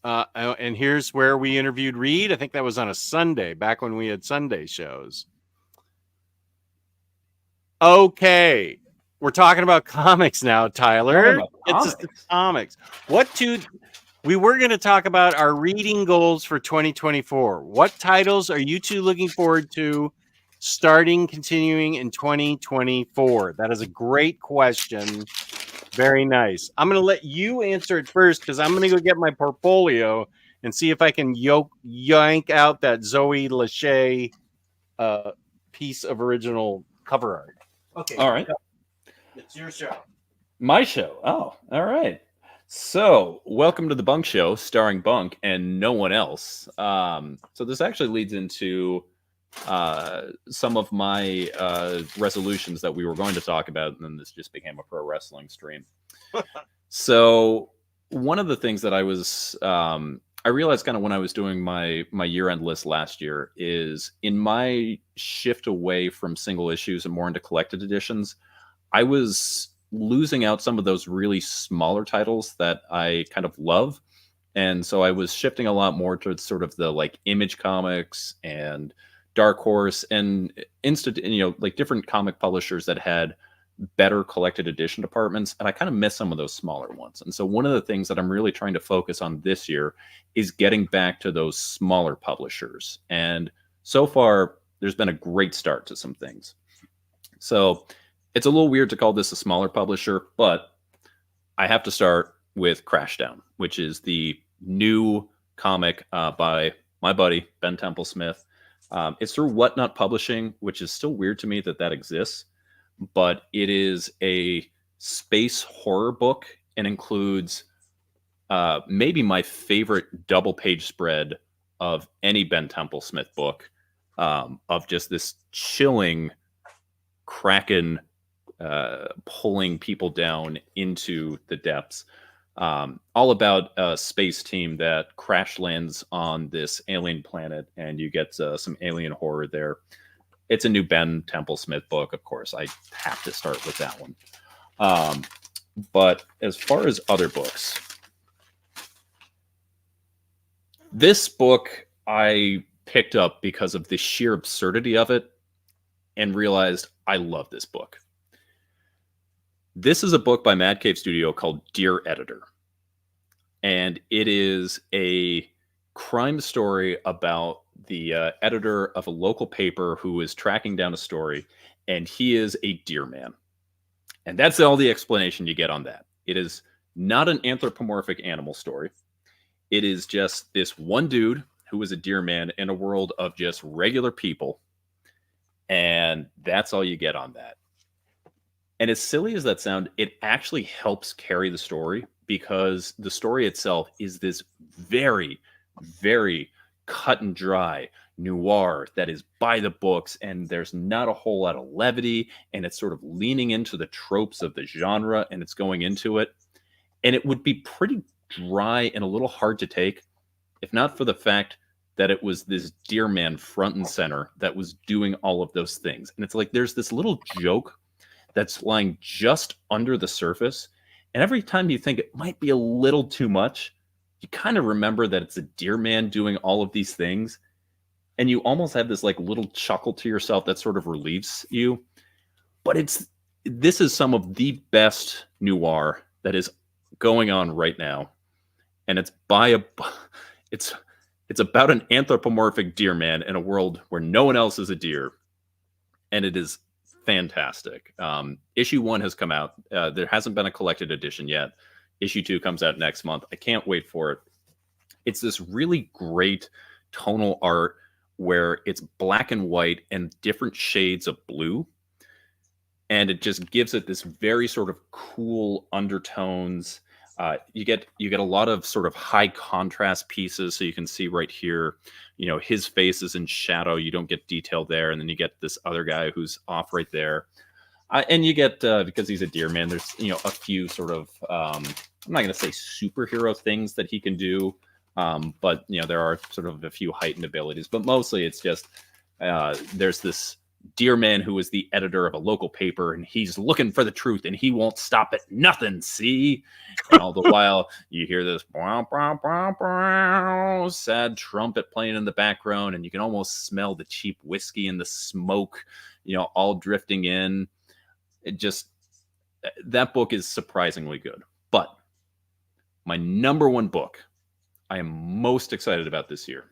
And here's where we interviewed Reed. I think that was on a Sunday, back when we had Sunday shows. Okay. We're talking about comics now, Tyler. It's comics. We were going to talk about our reading goals for 2024. What titles are you two looking forward to continuing in 2024? That is a great question. Very nice. I'm going to let you answer it first because I'm going to go get my portfolio and see if I can yank out that Zoe Lachey piece of original cover art. Okay. All right. It's your show. My show. Oh, all right. So, welcome to the Bunk Show, starring Bunk and no one else. So this actually leads into some of my resolutions that we were going to talk about, and then this just became a pro wrestling stream. So one of the things that I realized kind of when I was doing my year-end list last year is in my shift away from single issues and more into collected editions, I was losing out some of those really smaller titles that I kind of love. And so I was shifting a lot more towards sort of the like Image Comics and Dark Horse and like different comic publishers that had better collected edition departments. And I kind of miss some of those smaller ones. And so one of the things that I'm really trying to focus on this year is getting back to those smaller publishers. And so far, there's been a great start to some things. So it's a little weird to call this a smaller publisher, but I have to start with Crashdown, which is the new comic by my buddy, Ben Temple-Smith. It's through Whatnot Publishing, which is still weird to me that exists, but it is a space horror book and includes maybe my favorite double-page spread of any Ben Temple-Smith book, of just this chilling Kraken pulling people down into the depths. All about a space team that crash lands on this alien planet, and you get some alien horror there. It's a new Ben Temple-Smith book, of course. I have to start with that one. But as far as other books, this book I picked up because of the sheer absurdity of it. and realized I love this book. This is a book by BatCave Studio called Dear Editor. And it is a crime story about the editor of a local paper who is tracking down a story, and he is a deer man. And that's all the explanation you get on that. It is not an anthropomorphic animal story. It is just this one dude who is a deer man in a world of just regular people. And that's all you get on that. And as silly as that sounds, it actually helps carry the story, because the story itself is this very, very cut and dry noir that is by the books, and there's not a whole lot of levity, and it's sort of leaning into the tropes of the genre, and it's going into it. And it would be pretty dry and a little hard to take if not for the fact that it was this deer man front and center that was doing all of those things. And it's like there's this little joke that's lying just under the surface, and every time you think it might be a little too much, you kind of remember that it's a deer man doing all of these things. And you almost have this like little chuckle to yourself that sort of relieves you. But this is some of the best noir that is going on right now. And it's it's about an anthropomorphic deer man in a world where no one else is a deer. And it is fantastic. Issue 1 has come out. There hasn't been a collected edition yet. Issue 2 comes out next month. I can't wait for it. It's this really great tonal art where it's black and white and different shades of blue. And it just gives it this very sort of cool undertones. You get a lot of sort of high contrast pieces. So you can see right here, his face is in shadow. You don't get detail there. And then you get this other guy who's off right there. And you get, because he's a deer man, there's, a few sort of, I'm not going to say superhero things that he can do. But, there are sort of a few heightened abilities. But mostly it's just, there's this deer man who is the editor of a local paper, and he's looking for the truth, and he won't stop at nothing, see? And all the while, you hear this sad trumpet playing in the background, and you can almost smell the cheap whiskey and the smoke, all drifting in. That book is surprisingly good. But my number one book I am most excited about this year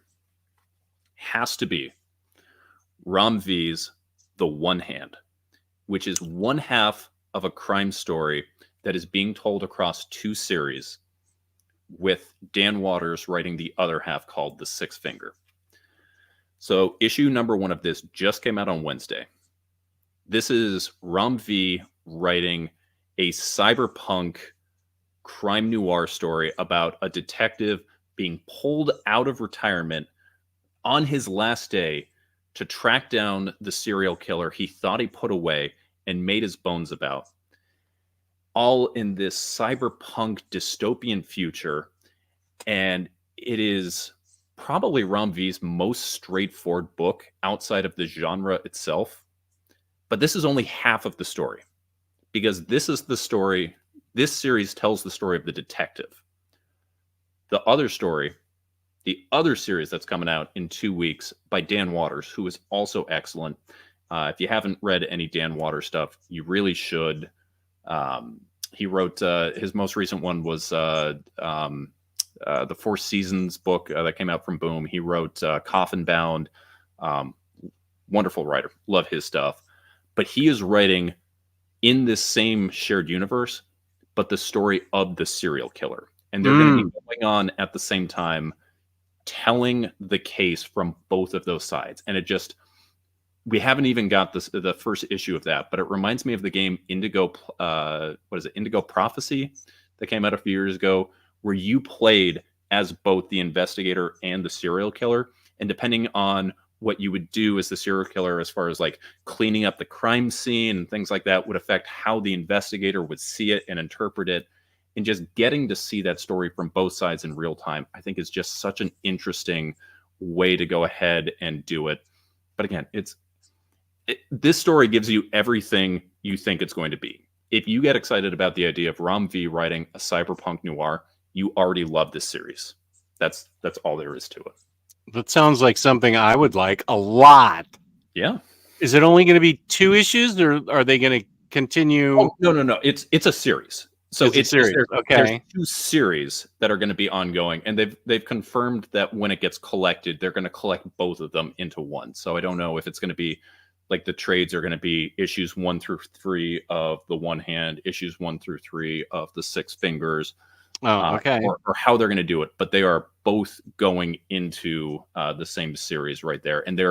has to be Ram V's The One Hand, which is one half of a crime story that is being told across 2 series, with Dan Waters writing the other half called The Six Finger. So issue number 1 of this just came out on Wednesday. This is Ram V writing a cyberpunk crime noir story about a detective being pulled out of retirement on his last day to track down the serial killer he thought he put away and made his bones about, all in this cyberpunk dystopian future. And it is probably Ram V's most straightforward book outside of the genre itself. But this is only half of the story, because this series tells the story of the detective. The other story, the other series that's coming out in 2 weeks by Dan Waters, who is also excellent. If you haven't read any Dan Waters stuff, you really should. He wrote, his most recent one was the Four Seasons book that came out from Boom. He wrote Coffin Bound. Wonderful writer. Love his stuff. But he is writing in this same shared universe, but the story of the serial killer. And they're going to be going on at the same time, telling the case from both of those sides. And we haven't even got the first issue of that, but it reminds me of the game Indigo, Indigo Prophecy, that came out a few years ago, where you played as both the investigator and the serial killer. And depending on what you would do as the serial killer, as far as like cleaning up the crime scene and things like that, would affect how the investigator would see it and interpret it. And just getting to see that story from both sides in real time, I think is just such an interesting way to go ahead and do it. But again, this story gives you everything you think it's going to be. If you get excited about the idea of Ram V writing a cyberpunk noir, you already love this series. That's all there is to it. That sounds like something I would like a lot. Yeah. Is it only going to be 2 issues, or are they going to continue? Oh, no. It's a series. So It's a series. There's Okay. 2 series that are going to be ongoing, and they've confirmed that when it gets collected, they're going to collect both of them into one. So I don't know if it's going to be like the trades are going to be issues 1 through 3 of the One Hand, issues 1 through 3 of the Six Fingers, Oh, okay. or how they're going to do it. But they are both going into the same series right there, and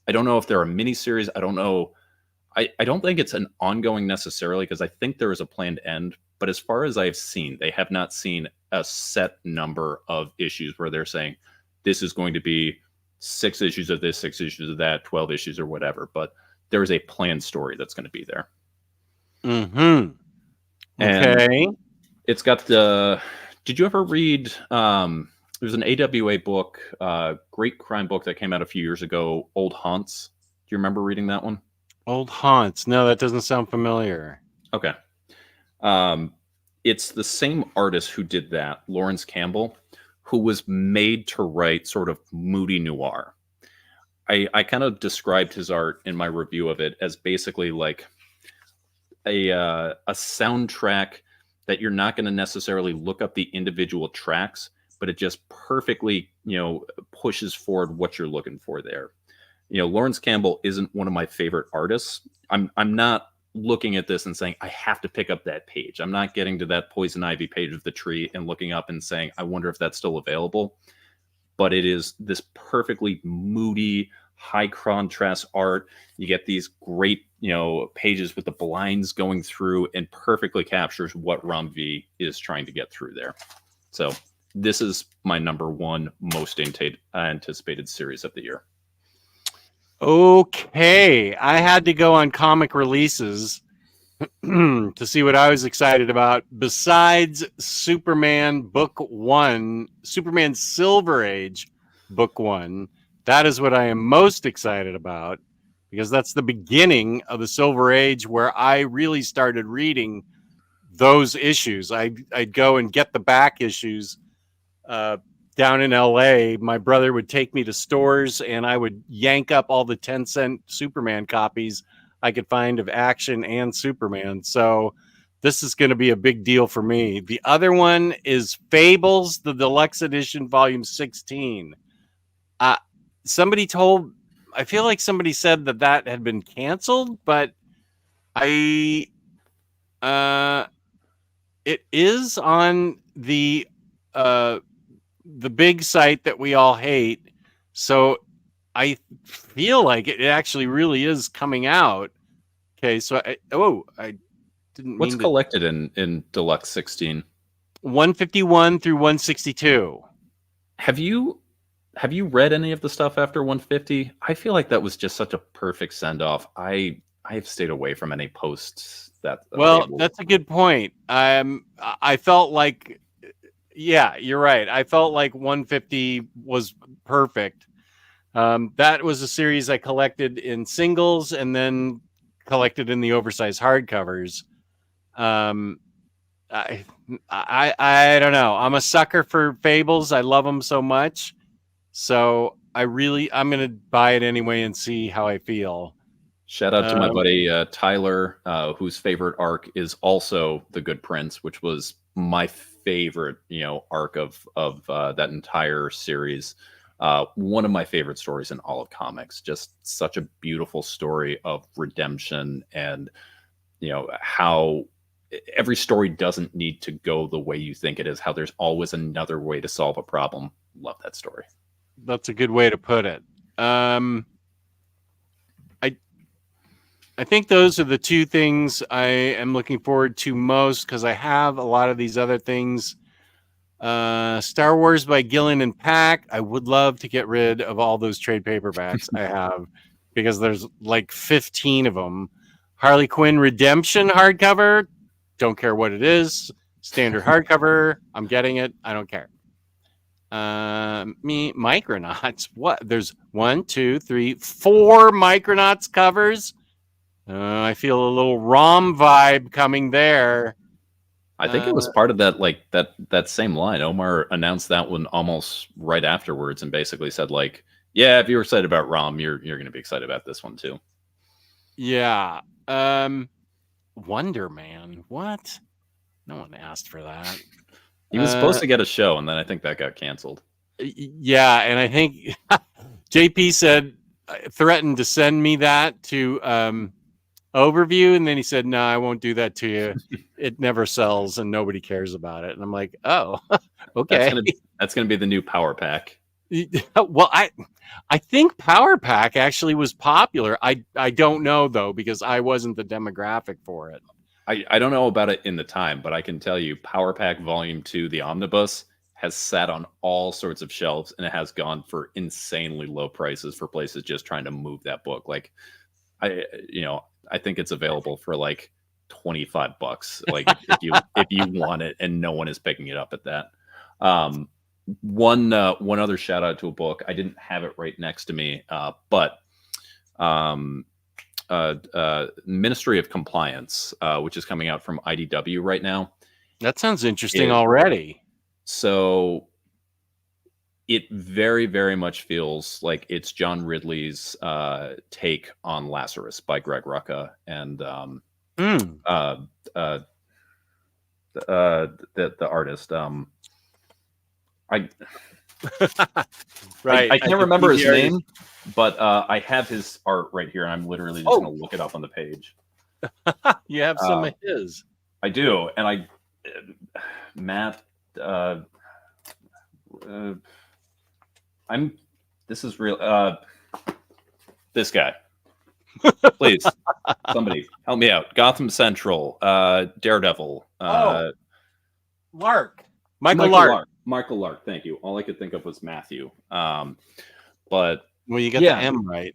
I don't know if they're a mini series. I don't know. I don't think it's an ongoing necessarily, because I think there is a planned end. But as far as I've seen, they have not seen a set number of issues where they're saying this is going to be 6 issues of this, 6 issues of that, 12 issues or whatever. But there is a planned story that's going to be there. Mm-hmm. Okay. And it's got the. Did you ever read? There's an AWA book, great crime book that came out a few years ago, Old Haunts. Do you remember reading that one? Old Haunts. No, that doesn't sound familiar. Okay. It's the same artist who did that, Lawrence Campbell, who was made to write sort of moody noir. I kind of described his art in my review of it as basically like a soundtrack that you're not going to necessarily look up the individual tracks, but it just perfectly, pushes forward what you're looking for there. Lawrence Campbell isn't one of my favorite artists. I'm not looking at this and saying, I have to pick up that page. I'm not getting to that poison ivy page of the tree and looking up and saying, I wonder if that's still available. But it is this perfectly moody, high contrast art. You get these great, pages with the blinds going through, and perfectly captures what Ram V is trying to get through there. So this is my number 1 most anticipated series of the year. Okay, I had to go on comic releases to see what I was excited about besides Superman Book 1, Superman Silver Age Book 1. That is what I am most excited about, because that's the beginning of the Silver Age, where I really started reading those issues. I'd go and get the back issues down in LA. My brother would take me to stores, and I would yank up all the 10-cent Superman copies I could find of Action and Superman. So this is going to be a big deal for me. The other one is Fables, the deluxe edition, volume 16. I feel like somebody said that had been canceled, but it is on the big site that we all hate. So I feel like it actually really is coming out. Okay, so I didn't. What's collected in Deluxe 16? 151 through 162. Have you read any of the stuff after 150? I feel like that was just such a perfect send off. I've stayed away from any posts that. Well, that's a good point. I felt like. Yeah, you're right. I felt like 150 was perfect. That was a series I collected in singles and then collected in the oversized hardcovers. I don't know. I'm a sucker for Fables. I love them so much. So I'm going to buy it anyway and see how I feel. Shout out to my buddy Tyler, whose favorite arc is also The Good Prince, which was my favorite, arc of that entire series. One of my favorite stories in all of comics. Just such a beautiful story of redemption, and how every story doesn't need to go the way you think it is. How there's always another way to solve a problem. Love that story. That's a good way to put it. I think those are the 2 things I am looking forward to most, because I have a lot of these other things. Star Wars by Gillen and Pack. I would love to get rid of all those trade paperbacks I have, because there's like 15 of them. Harley Quinn Redemption hardcover. Don't care what it is. Standard hardcover. I'm getting it. I don't care. Micronauts. What? There's 1, 2, 3, 4 Micronauts covers. I feel a little ROM vibe coming there. I think it was part of that, like that same line. Omar announced that one almost right afterwards, and basically said, like, "Yeah, if you're excited about ROM, you're going to be excited about this one too." Yeah. Wonder Man. What? No one asked for that. He was supposed to get a show, and then I think that got canceled. Yeah, and I think JP said threatened to send me that to overview, and then he said, "No, I won't do that to you. It never sells, and nobody cares about it." And I'm like, "Oh, okay." That's gonna be the new Power Pack. Well, I think Power Pack actually was popular. I don't know though, because I wasn't the demographic for it. I don't know about it in the time, but I can tell you Power Pack Volume 2, the omnibus, has sat on all sorts of shelves, and it has gone for insanely low prices for places just trying to move that book. Like, I think it's available for like $25. Like if you want it, and no one is picking it up at that. One other shout out to a book. I didn't have it right next to me, but Ministry of Compliance, which is coming out from IDW right now. That sounds interesting already. So it very, very much feels like it's John Ridley's take on Lazarus by Greg Rucka and the artist. Right. I can't remember his name, but I have his art right here, and I'm literally just going to look it up on the page. You have some of his. I do, and Matt. This is real. This guy. Please, somebody help me out. Gotham Central, Daredevil. Lark. Michael Lark. Michael Lark. Thank you. All I could think of was Matthew. But well, you get the M right.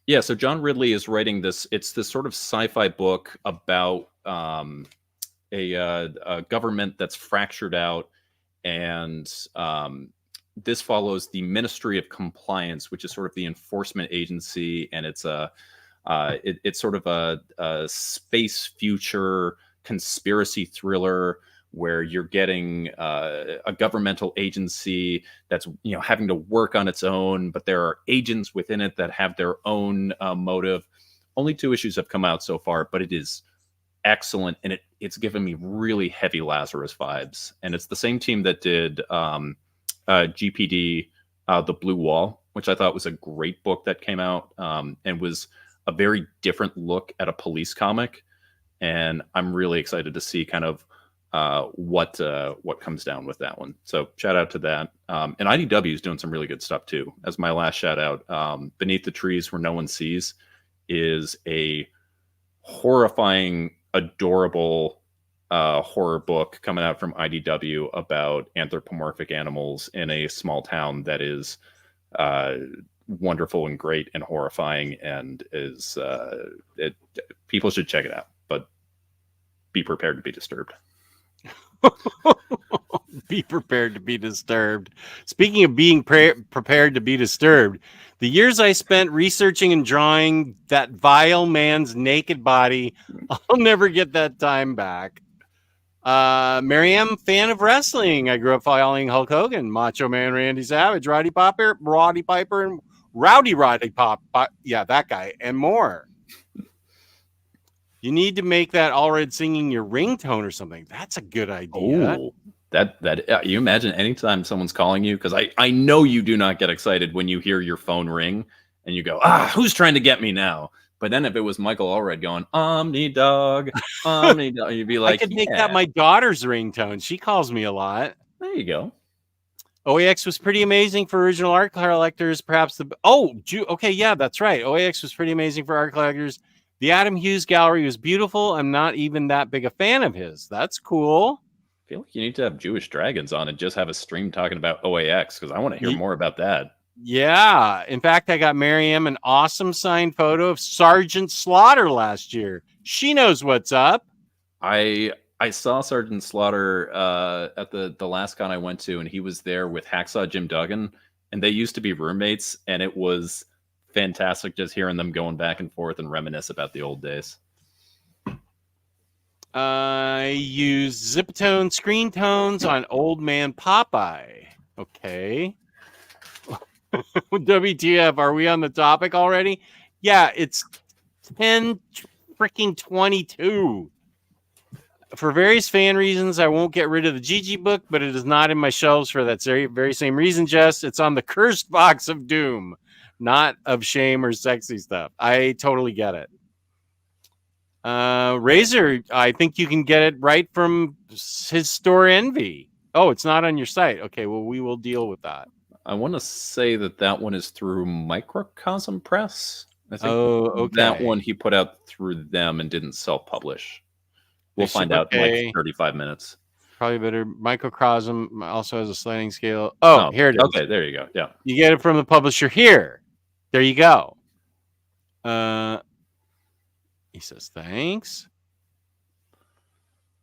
Yeah. So John Ridley is writing this. It's this sort of sci-fi book about a government that's fractured out, and this follows the Ministry of Compliance, which is sort of the enforcement agency, and it's it's sort of a space future conspiracy thriller where you're getting a governmental agency that's having to work on its own, but there are agents within it that have their own motive. Only 2 issues have come out so far, but it is excellent, and it's given me really heavy Lazarus vibes. And it's the same team that did GPD, The Blue Wall, which I thought was a great book that came out and was a very different look at a police comic. And I'm really excited to see kind of what comes down with that one. So shout out to that. And IDW is doing some really good stuff too. As my last shout out, Beneath the Trees Where No One Sees is a horrifying, adorable horror book coming out from IDW about anthropomorphic animals in a small town that is wonderful and great and horrifying, and is people should check it out, but be prepared to be disturbed. Be prepared to be disturbed. Speaking of being prepared to be disturbed, the years I spent researching and drawing that vile man's naked body, I'll never get that time back. Miriam, fan of wrestling. I grew up following Hulk Hogan, Macho Man Randy Savage, Roddy Piper, and Rowdy Roddy Pop. Yeah, that guy, and more. You need to make that All Red singing your ringtone or something. That's a good idea. Oh, that you imagine anytime someone's calling you, because I know you do not get excited when you hear your phone ring and you go, who's trying to get me now? But then if it was Michael Allred going, Omnidog, you'd be like, I could make that my daughter's ringtone. She calls me a lot. There you go. OAX was pretty amazing for original art collectors. Perhaps okay, yeah, that's right. OAX was pretty amazing for art collectors. The Adam Hughes gallery was beautiful. I'm not even that big a fan of his. That's cool. I feel like you need to have Jewish Dragons on and just have a stream talking about OAX, because I want to hear more about that. Yeah. In fact, I got Miriam an awesome signed photo of Sergeant Slaughter last year. She knows what's up. I saw Sergeant Slaughter at the last con I went to, and he was there with Hacksaw Jim Duggan, and they used to be roommates, and it was fantastic just hearing them going back and forth and reminisce about the old days. I use Ziptone screen tones on Old Man Popeye. Okay. WTF, are we on the topic already? Yeah, it's 10 freaking 22. For various fan reasons, I won't get rid of the Gigi book, but it is not in my shelves for that very same reason, Jess. It's on the cursed box of doom, not of shame or sexy stuff. I totally get it. Razor, I think you can get it right from his store Envy. Oh, it's not on your site. Okay, well, we will deal with that. I want to say that one is through Microcosm Press. I think okay. that one he put out through them and didn't self-publish. We'll find out in like 35 minutes. Probably better. Microcosm also has a sliding scale. Oh, here it is. Okay, there you go. Yeah. You get it from the publisher here. There you go. He says, thanks.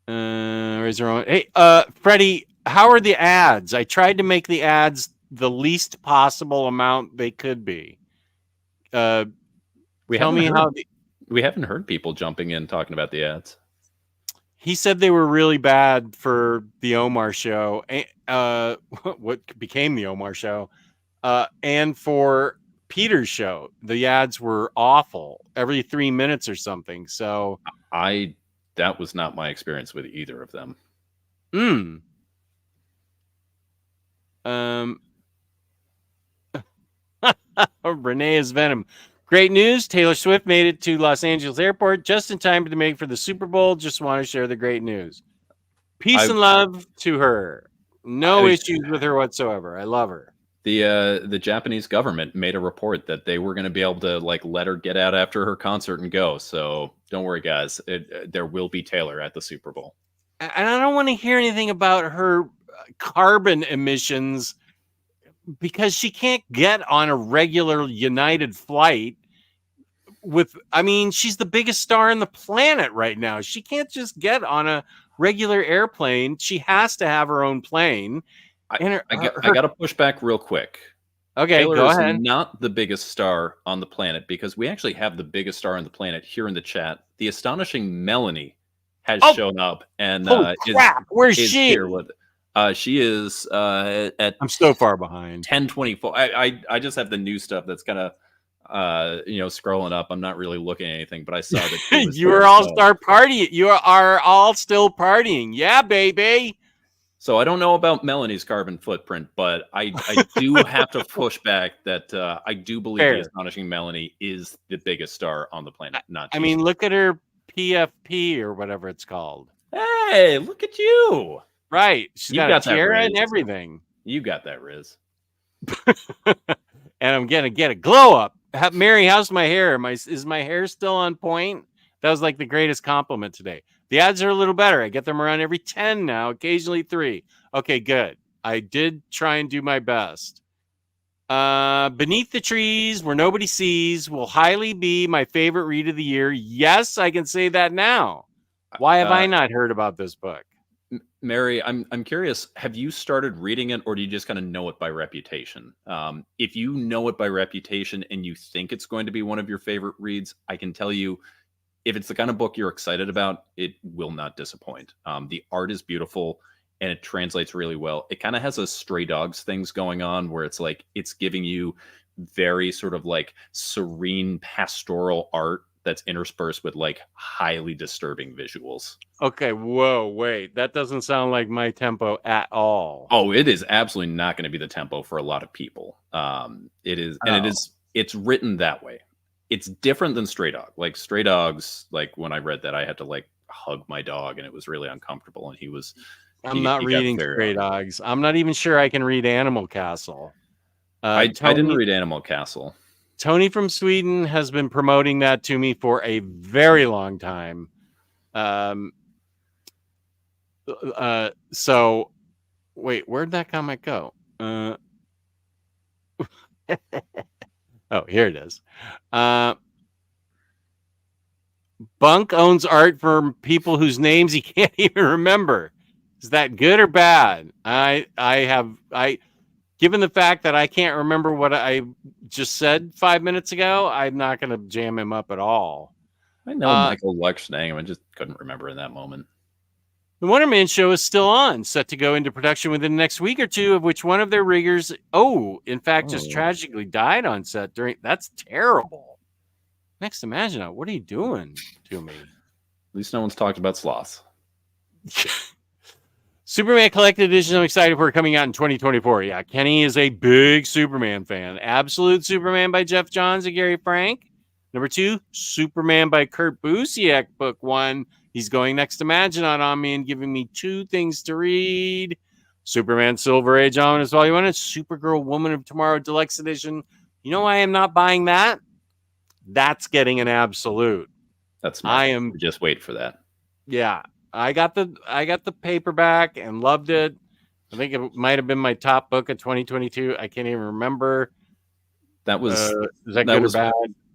Razor on. Hey, Freddie, how are the ads? I tried to make the ads the least possible amount they could be. Tell me how. We haven't heard people jumping in talking about the ads. He said they were really bad for the Omar show, what became the Omar show, and for Peter's show. The ads were awful every 3 minutes or something. So that was not my experience with either of them. Renee is Venom. Great news. Taylor Swift made it to Los Angeles Airport just in time to make for the Super Bowl. Just want to share the great news. Peace and love to her. No issues with her whatsoever. I love her. The Japanese government made a report that they were going to be able to like let her get out after her concert and go. So don't worry, guys. There will be Taylor at the Super Bowl. And I don't want to hear anything about her carbon emissions because she can't get on a regular United flight. She's the biggest star on the planet right now. She can't just get on a regular airplane. She has to have her own plane. I got to push back real quick. Okay, Taylor go is ahead. Not the biggest star on the planet because we actually have the biggest star on the planet here in the chat. The astonishing Melanie has shown up and crap! Where's she? Here with, she is at. I'm so far behind. 10:24. I just have the new stuff that's kind of scrolling up. I'm not really looking at anything, but I saw that you were all-star party. You are all still partying. Yeah, baby. So I don't know about Melanie's carbon footprint, but I do have to push back that I do believe the astonishing Melanie is the biggest star on the planet. Look at her PFP or whatever it's called. Hey, look at you. Right. She's got a tiara and everything. You got that, Riz. And I'm going to get a glow up. Mary, how's my hair? Is my hair still on point? That was like the greatest compliment today. The ads are a little better. I get them around every 10 now, occasionally 3. Okay, good. I did try and do my best. Beneath the Trees, Where Nobody Sees, will highly be my favorite read of the year. Yes, I can say that now. Why have I not heard about this book? Mary, I'm curious. Have you started reading it, or do you just kind of know it by reputation? If you know it by reputation and you think it's going to be one of your favorite reads, I can tell you, if it's the kind of book you're excited about, it will not disappoint. The art is beautiful and it translates really well. It kind of has a Stray Dogs things going on where it's like it's giving you very sort of like serene pastoral art that's interspersed with like highly disturbing visuals. Okay, whoa, wait. That doesn't sound like my tempo at all. Oh, it is absolutely not going to be the tempo for a lot of people. It is, and it's written that way. It's different than Stray Dog. Like Stray Dogs, like when I read that, I had to like hug my dog and it was really uncomfortable. And I'm not reading Stray Dogs. I'm not even sure I can read Animal Castle. I didn't read Animal Castle. Tony from Sweden has been promoting that to me for a very long time. So wait, where'd that comic go? Oh, here it is. Bunk owns art for people whose names he can't even remember. Is that good or bad? Given the fact that I can't remember what I just said 5 minutes ago, I'm not going to jam him up at all. I know Michael Luck's name. I just couldn't remember in that moment. The Wonder Man show is still on, set to go into production within the next week or two, of which one of their riggers, just tragically died on set during. That's terrible. Next Imagine, what are you doing to me? At least no one's talked about sloths. Superman Collected Edition, I'm excited for coming out in 2024. Yeah, Kenny is a big Superman fan. Absolute Superman by Jeff Johns and Gary Frank. Number 2, Superman by Kurt Busiek, book 1. He's going Next Imagine on me and giving me 2 things to read. Superman Silver Age Omnibus Volume 1 and Supergirl Woman of Tomorrow Deluxe Edition. You know why I'm not buying that? That's getting an absolute. That's smart. I am just wait for that. Yeah. I got the paperback and loved it. I think it might have been my top book of 2022. I can't even remember. That was is that good or bad?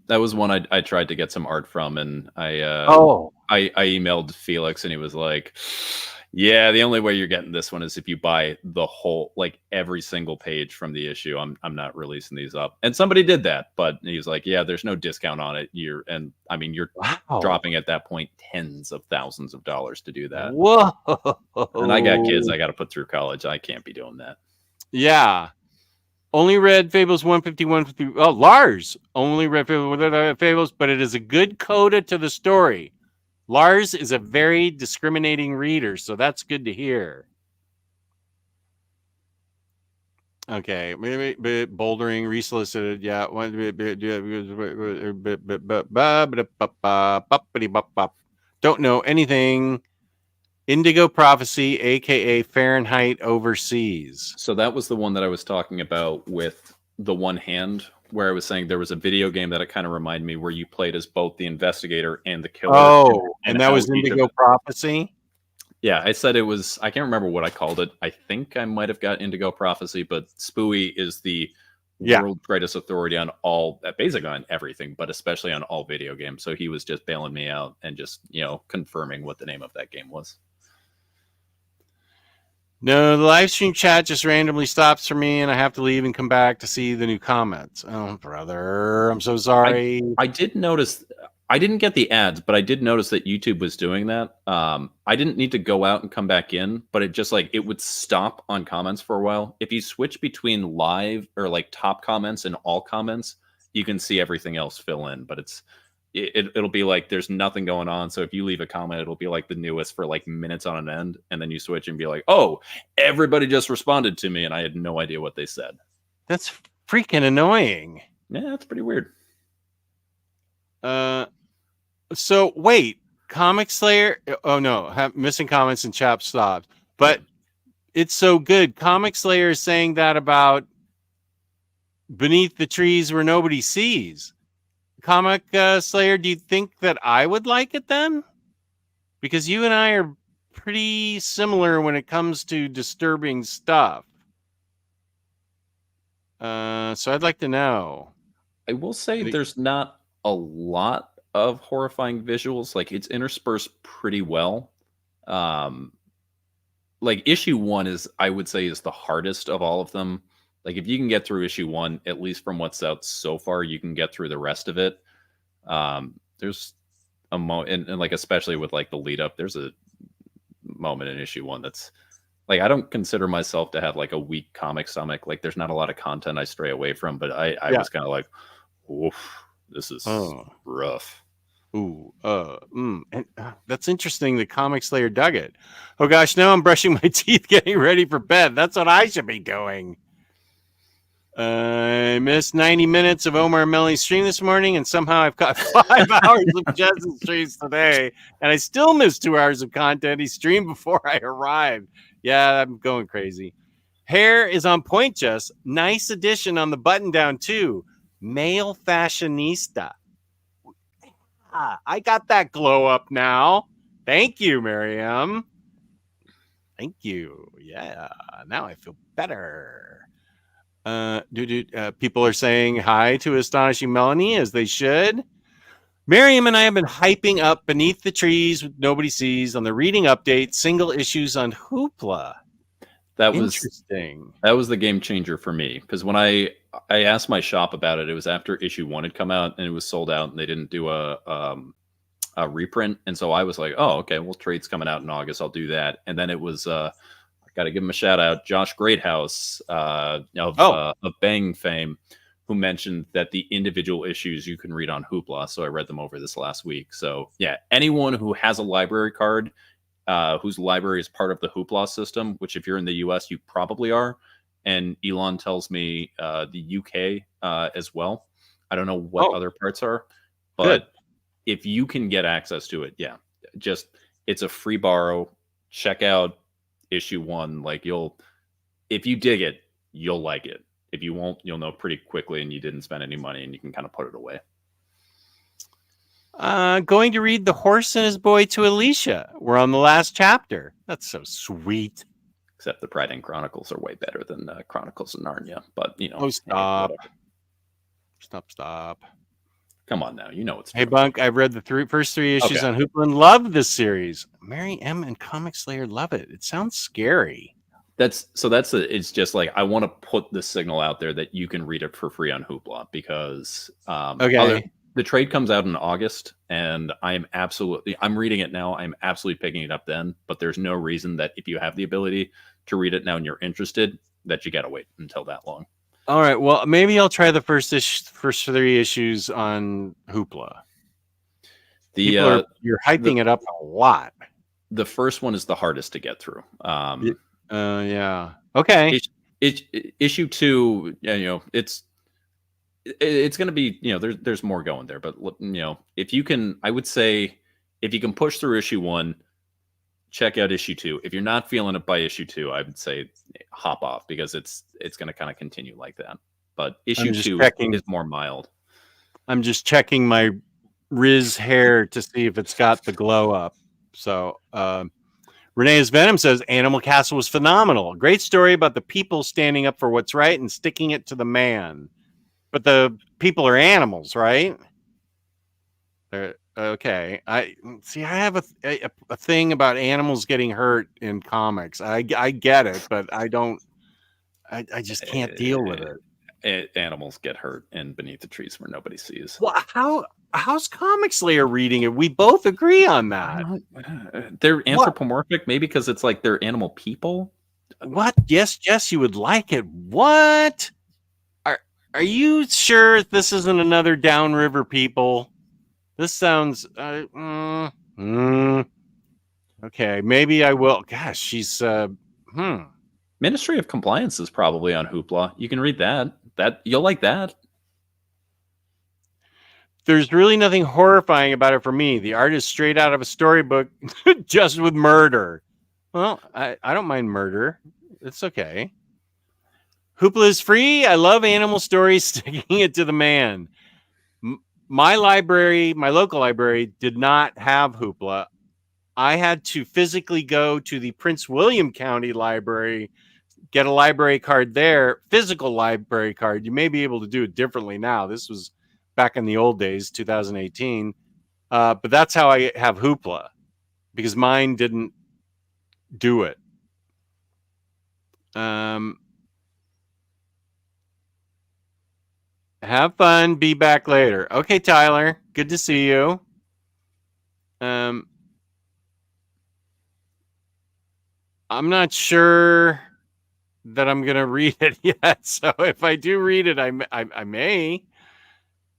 That was one I tried to get some art from, and I emailed Felix, and he was like, "Yeah, the only way you're getting this one is if you buy the whole, like every single page from the issue. I'm not releasing these up." And somebody did that, but he was like, "Yeah, there's no discount on it. You're dropping at that point tens of thousands of dollars to do that." Whoa! And I got kids I got to put through college. I can't be doing that. Yeah. Only read Fables 150, 150. Oh, Lars only read Fables, but it is a good coda to the story. Lars is a very discriminating reader, so that's good to hear. Okay, maybe bouldering resolicited. Yeah, don't know anything. Indigo Prophecy, aka Fahrenheit Overseas. So that was the one that I was talking about with the one hand, where I was saying there was a video game that it kind of reminded me where you played as both the investigator and the killer. Oh, and that was Indigo Prophecy? Yeah, I said it was, I can't remember what I called it. I think I might have got Indigo Prophecy, but Spooey is the world's greatest authority on all, basically on everything, but especially on all video games. So he was just bailing me out and just, confirming what the name of that game was. No, the live stream chat just randomly stops for me, and I have to leave and come back to see the new comments. Oh, brother, I'm so sorry. I did notice, I didn't get the ads, but I did notice that YouTube was doing that. I didn't need to go out and come back in, but it just it would stop on comments for a while. If you switch between live or top comments and all comments, you can see everything else fill in, but it'll be like there's nothing going on. So if you leave a comment, it'll be like the newest for minutes on an end, and then you switch and be like, oh, everybody just responded to me and I had no idea what they said. That's freaking annoying. Yeah, that's pretty weird. So wait, Comic Slayer. Oh no, missing comments and chat stopped. But it's so good. Comic Slayer is saying that about Beneath the Trees Where Nobody Sees. Comic Slayer, do you think that I would like it then? Because you and I are pretty similar when it comes to disturbing stuff. So I'd like to know. I will say there's not a lot of horrifying visuals. It's interspersed pretty well. Issue 1 is, I would say, is the hardest of all of them. If you can get through issue 1, at least from what's out so far, you can get through the rest of it. There's a moment, and especially with the lead up, there's a moment in issue 1 that's I don't consider myself to have a weak comic stomach. There's not a lot of content I stray away from, but I was kind of oof, this is rough. Ooh, and that's interesting. The Comic Slayer dug it. Oh gosh, now I'm brushing my teeth, getting ready for bed. That's what I should be doing. I missed 90 minutes of Omar and Melanie's stream this morning, and somehow I've got 5 hours of Jess's streams today, and I still missed 2 hours of content he streamed before I arrived. Yeah, I'm going crazy. Hair is on point, Jess. Nice addition on the button down too. Male fashionista. I got that glow up now. Thank you, Miriam. Thank you. Yeah, now I feel better. People are saying hi to Astonishing Melanie, as they should. Miriam and I have been hyping up Beneath the Trees Nobody Sees on the reading update, single issues on Hoopla. That was interesting. That was the game changer for me, because when I asked my shop about it, it was after issue 1 had come out and it was sold out, and they didn't do a reprint, and so I was like, oh, okay, well, trade's coming out in August, I'll do that. And then it was got to give him a shout out, Josh Greathouse of Bang fame, who mentioned that the individual issues you can read on Hoopla. So I read them over this last week. So yeah, anyone who has a library card, whose library is part of the Hoopla system, which if you're in the US, you probably are. And Elon tells me the UK as well. I don't know what other parts are, but if you can get access to it, yeah, just it's a free borrow. Check out issue 1. Like if you dig it, you'll like it. If you won't, you'll know pretty quickly, and you didn't spend any money, and you can kind of put it away. Going to read The Horse and His Boy to Alicia. We're on the last chapter. That's so sweet. Except the Pride and Chronicles are way better than Chronicles of Narnia. But oh, stop, stop. Come on now, you know it's. Hey, Bunk, I've read the first 3 issues on Hoopla and love this series. Mary M and Comic Slayer love it. It sounds scary. It's just like I want to put the signal out there that you can read it for free on Hoopla because the trade comes out in August, and I'm reading it now. I'm absolutely picking it up then, but there's no reason that if you have the ability to read it now and you're interested, that you gotta wait until that long. All right, well, maybe I'll try the first 3 issues on Hoopla. You're hyping it up a lot. The first one is the hardest to get through. Yeah. Okay. Issue 2, it's going to be, there's more going there, but if you can, I would say if you can push through issue 1, check out issue 2. If you're not feeling it by issue 2, I would say hop off because it's going to kind of continue like that. But issue 2 is more mild. I'm just checking my Riz hair to see if it's got the glow up. So, Renee's Venom says Animal Castle was phenomenal. Great story about the people standing up for what's right and sticking it to the man. But the people are animals, right? Okay. I have a thing about animals getting hurt in comics. I get it, but I just can't deal with it. Animals get hurt in Beneath the Trees Where Nobody Sees. Well, how's Comic Slayer reading it? We both agree on that. They're anthropomorphic, maybe because it's like they're animal people. What? Yes, you would like it. What? Are you sure this isn't another Downriver People? This sounds. Okay, maybe I will. Gosh, she's. Ministry of Compliance is probably on Hoopla. You can read that. You'll like that. There's really nothing horrifying about it for me. The art is straight out of a storybook, just with murder. Well, I don't mind murder. It's okay. Hoopla is free. I love animal stories, sticking it to the man. My local library, did not have Hoopla. I had to physically go to the Prince William County Library, get a library card there, physical library card. You may be able to do it differently now. This was back in the old days, 2018. But that's how I have Hoopla, because mine didn't do it. Have fun. Be back later. Okay, Tyler. Good to see you. I'm not sure that I'm going to read it yet. So if I do read it, I may.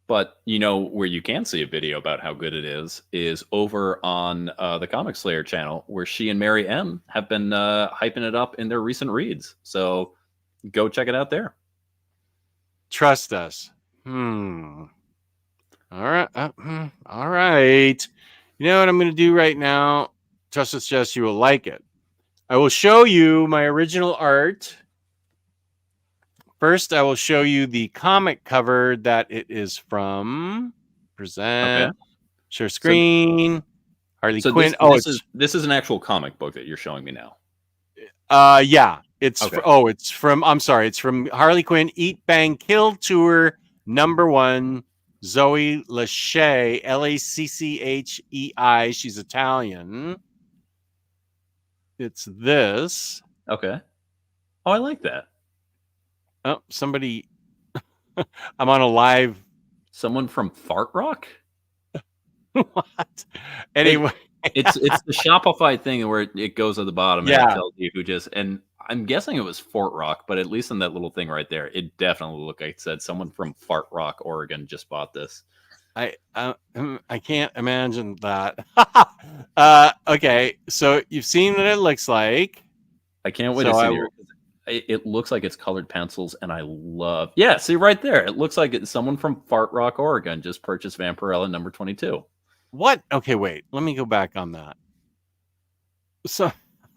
But where you can see a video about how good it is over on the Comic Slayer channel, where she and Mary M have been hyping it up in their recent reads. So go check it out there. Trust us. All right. All right. You know what I'm going to do right now? Trust us, Jess, you will like it. I will show you my original art. First, I will show you the comic cover that it is from. Present. Okay. Share screen. Harley Quinn. This is an actual comic book that you're showing me now. Yeah. It's from Harley Quinn Eat Bang Kill Tour #1. Zoe Lachey, Lacchei. She's Italian. It's this. Okay. Oh, I like that. Oh, somebody. I'm on a live. Someone from Fart Rock? What? Anyway. It's the Shopify thing where it goes at the bottom and it tells you who just, and I'm guessing it was Fort Rock, but at least in that little thing right there, it definitely looked like it said someone from Fart Rock, Oregon just bought this. I can't imagine that. Okay, so you've seen what it looks like. I can't wait So to see I the will- art. It looks like it's colored pencils, and I love. Yeah, see right there. It looks like it's someone from Fart Rock, Oregon, just purchased Vampirella number 22. What? Okay, wait. Let me go back on that. So,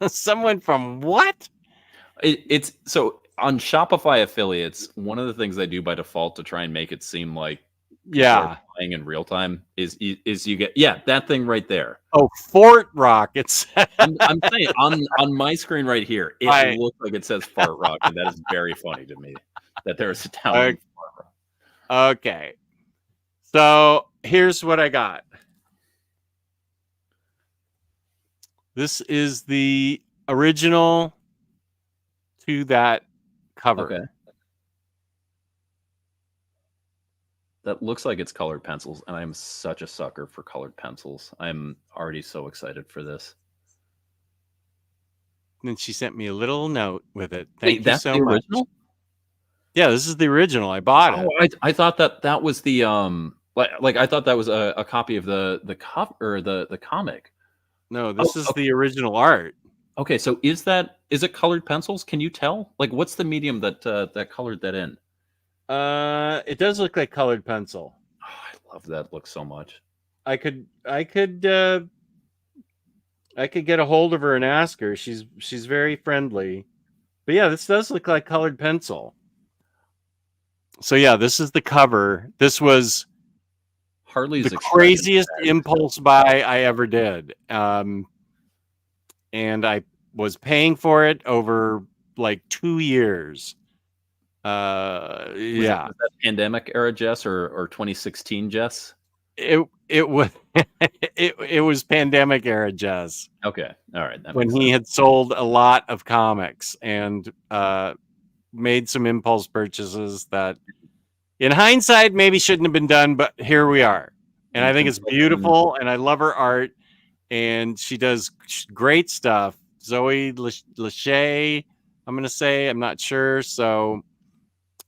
someone from what? It's so on Shopify affiliates. One of the things they do by default to try and make it seem like people are Yeah. playing in real time is you get that thing right there. Oh, Fort Rock. It's I'm saying on my screen right here, it I- looks like it says Fart Rock, and that is very funny to me that there's a town Okay. named Fart Rock. okay. So here's what I got. This is the original to that cover. Okay. That looks like it's colored pencils, and I'm such a sucker for colored pencils. I'm already so excited for this. And she sent me a little note with it. Wait, Thank you that's so the much. original? Yeah, this is the original. I bought it. Oh, I thought that was the like I thought that was a copy of the cover or the comic. No, this is okay. the original art. Okay, so is it colored pencils? Can you tell? Like, what's the medium that colored that in? It does look like colored pencil. Oh, I love that look so much. I could get a hold of her and ask her. She's very friendly. But yeah, this does look like colored pencil. So yeah, this is the cover. This was Harley's the craziest impulse buy I ever did. And I was paying for it over like 2 years. Was Yeah. that pandemic era Jess or 2016 Jess? It was it was pandemic era Jess. Okay, all right. That When makes he sense. had sold a lot of comics and made some impulse purchases that in hindsight maybe shouldn't have been done, but here we are. And I think it's beautiful and I love her art and she does great stuff. Zoe Lachey, I'm going to say, I'm not sure. So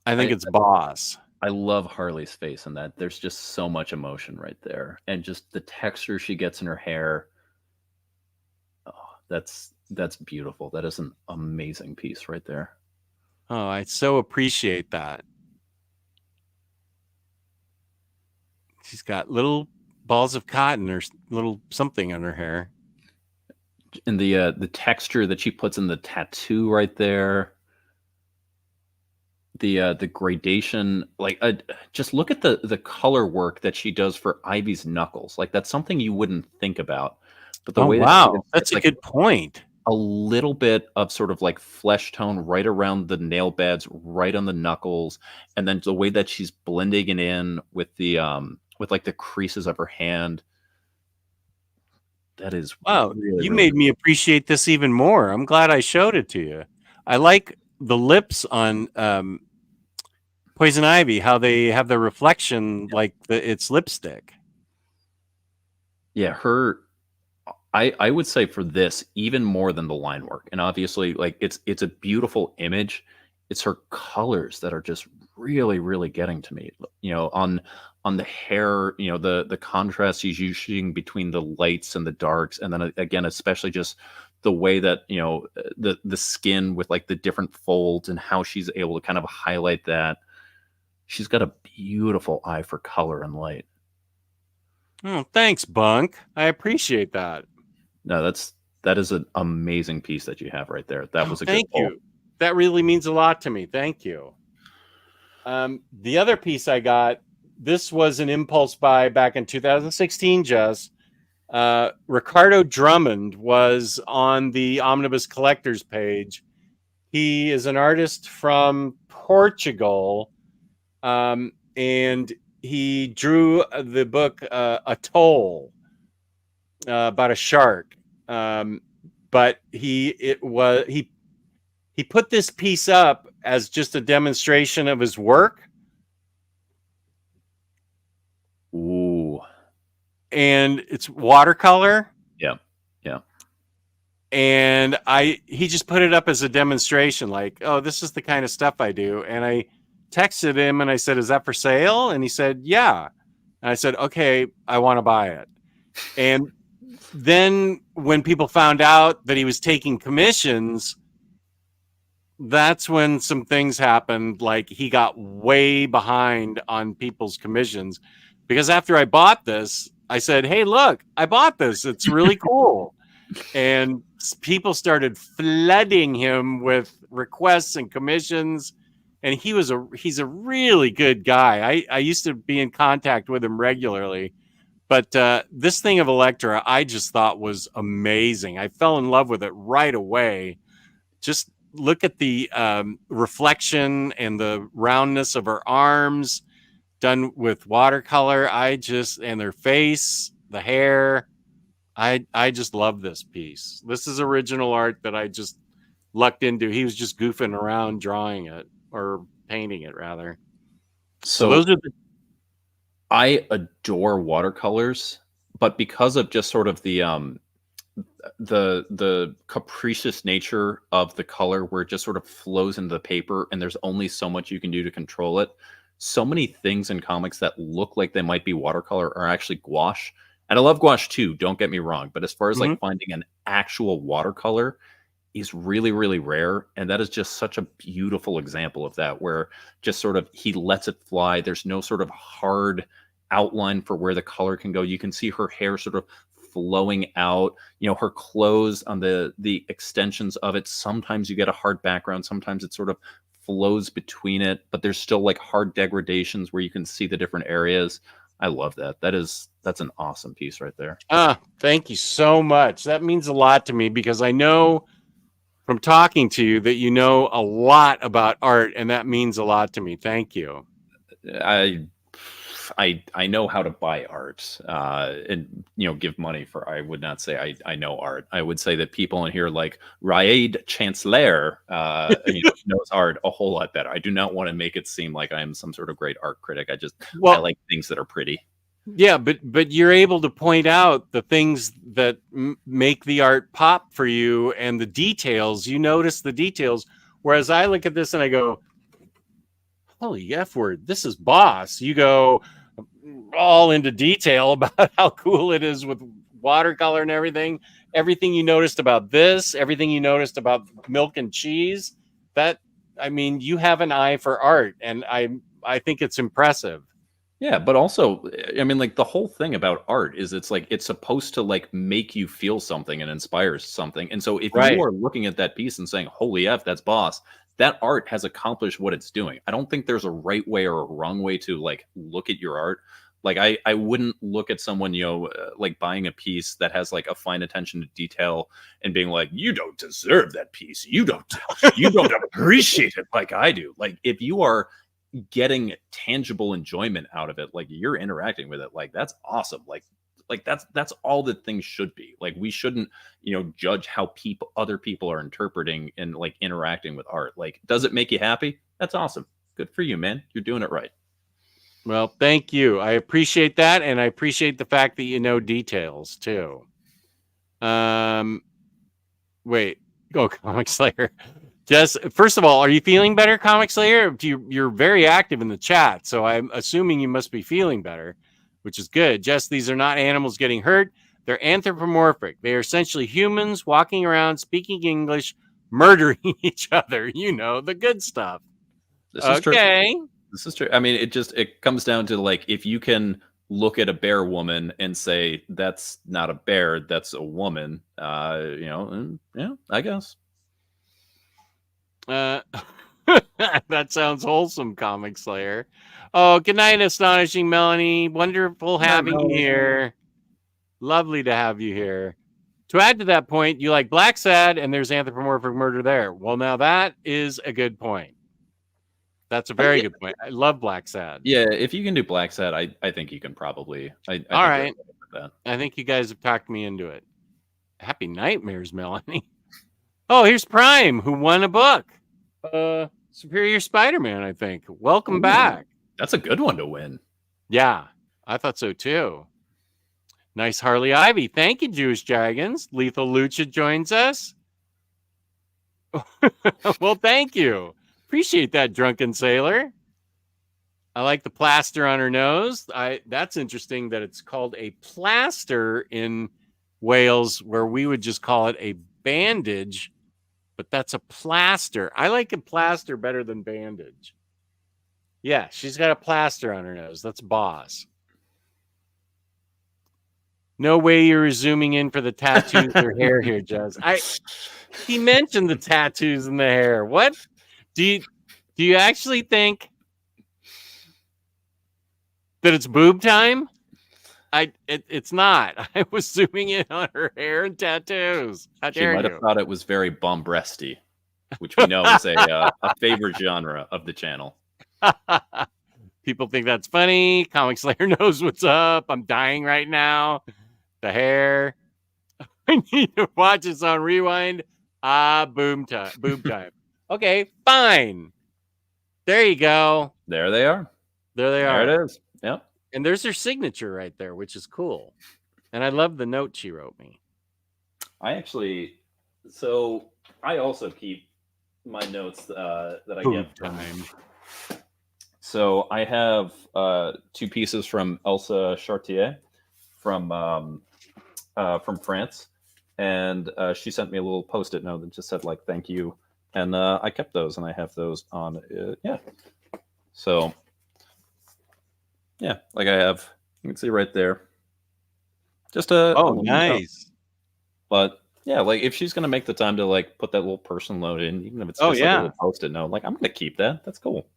I think it's boss. I love Harley's face in that. There's just so much emotion right there. And just the texture she gets in her hair. Oh, that's beautiful. That is an amazing piece right there. Oh, I so appreciate that. She's got little balls of cotton or little something on her hair. And the texture that she puts in the tattoo right there. The gradation, like just look at the color work that she does for Ivy's knuckles. Like that's something you wouldn't think about. But the way that's a good point. A little bit of sort of like flesh tone right around the nail beds, right on the knuckles, and then the way that she's blending it in with the with like the creases of her hand. That is wow. Really, you really made me appreciate this even more. I'm glad I showed it to you. I like the lips on Poison Ivy, how they have the reflection like it's lipstick. Yeah, I would say for this even more than the line work, and obviously like it's a beautiful image. It's her colors that are just really getting to me. You know, on the hair, you know, the contrast she's using between the lights and the darks, and then again, especially just the way that, you know, the skin with like the different folds and how she's able to kind of highlight that. She's got a beautiful eye for color and light. Oh, thanks, Bunk. I appreciate that. No, that is an amazing piece that you have right there. That was a thank good pull. you. That really means a lot to me. Thank you. The other piece I got, this was an impulse buy back in 2016, Jess. Ricardo Drummond was on the Omnibus Collectors page. He is an artist from Portugal, and he drew the book Atoll about a shark. But he put this piece up as just a demonstration of his work. Ooh. And it's watercolor. Yeah. And he just put it up as a demonstration, like, oh, this is the kind of stuff I do. And I texted him and I said, is that for sale? And he said, yeah. And I said, okay, I want to buy it. And then when people found out that he was taking commissions, that's when some things happened. Like he got way behind on people's commissions, because after I bought this, I said, hey, look, I bought this. It's really cool. And people started flooding him with requests and commissions. And he's a really good guy. I used to be in contact with him regularly. But this thing of Electra, I just thought was amazing. I fell in love with it right away. Just look at the reflection and the roundness of her arms done with watercolor. And their face, the hair. I just love this piece. This is original art that I just lucked into. He was just goofing around drawing it, or painting it rather. So those are I adore watercolors, but because of just sort of the capricious nature of the color, where it just sort of flows into the paper and there's only so much you can do to control it. So many things in comics that look like they might be watercolor are actually gouache. And I love gouache too, don't get me wrong. But as far as like finding an actual watercolor is really, really rare. And that is just such a beautiful example of that, where just sort of he lets it fly. There's no sort of hard outline for where the color can go. You can see her hair sort of flowing out, her clothes on the extensions of it. Sometimes you get a hard background. Sometimes it sort of flows between it, but there's still like hard degradations where you can see the different areas. I love that. That's an awesome piece right there. Thank you so much. That means a lot to me, because I know from talking to you that you know a lot about art, and that means a lot to me. Thank you. I know how to buy art and give money for. I would not say I know art. I would say that people in here like Raed Chancellor knows art a whole lot better. I do not want to make it seem like I am some sort of great art critic. I like things that are pretty. Yeah, but you're able to point out the things that make the art pop for you, and the details. You notice the details, whereas I look at this and I go, holy F word, this is boss. You go all into detail about how cool it is with watercolor and everything. Everything you noticed about this, everything you noticed about milk and cheese. You have an eye for art, and I think it's impressive. Yeah, but also, like the whole thing about art is it's supposed to like make you feel something and inspire something. And so if you are looking at that piece and saying, holy F, that's boss, that art has accomplished what it's doing. I don't think there's a right way or a wrong way to like look at your art. Like I wouldn't look at someone, like buying a piece that has like a fine attention to detail and being like, you don't deserve that piece. You don't appreciate it like I do. Like if you are getting tangible enjoyment out of it, like you're interacting with it, like that's awesome. Like that's all that things should be. Like we shouldn't judge how other people are interpreting and like interacting with art. Like, does it make you happy? That's awesome. Good for you, man. You're doing it right. Well, thank you. I appreciate that, and I appreciate the fact that you know details too. Wait, go Comic Slayer. Jess, first of all, are you feeling better, Comic Slayer? You're very active in the chat, so I'm assuming you must be feeling better, which is good. Jess, these are not animals getting hurt. They're anthropomorphic. They are essentially humans walking around, speaking English, murdering each other. The good stuff. This is true. This is true. It comes down to like, if you can look at a bear woman and say, that's not a bear, that's a woman, yeah, I guess. That sounds wholesome, Comic Slayer. Oh, good night, Astonishing Melanie. Wonderful having you here. Lovely to have you here. To add to that point, you like Black Sad, and there's anthropomorphic murder there. Well, now that is a good point. That's a very good point. I love Black Sad. Yeah, if you can do Black Sad, I think you can probably. All right. I think you guys have talked me into it. Happy nightmares, Melanie. Oh, here's Prime, who won a book. Superior Spider-Man, I think. Welcome back. That's a good one to win. Yeah, I thought so too. Nice Harley Ivy. Thank you, Jewish Dragons. Lethal Lucha joins us. Well, thank you. Appreciate that, Drunken Sailor. I like the plaster on her nose. That's interesting that it's called a plaster in Wales, where we would just call it a bandage, but that's a plaster. I like a plaster better than bandage. Yeah, she's got a plaster on her nose. That's boss. No way you're zooming in for the tattoos or hair here, Jez. He mentioned the tattoos and the hair. What? Do you actually think that it's boob time? It's not. I was zooming in on her hair and tattoos. How She dare might you? have thought it was very bomb-breasty, which we know is a favorite genre of the channel. People think that's funny. Comic Slayer knows what's up. I'm dying right now. The hair. I need to watch this on rewind. Boob time. Okay, fine. There you go. There they are. There they are. There it is. Yep. And there's her signature right there, which is cool. And I love the note she wrote me. I also keep my notes that I Boob get time. So I have 2 pieces from Elsa Chartier from France, and she sent me a little Post-it note that just said like "thank you," and I kept those, and I have those on. So yeah, like I have, you can see right there. Just a nice. But yeah, like if she's gonna make the time to like put that little personal note in, even if it's Oh, just yeah. like a little Post-it note, like I'm gonna keep that. That's cool.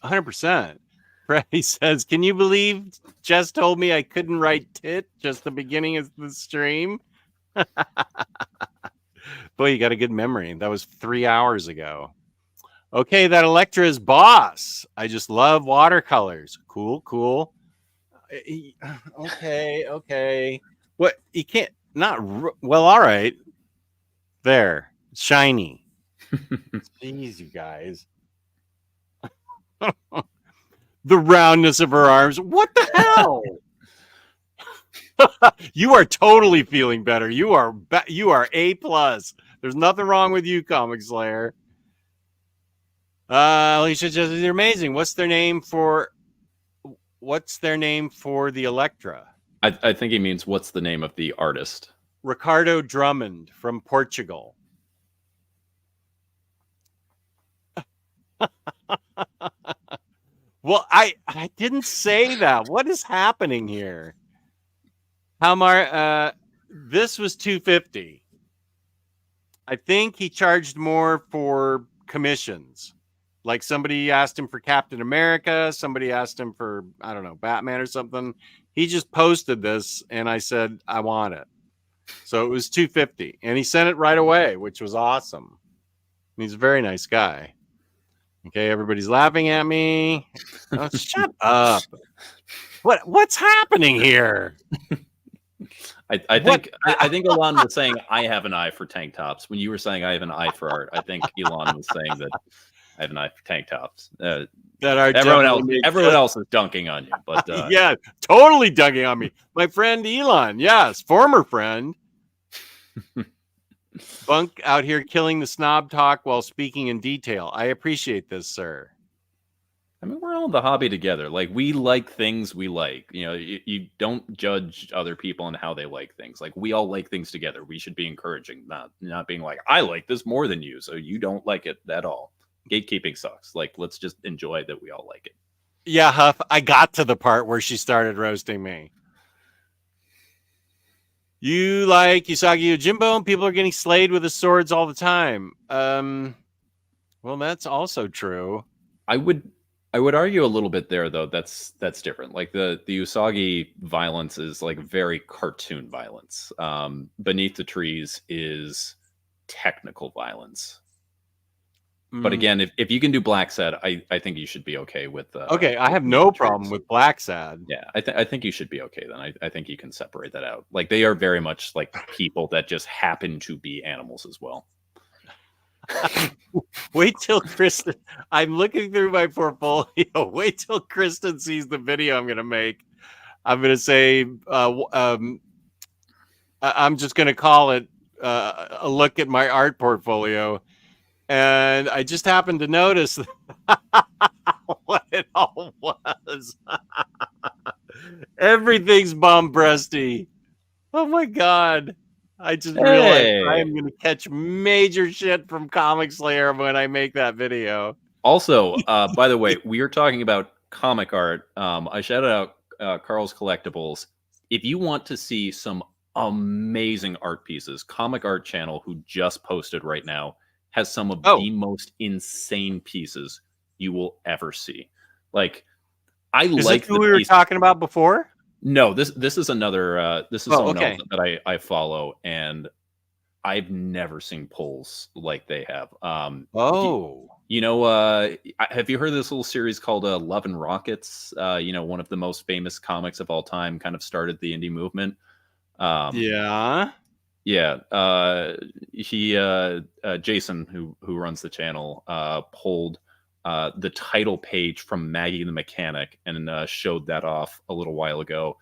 100%. Freddie says, "Can you believe Jess told me I couldn't write tit just the beginning of the stream?" Boy, you got a good memory. That was 3 hours ago. Okay, that Electra is boss. I just love watercolors. Cool. Okay. What? You can't well, all right. There. Shiny. Jeez, you guys. The roundness of her arms. What the hell? You are totally feeling better. You are A+. There's nothing wrong with you, Comic Slayer. Alicia says they're amazing. What's their name for the Electra? I think he means what's the name of the artist? Ricardo Drummond from Portugal. Well, I didn't say that. What is happening here? This was $250. I think he charged more for commissions. Like somebody asked him for Captain America, somebody asked him for, I don't know, Batman or something. He just posted this and I said, I want it. So it was $250 and he sent it right away, which was awesome. He's a very nice guy. Okay, everybody's laughing at me. Oh, shut up. What's happening here? I think Elon was saying I have an eye for tank tops. When you were saying I have an eye for art, I think Elon was saying that I have an eye for tank tops. That are everyone else is dunking on you, but yeah, totally dunking on me. My friend Elon, yes, former friend. Bunk out here killing the snob talk while speaking in detail. I appreciate this, sir. I mean, we're all in the hobby together. Like, we like things we like. You know, you don't judge other people on how they like things. Like, we all like things together. We should be encouraging, not being like, I like this more than you, so you don't like it at all. Gatekeeping sucks. Like, let's just enjoy that we all like it. Yeah, Huff, I got to the part where she started roasting me. You like Usagi Yojimbo, and people are getting slayed with the swords all the time. Well, that's also true. I would argue a little bit there, though. That's different. Like the Usagi violence is like very cartoon violence. Beneath the Trees is technical violence. But again, if you can do Black Sad, I think you should be okay with. Okay, I have no problem with Black Sad. Yeah, I think you should be okay then. I think you can separate that out. Like, they are very much like people that just happen to be animals as well. Wait till Kristen. I'm looking through my portfolio. Wait till Kristen sees the video I'm going to make. I'm going to say I'm just going to call it a look at my art portfolio. And I just happened to notice what it all was. Everything's bomb breasty. Oh my God. I just realized I Hey. am going to catch major shit from Comic Slayer when I make that video. Also, by the way, we are talking about comic art. I shouted out Carl's Collectibles. If you want to see some amazing art pieces, Comic Art Channel, who just posted right now, has some of Oh, the most insane pieces you will ever see. Like, I is this like who the we were piece. talking about before? No, this is another. This is Oh, someone else okay. that I follow, and I've never seen pulls like they have. Oh, You know, have you heard of this little series called Love and Rockets? You know, one of the most famous comics of all time, kind of started the indie movement. Um, yeah. yeah, he Jason, who runs the channel, pulled the title page from Maggie the Mechanic and showed that off a little while ago.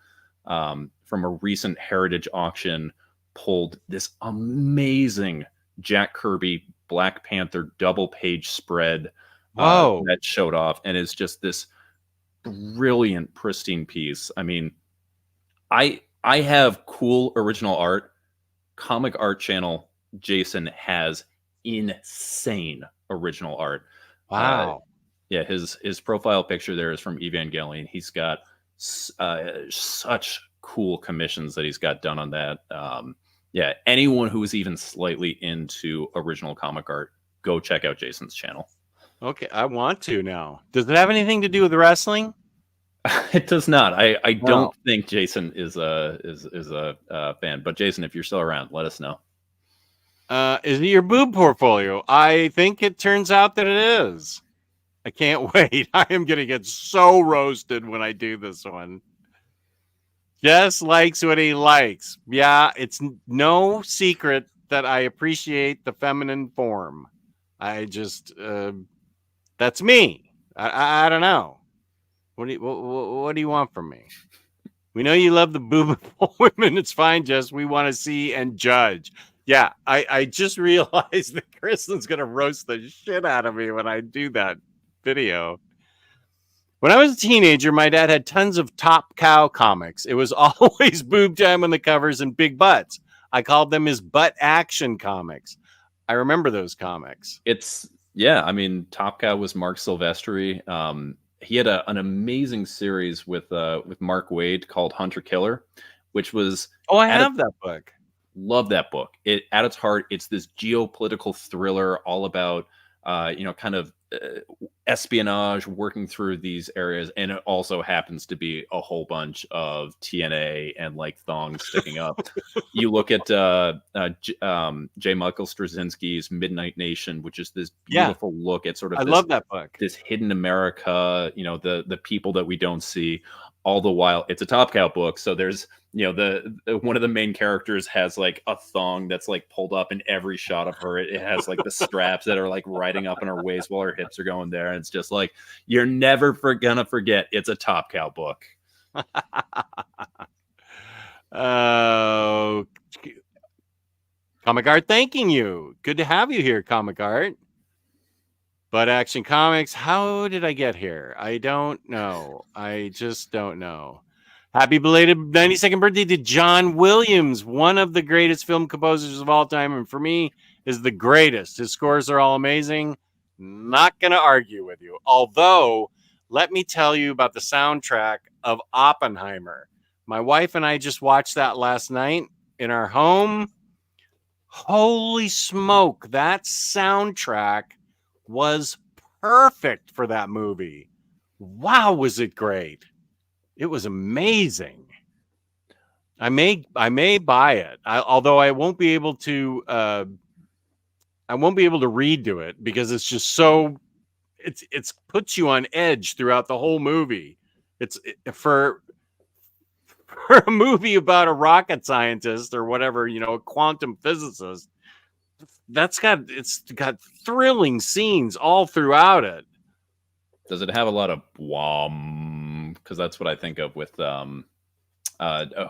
From a recent Heritage auction, pulled this amazing Jack Kirby Black Panther double page spread Whoa. that showed off, and it's just this brilliant, pristine piece. I mean, I have cool original art. Comic Art Channel, Jason has insane original art. Uh, Wow. yeah, his profile picture there is from Evangelion. He's got such cool commissions that he's got done on that. Yeah, anyone who is even slightly into original comic art, go check out Jason's channel. Okay, I want to now. Does it have anything to do with wrestling? It does not. I No. don't think Jason is a fan, but Jason, if you're still around, let us know. Is it your boob portfolio? I think it turns out that it is. I can't wait. I am going to get so roasted when I do this one. Jess likes what he likes. Yeah, it's no secret that I appreciate the feminine form. I just, that's me. I don't know. What do you want from me? We know you love the boobable women. It's fine, Jess. We want to see and judge. Yeah, I just realized that Kristen's going to roast the shit out of me when I do that video. When I was a teenager, my dad had tons of Top Cow comics. It was always boob time on the covers and big butts. I called them his butt action comics. I remember those comics. Yeah. I mean, Top Cow was Mark Silvestri. He had an amazing series with Mark Waid called Hunter Killer, which was Oh, I have that book. love that book. It at its heart, it's this geopolitical thriller all about kind of espionage, working through these areas, and it also happens to be a whole bunch of TNA and like thongs sticking up. You look at J. Michael Straczynski's Midnight Nation, which is this beautiful look at sort of I love that book. this hidden America, the people that we don't see. All the while, it's a Top Cow book, so there's the one of the main characters has like a thong that's like pulled up in every shot of her. It has like the straps that are like riding up in her waist while her hips are going there. And it's just like you're never gonna forget it's a Top Cow book. Oh, Comic Art, thanking you. Good to have you here, Comic Art. But Action Comics, how did I get here? I don't know. I just don't know. Happy belated 92nd birthday to John Williams, one of the greatest film composers of all time, and for me, is the greatest. His scores are all amazing. Not going to argue with you. Although, let me tell you about the soundtrack of Oppenheimer. My wife and I just watched that last night in our home. Holy smoke, that soundtrack was perfect for that movie. Wow, was it great. It was amazing. I may buy it. Although I won't be able to read to it because it's just so it's puts you on edge throughout the whole movie. For a movie about a rocket scientist or whatever, a quantum physicist. It's got thrilling scenes all throughout it. Does it have a lot of wham? Because that's what I think of with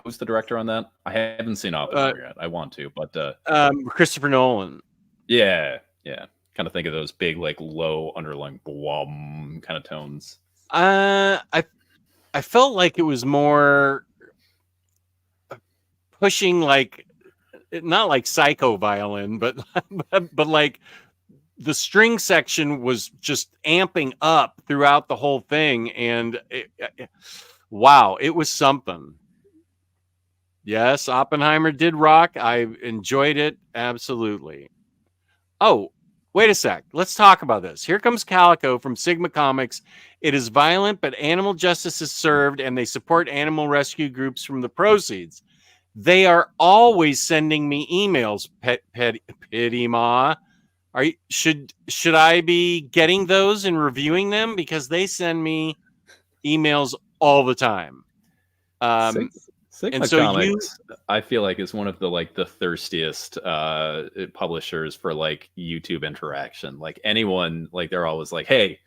Who's the director on that? I haven't seen Oppenheimer yet. I want to, but Christopher Nolan. yeah. Kind of think of those big, like low underlying blum kind of tones. I felt like it was more pushing, like not like psycho violin, but but like the string section was just amping up throughout the whole thing, and wow, it was something. Yes, Oppenheimer did rock. I enjoyed it absolutely. Oh, wait a sec. Let's talk about this. Here comes Calico from Sigma Comics. It is violent, but animal justice is served, and they support animal rescue groups from the proceeds. They are always sending me emails. Pity Ma. Should I be getting those and reviewing them, because they send me emails all the time. Sigma and so Comics, I feel like, is one of the thirstiest publishers for like YouTube interaction. Like anyone, like they're always like, hey,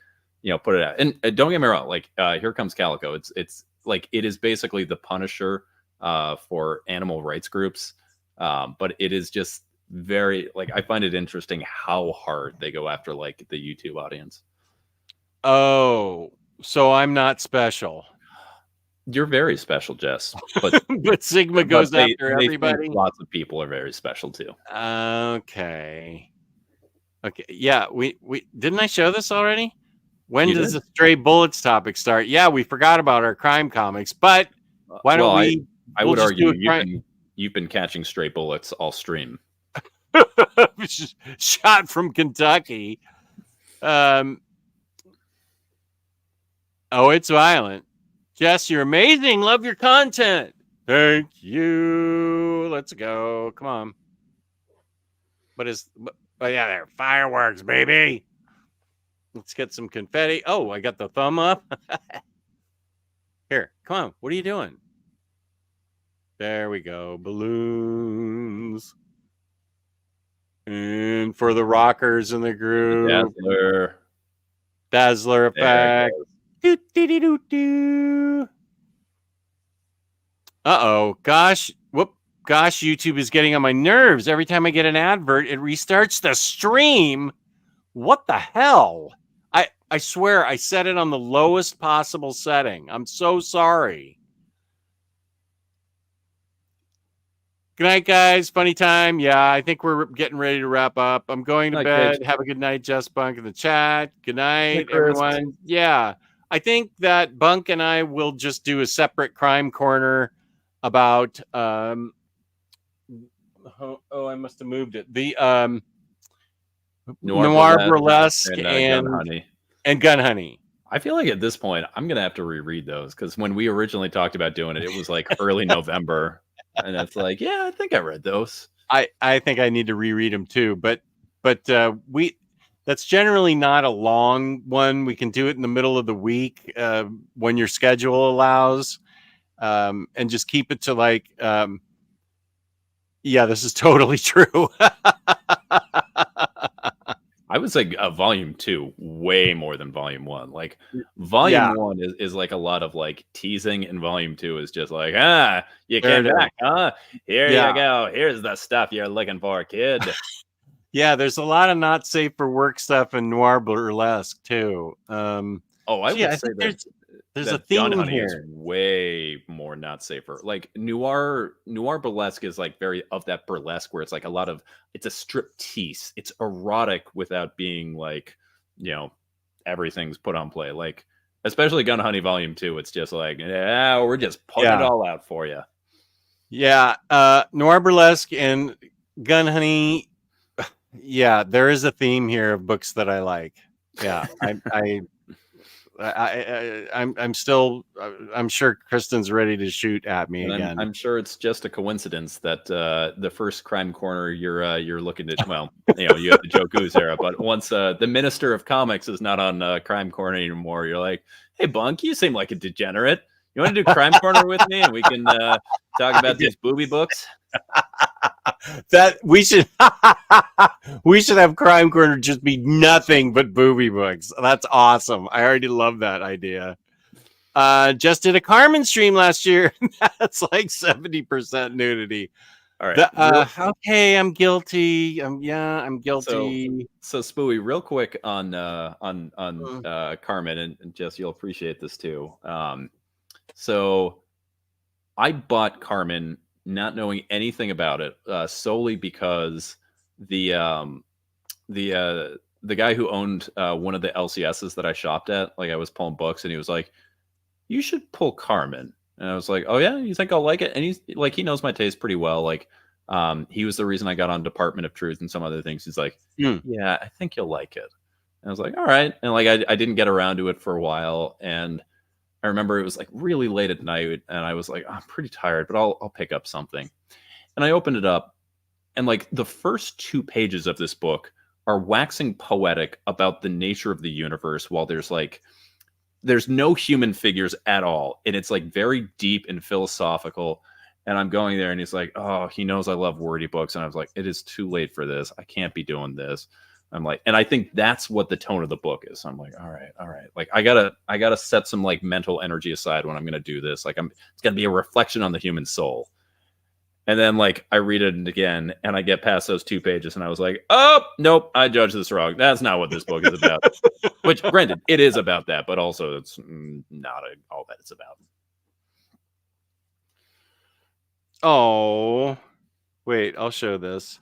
put it out. And don't get me wrong, like Here Comes Calico. It's like it is basically the Punisher for animal rights groups, but it is just very, like, I find it interesting how hard they go after like the YouTube audience. Oh, so I'm not special. You're very special, Jess. But but Sigma goes after everybody. Lots of people are very special too. Okay. Yeah, we didn't I show this already? When does the Stray Bullets topic start? Yeah, we forgot about our crime comics, but why don't we? I would argue you've been catching stray bullets all stream. Shot from Kentucky. Oh, it's violent. Jess, you're amazing. Love your content. Thank you. Let's go. Come on. But yeah, there. Fireworks, baby. Let's get some confetti. Oh, I got the thumb up. Here, come on. What are you doing? There we go. Balloons. And for the rockers in the group. Dazzler effect. Uh-oh. Gosh. Gosh, YouTube is getting on my nerves. Every time I get an advert, it restarts the stream. What the hell? I swear I set it on the lowest possible setting. I'm so sorry. Good night, guys. Funny time. Yeah, I think we're getting ready to wrap up. I'm going to bed. Have a good night, Jess Bunk in the chat. Good night, everyone. Yeah, I think that Bunk and I will just do a separate crime corner about I must have moved it. The Noir Burlesque and Gun Honey. I feel like at this point I'm gonna have to reread those, because when we originally talked about doing it, it was like early November, and it's like, yeah, I think I read those. I think I need to reread them too, but that's generally not a long one. We can do it in the middle of the week when your schedule allows, and just keep it to like yeah, this is totally true. I would say volume 2 way more than volume 1. Like volume 1 is like a lot of like teasing, and volume 2 is just like, you came back, huh? Here you go. Here's the stuff you're looking for, kid. Yeah, there's a lot of not safe for work stuff in Noir Burlesque too. I would say there's a theme Gun Honey here. is way more not safer. Like Noir Burlesque is like very of that burlesque where it's like it's a striptease. It's erotic without being like, everything's put on play. Like, especially Gun Honey Volume 2, it's just like, yeah, we're just putting it all out for you. Yeah, Noir Burlesque and Gun Honey. Yeah, there is a theme here of books that I like. Yeah, I'm sure Kristen's ready to shoot at me again. I'm sure it's just a coincidence that the first crime corner you're looking at, well, you have the Joe Goose era, but once the Minister of Comics is not on crime corner anymore, you're like, hey Bunk, you seem like a degenerate. You want to do crime corner with me, and we can talk about these booby books? That we should have crime corner just be nothing but booby books. That's awesome. I already love that idea. Just did a Carmen stream last year. That's like 70% nudity. All right. Okay, I'm guilty. I'm guilty. So Spooey, real quick on Carmen, and Jess, you'll appreciate this too. So I bought Carmen not knowing anything about it, solely because the guy who owned one of the LCSs that I shopped at, like I was pulling books, and he was like, "You should pull Carmen." And I was like, "Oh yeah, you think I'll like it?" And he's like, he knows my taste pretty well. Like, he was the reason I got on Department of Truth and some other things. He's like, "Yeah, I think you'll like it." And I was like, "All right." And like, I didn't get around to it for a while, and I remember it was like really late at night, and I was like, I'm pretty tired, but I'll pick up something. And I opened it up, and like the first 2 pages of this book are waxing poetic about the nature of the universe, while there's no human figures at all, and it's like very deep and philosophical. And I'm going there, and he's like, "Oh, he knows I love wordy books," and I was like, "It is too late for this. I can't be doing this." I'm like, and I think that's what the tone of the book is. I'm like, all right. Like, I gotta set some like mental energy aside when I'm gonna do this. Like, it's gonna be a reflection on the human soul. And then like I read it again, and I get past those 2 pages, and I was like, oh nope, I judged this wrong. That's not what this book is about. Which, granted, it is about that, but also it's not all that it's about. Oh, wait, I'll show this.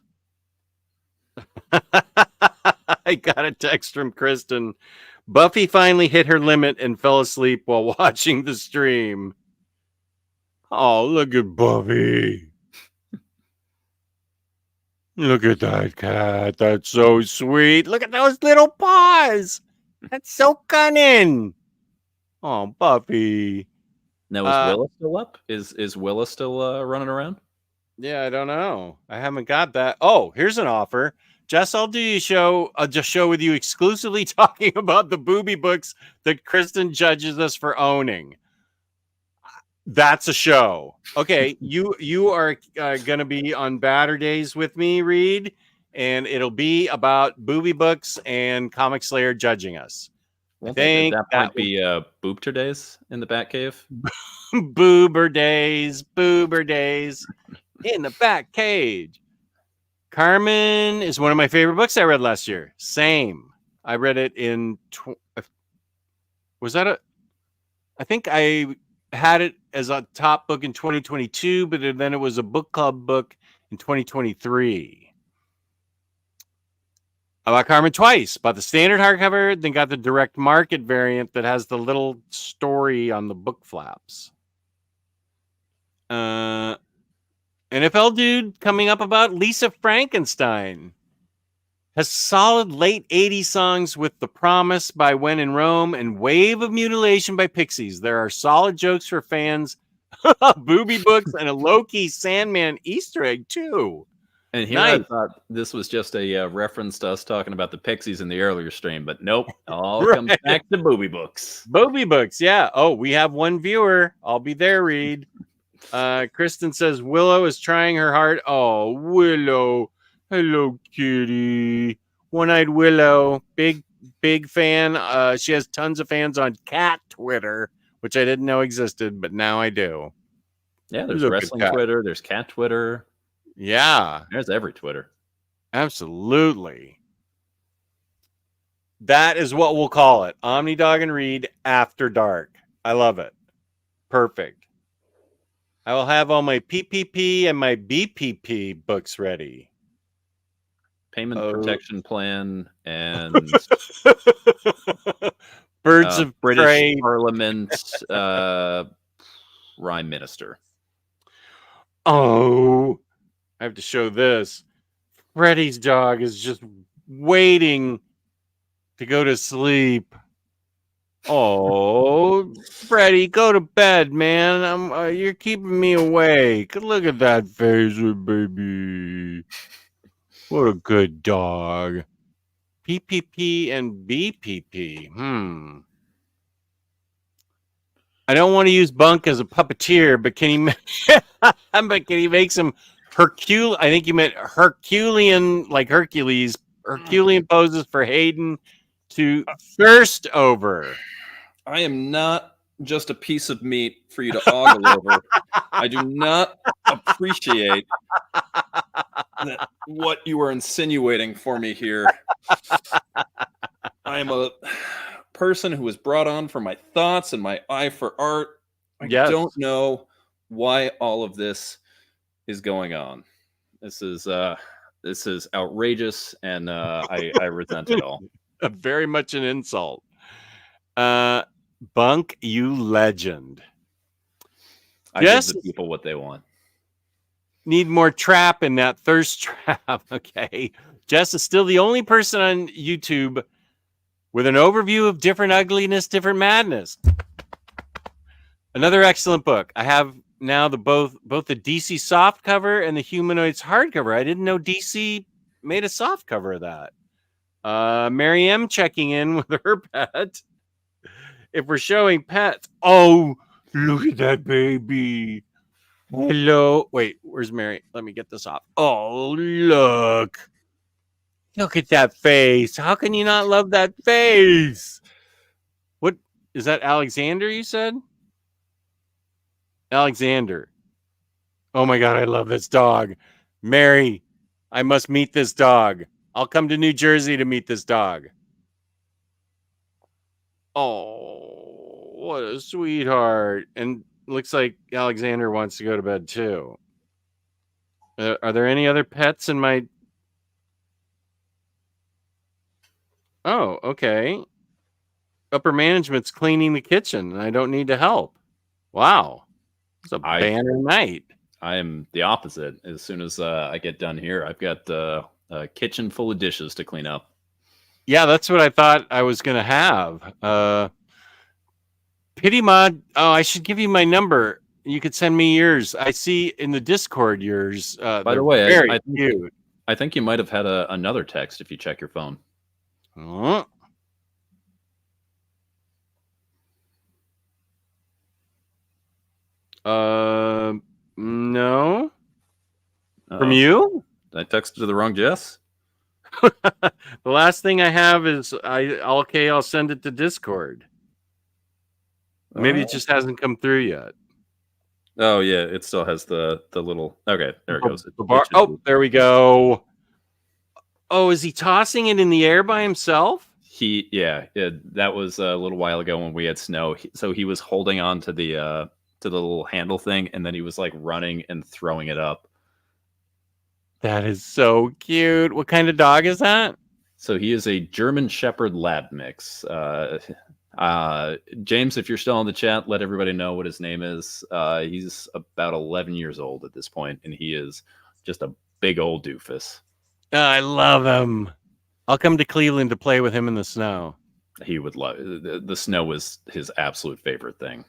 I got a text from Kristen. Buffy finally hit her limit and fell asleep while watching the stream. Oh, look at Buffy. Look at that cat. That's so sweet. Look at those little paws. That's so cunning. Oh, Buffy. Now, is Willa still up? Is Willa still running around? Yeah, I don't know. I haven't got that. Oh, here's an offer. Jess, I'll do a show with you exclusively talking about the booby books that Kristen judges us for owning. That's a show. Okay, you are going to be on Baturdays with me, Reed, and it'll be about booby books and Comic Slayer judging us. I think that might be Baturdays in the BatCave. Boober days in the BatCave. Carmen is one of my favorite books I read last year. Same. I read it in I think I had it as a top book in 2022, but then it was a book club book in 2023. I bought Carmen twice. Bought the standard hardcover, then got the direct market variant that has the little story on the book flaps. NFL dude coming up about Lisa Frankenstein. Has solid late 80s songs with The Promise by When in Rome and Wave of Mutilation by Pixies. There are solid jokes for fans, booby books, and a low-key Sandman Easter egg, too. And here I thought this was just a reference to us talking about the Pixies in the earlier stream, but nope, all comes back to booby books. Booby books, yeah. Oh, we have one viewer. I'll be there, Reed. Kristen says Willow is trying her hard. Oh, Willow. Hello, kitty. One-eyed Willow. Big fan. She has tons of fans on cat Twitter, which I didn't know existed, but now I do. Yeah, there's wrestling Twitter. There's cat Twitter. Yeah. There's every Twitter. Absolutely. That is what we'll call it. Omnidog and Reed After Dark. I love it. Perfect. I will have all my PPP and my BPP books ready. Payment Protection Plan and Birds of British Prey. Parliament Prime Minister. Oh, I have to show this. Freddy's dog is just waiting to go to sleep. Oh, Freddy, go to bed, man. You're keeping me awake. Look at that phaser, baby. What a good dog. PPP and BPP. I don't want to use Bunk as a puppeteer, but can he make some Herculean? I think you meant Herculean, like Hercules, Herculean poses for Hayden to thirst over. I am not just a piece of meat for you to ogle over. I do not appreciate what you are insinuating for me here. I am a person who was brought on for my thoughts and my eye for art. I Yes. don't know why all of this is going on. This is outrageous, and I resent it all. Very much an insult. Bunk, you legend. I Yes. give the people what they want. Need more trap in that thirst trap. Okay. Jess is still the only person on YouTube with an overview of different ugliness, different madness. Another excellent book. I have now both the DC soft cover and the Humanoids hardcover. I didn't know DC made a soft cover of that. Mary M checking in with her pet. If we're showing pets, oh, look at that baby. Hello. Wait, where's Mary? Let me get this off. Oh, look. Look at that face. How can you not love that face? What is that, Alexander, you said? Alexander. Oh my God, I love this dog. Mary, I must meet this dog. I'll come to New Jersey to meet this dog. Oh, what a sweetheart. And looks like Alexander wants to go to bed too. Are there any other pets in my... Oh, okay. Upper management's cleaning the kitchen and I don't need to help. Wow. It's a banner night. I am the opposite. As soon as I get done here, I've got a kitchen full of dishes to clean up. Yeah, that's what I thought I was going to have. Pity Mod. Oh, I should give you my number. You could send me yours. I see in the Discord yours. By the way, very cute. I think you might have had another text if you check your phone. No. From you? I texted to the wrong Jess. The last thing I have is I'll send it to Discord. Maybe it just hasn't come through yet. Oh yeah, it still has the little. Okay, there it goes. The bar. Oh, there we go. Oh, is he tossing it in the air by himself? That was a little while ago when we had snow. So he was holding on to the little handle thing, and then he was like running and throwing it up. That is so cute. What kind of dog is that? So he is a German Shepherd Lab mix. James, if you're still in the chat, let everybody know what his name is. He's about 11 years old at this point, and he is just a big old doofus. I love him. I'll come to Cleveland to play with him in the snow. He would love it. The snow was his absolute favorite thing.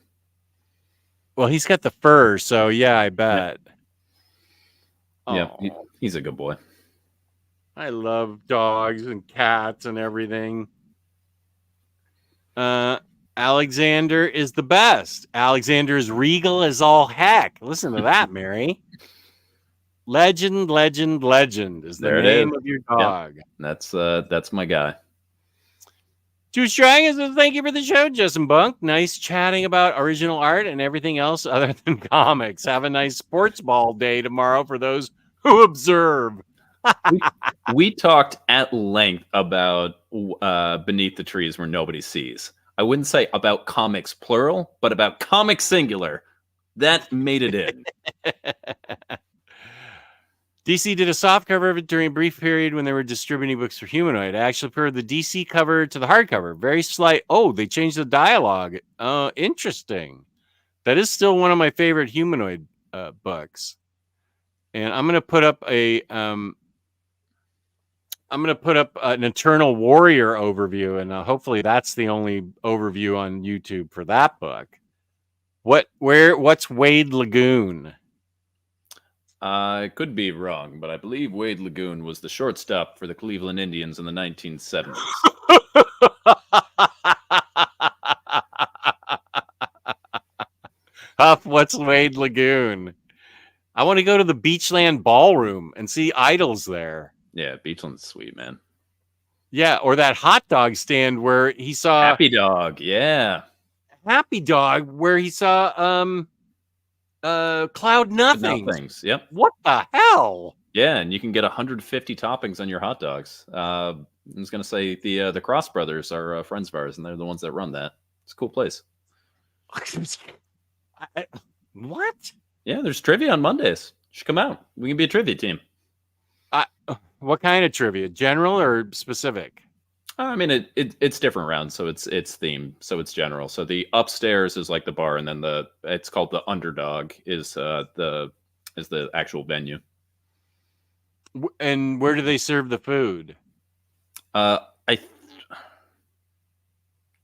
Well, he's got the fur, so yeah, I bet. Yeah, he's a good boy. I love dogs and cats and everything. Alexander is the best. Alexander is regal as all heck. Listen to that, Mary. Legend is the name of your dog. Yeah. That's my guy. Juice Dragon says, thank you for the show, Justin Bunk. Nice chatting about original art and everything else other than comics. Have a nice sports ball day tomorrow for those who observe. we talked at length about Beneath the Trees Where Nobody Sees. I wouldn't say about comics plural, but about comics singular. That made it in. DC did a soft cover of it during a brief period when they were distributing books for Humanoid. I actually preferred the DC cover to the hardcover. Very slight. Oh, they changed the dialogue. Interesting. That is still one of my favorite Humanoid books. And I'm going to put up an Eternal Warrior overview, and hopefully that's the only overview on YouTube for that book. What's Wade Lagoon? I could be wrong, but I believe Wade Lagoon was the shortstop for the Cleveland Indians in the 1970s. Huff, what's Wade Lagoon? I want to go to the Beachland Ballroom and see idols there. Yeah, Beachland's sweet, man. Yeah, or that hot dog stand where he saw... Happy Dog, yeah. Happy Dog where he saw Cloud Nothings. Nothings. Yep. What the hell? Yeah, and you can get 150 toppings on your hot dogs. I was gonna say the Cross Brothers are friends of ours, and they're the ones that run that. It's a cool place. What? Yeah, there's trivia on Mondays. You should come out. We can be a trivia team. What kind of trivia? General or specific? I mean, it's different rounds, so it's themed, so it's general. So the upstairs is like the bar, and then it's called the Underdog is the actual venue. And where do they serve the food?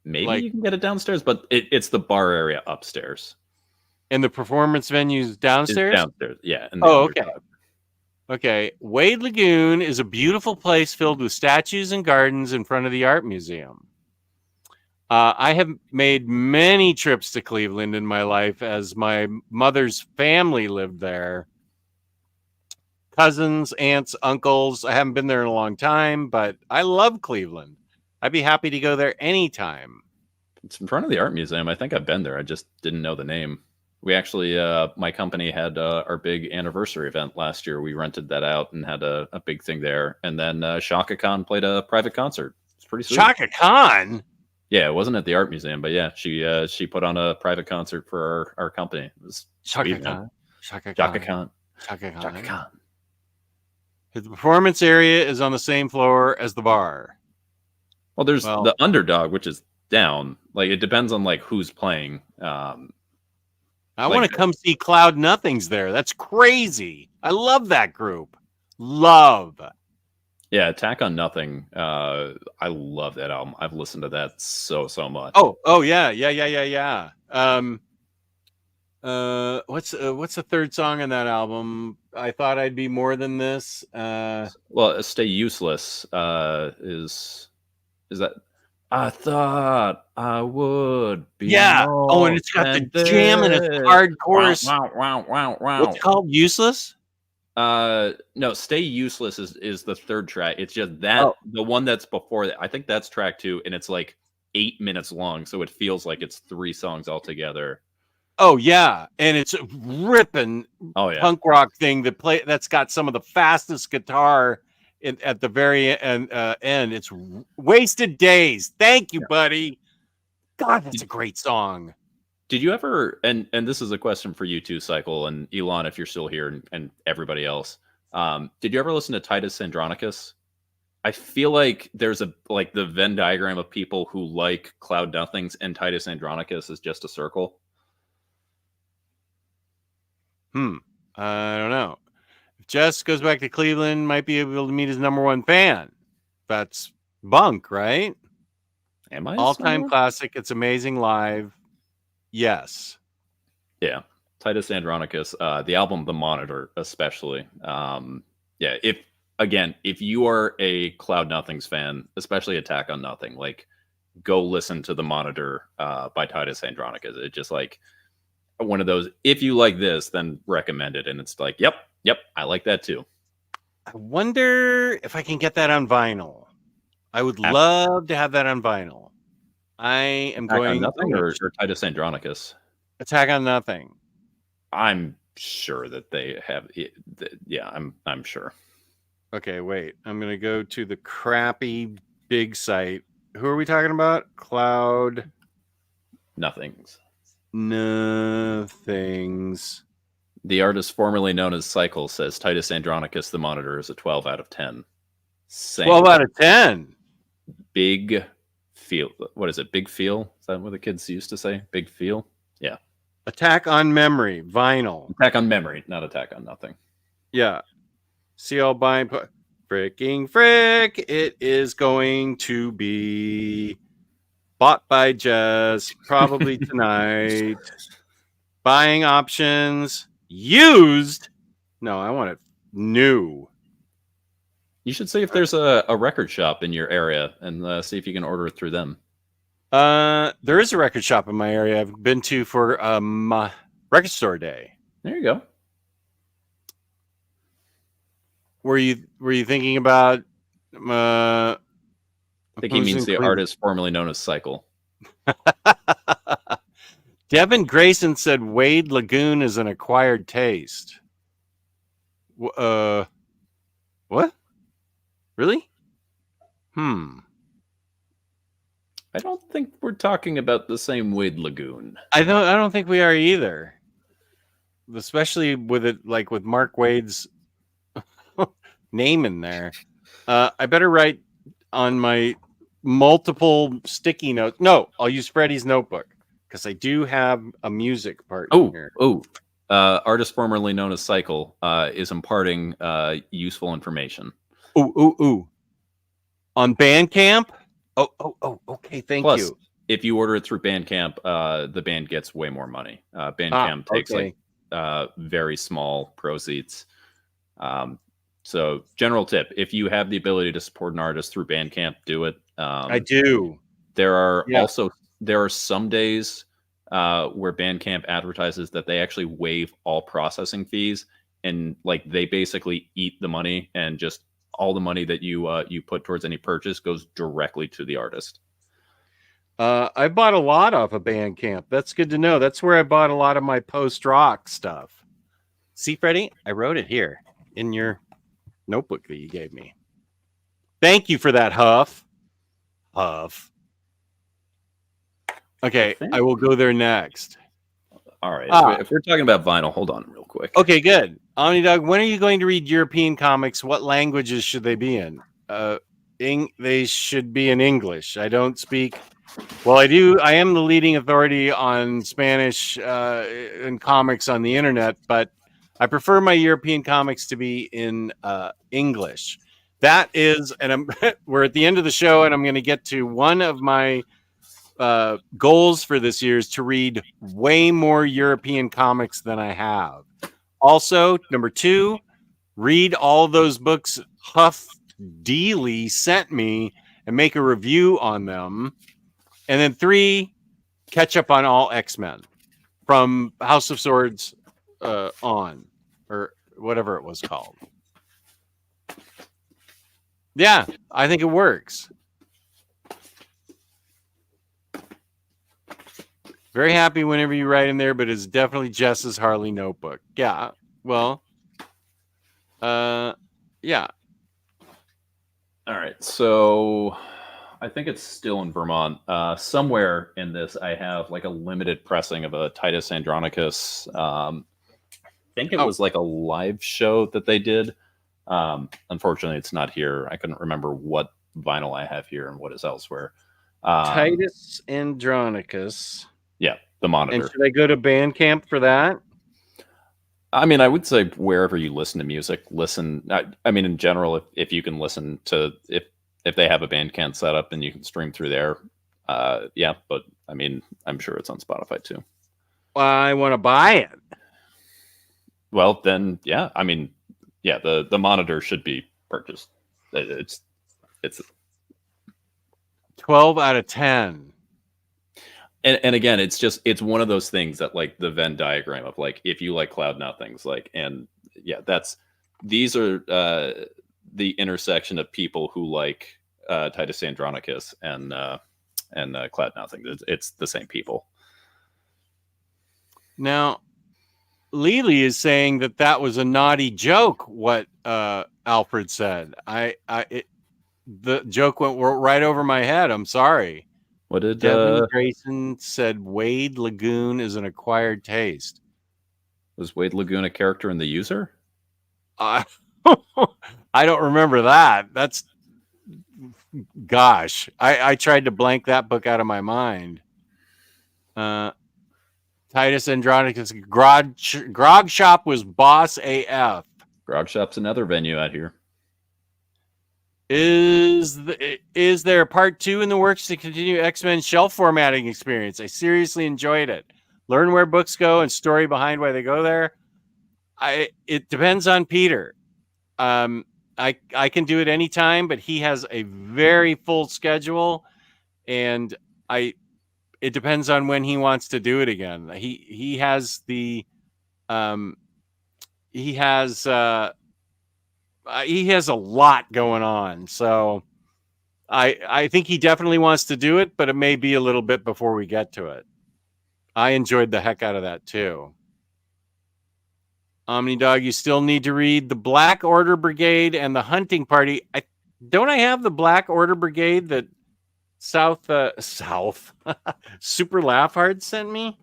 Maybe you can get it downstairs, but it's the bar area upstairs. And the performance venue's downstairs? It's downstairs, yeah. Oh, okay. Okay. Wade Lagoon is a beautiful place filled with statues and gardens in front of the art museum. I have made many trips to Cleveland in my life as my mother's family lived there. Cousins, aunts, uncles. I haven't been there in a long time, but I love Cleveland. I'd be happy to go there anytime. It's in front of the art museum. I think I've been there. I just didn't know the name. We actually, my company had our big anniversary event last year. We rented that out and had a big thing there. And then Shaka Khan played a private concert. It's pretty sweet. Shaka Khan? Yeah, it wasn't at the art museum, but yeah, she put on a private concert for our company. It was Shaka sweet, Khan. Shaka Khan. Shaka Khan. Shaka Khan. The performance area is on the same floor as the bar. Well, there's the Underdog, which is down. Like it depends on like who's playing. I want to come see Cloud Nothings there. That's crazy. I love that group. Love. Yeah, Attack on Nothing. I love that album. I've listened to that so much. Oh yeah. What's the third song on that album? I Thought I'd Be More Than This. Well, Stay Useless is that I thought I would be. Yeah. Oh, and it's got the jam and it's hard chorus. Wow. What's it called? Useless? No, Stay Useless is the third track. It's just that the one that's before that. I think that's track 2, and it's like 8 minutes long, so it feels like it's 3 songs altogether. Oh yeah, and it's a ripping punk rock thing that's got some of the fastest guitar at the very end. It's Wasted Days. Thank you, buddy. God, that's a great song. Did you ever? And this is a question for you too, Cycle and Elon, if you're still here, and everybody else. Did you ever listen to Titus Andronicus? I feel like there's the Venn diagram of people who like Cloud Nothings, and Titus Andronicus is just a circle. I don't know. If Jess goes back to Cleveland, might be able to meet his #1 fan. That's Bunk, right? Am I? All-time classic. It's amazing live. Yes. Yeah. Titus Andronicus. The album The Monitor, especially. Yeah. If you are a Cloud Nothings fan, especially Attack on Nothing, like go listen to The Monitor by Titus Andronicus. It's just like one of those, if you like this, then recommend it. And it's like, yep, I like that too. I wonder if I can get that on vinyl. I would love to have that on vinyl. I am Attack going on Nothing or Titus Andronicus? Attack on Nothing. I'm sure that they have it. Yeah, I'm sure. Okay, wait. I'm gonna go to the crappy big site. Who are we talking about? Cloud Nothings. The artist formerly known as Cycle says Titus Andronicus The Monitor is a 12 out of 10. 12 out of 10. Big feel. What is it? Big feel? Is that what the kids used to say? Big feel? Yeah. Attack on Memory, vinyl. Attack on Memory, not Attack on Nothing. Yeah. See all buying. Fricking frick. It is going to be bought by Jess probably tonight. Buying options. Used. No, I want it new. You should see if there's a record shop in your area and see if you can order it through them. There is a record shop in my area I've been to for record store day. There you go. Were you thinking about I think he means the artist formerly known as Cycle. Devin Grayson said Wade Lagoon is an acquired taste. What? Really? I don't think we're talking about the same Wade Lagoon. I don't think we are either. Especially with it, like with Mark Wade's name in there. I better write on my multiple sticky notes. No, I'll use Freddie's notebook because I do have a music part here. Artist formerly known as Cycle is imparting useful information. Ooh. On Bandcamp? Oh, okay, thank Plus, you. if you order it through Bandcamp, the band gets way more money. Bandcamp takes like very small proceeds. So general tip, if you have the ability to support an artist through Bandcamp, do it. I do. There are some days where Bandcamp advertises that they actually waive all processing fees, and like they basically eat the money, and just all the money that you put towards any purchase goes directly to the artist. I bought a lot off of Bandcamp. That's good to know. That's where I bought a lot of my post-rock stuff. See, Freddie, I wrote it here in your notebook that you gave me. Thank you for that, Huff. Okay, I will go there next. All right. If we're talking about vinyl, hold on real quick. Okay, good. Omnidog, when are you going to read European comics? What languages should they be in? They should be in English. I don't speak. Well, I do. I am the leading authority on Spanish and comics on the internet, but I prefer my European comics to be in English. That is, and we're at the end of the show, and I'm going to get to one of my goals for this year is to read way more European comics than I have. Also, number 2, read all those books Huff Dealey sent me and make a review on them. And then 3, catch up on all X-Men from House of Swords on, or whatever it was called. Yeah, I think it works. Very happy whenever you write in there, but it's definitely Jess's Harley notebook. Yeah, well, yeah. All right, so I think it's still in Vermont. Somewhere in this, I have like a limited pressing of a Titus Andronicus. I think it was like a live show that they did. Unfortunately, it's not here. I couldn't remember what vinyl I have here and what is elsewhere. Titus Andronicus. Yeah, the Monitor. And should I go to Bandcamp for that? I mean, I would say wherever you listen to music, listen. I mean, in general, if you can listen to if they have a Bandcamp set up and you can stream through there, yeah. But I mean, I'm sure it's on Spotify too. I want to buy it. Well, then, yeah. I mean, yeah. The Monitor should be purchased. It's 12 out of 10. And again, it's one of those things that like the Venn diagram of like, if you like Cloud Nothings, like, and yeah, these are the intersection of people who like Titus Andronicus and Cloud Nothing. It's the same people. Now, Lily is saying that was a naughty joke. What Alfred said, the joke went right over my head. I'm sorry. What did Devin Grayson said? Wade Lagoon is an acquired taste. Was Wade Lagoon a character in The User? I don't remember that. That's gosh. I tried to blank that book out of my mind. Titus Andronicus Grog Shop was boss AF. Grog Shop's another venue out here. Is there a part 2 in the works to continue X-Men shelf formatting experience? I seriously enjoyed it. Learn where books go and story behind why they go there. It depends on Peter. I can do it anytime, but he has a very full schedule, and it depends on when he wants to do it again. He has a lot going on, so I think he definitely wants to do it, but it may be a little bit before we get to it. I enjoyed the heck out of that too. Omnidog, you still need to read the Black Order Brigade and the Hunting Party. I have the Black Order Brigade that South Super Laugh Hard sent me.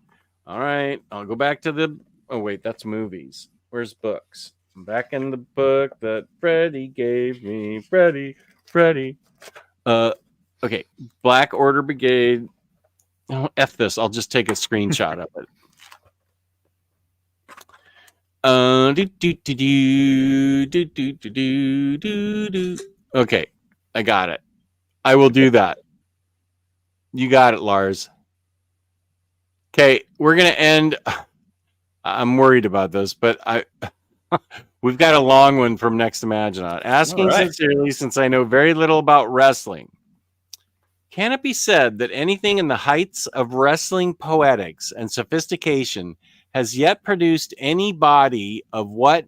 All right, I'll go back to the. Oh wait, that's movies. Where's books? I'm back in the book that Freddie gave me. Freddie. Okay, Black Order Brigade. Oh, F this. I'll just take a screenshot of it. Okay, I got it. I will do that. You got it, Lars. Okay, we're gonna end. I'm worried about this, but we've got a long one from Next Imaginon. Asking sincerely, since I know very little about wrestling, can it be said that anything in the heights of wrestling poetics and sophistication has yet produced any body of what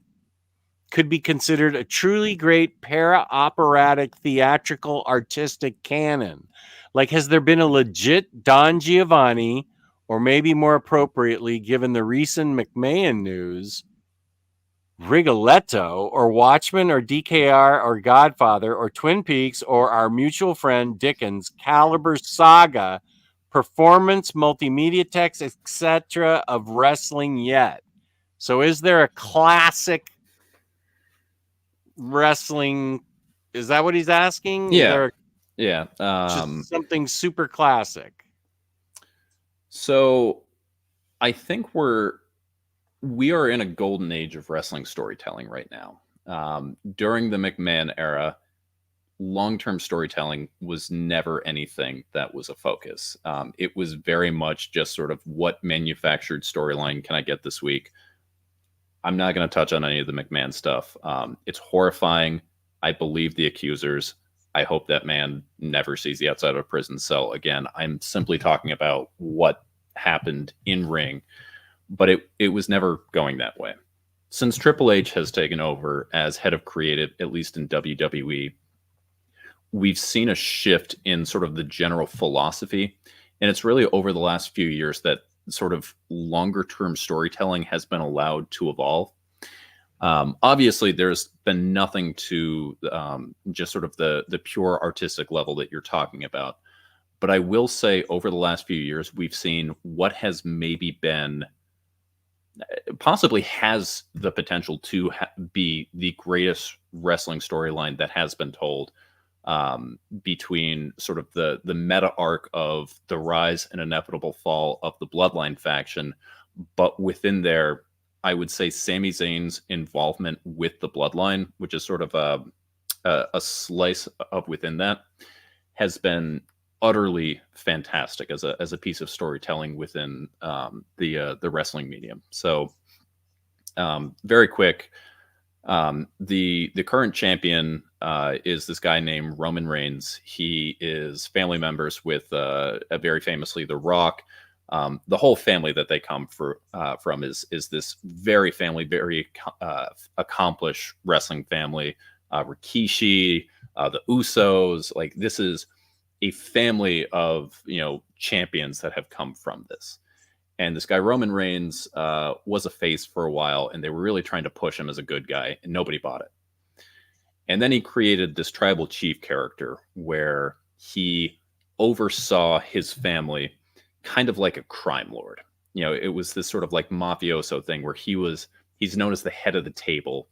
could be considered a truly great para-operatic theatrical artistic canon? Like, has there been a legit Don Giovanni, or maybe more appropriately, given the recent McMahon news, Rigoletto, or Watchmen, or DKR, or Godfather, or Twin Peaks, or our mutual friend Dickens caliber saga, performance, multimedia text, etc. of wrestling yet? So is there a classic wrestling? Is that what he's asking? Yeah. Just something super classic. So I think we are in a golden age of wrestling storytelling right now. During the McMahon era, long-term storytelling was never anything that was a focus. It was very much just sort of what manufactured storyline can I get this week? I'm not going to touch on any of the McMahon stuff. It's horrifying. I believe the accusers. I hope that man never sees the outside of a prison cell again. I'm simply talking about what happened in ring, but it was never going that way. Since Triple H has taken over as head of creative, at least in WWE, we've seen a shift in sort of the general philosophy. And it's really over the last few years that sort of longer term storytelling has been allowed to evolve. Obviously, there's been nothing to just sort of the pure artistic level that you're talking about. But I will say over the last few years, we've seen what has maybe been, possibly has the potential to be the greatest wrestling storyline that has been told, between sort of the meta arc of the rise and inevitable fall of the Bloodline faction. But within there, I would say Sami Zayn's involvement with the Bloodline, which is sort of a slice of within that, has been utterly fantastic as a piece of storytelling within the wrestling medium. So very quick, the current champion is this guy named Roman Reigns. He is family members with very famously The Rock. The whole family that they come from is this very accomplished wrestling family. Rikishi, the Usos, like this is a family of champions that have come from this. And this guy Roman Reigns was a face for a while, and they were really trying to push him as a good guy, and nobody bought it. And then he created this tribal chief character where he oversaw his family kind of like a crime lord. It was this sort of like mafioso thing where he's known as the head of the table,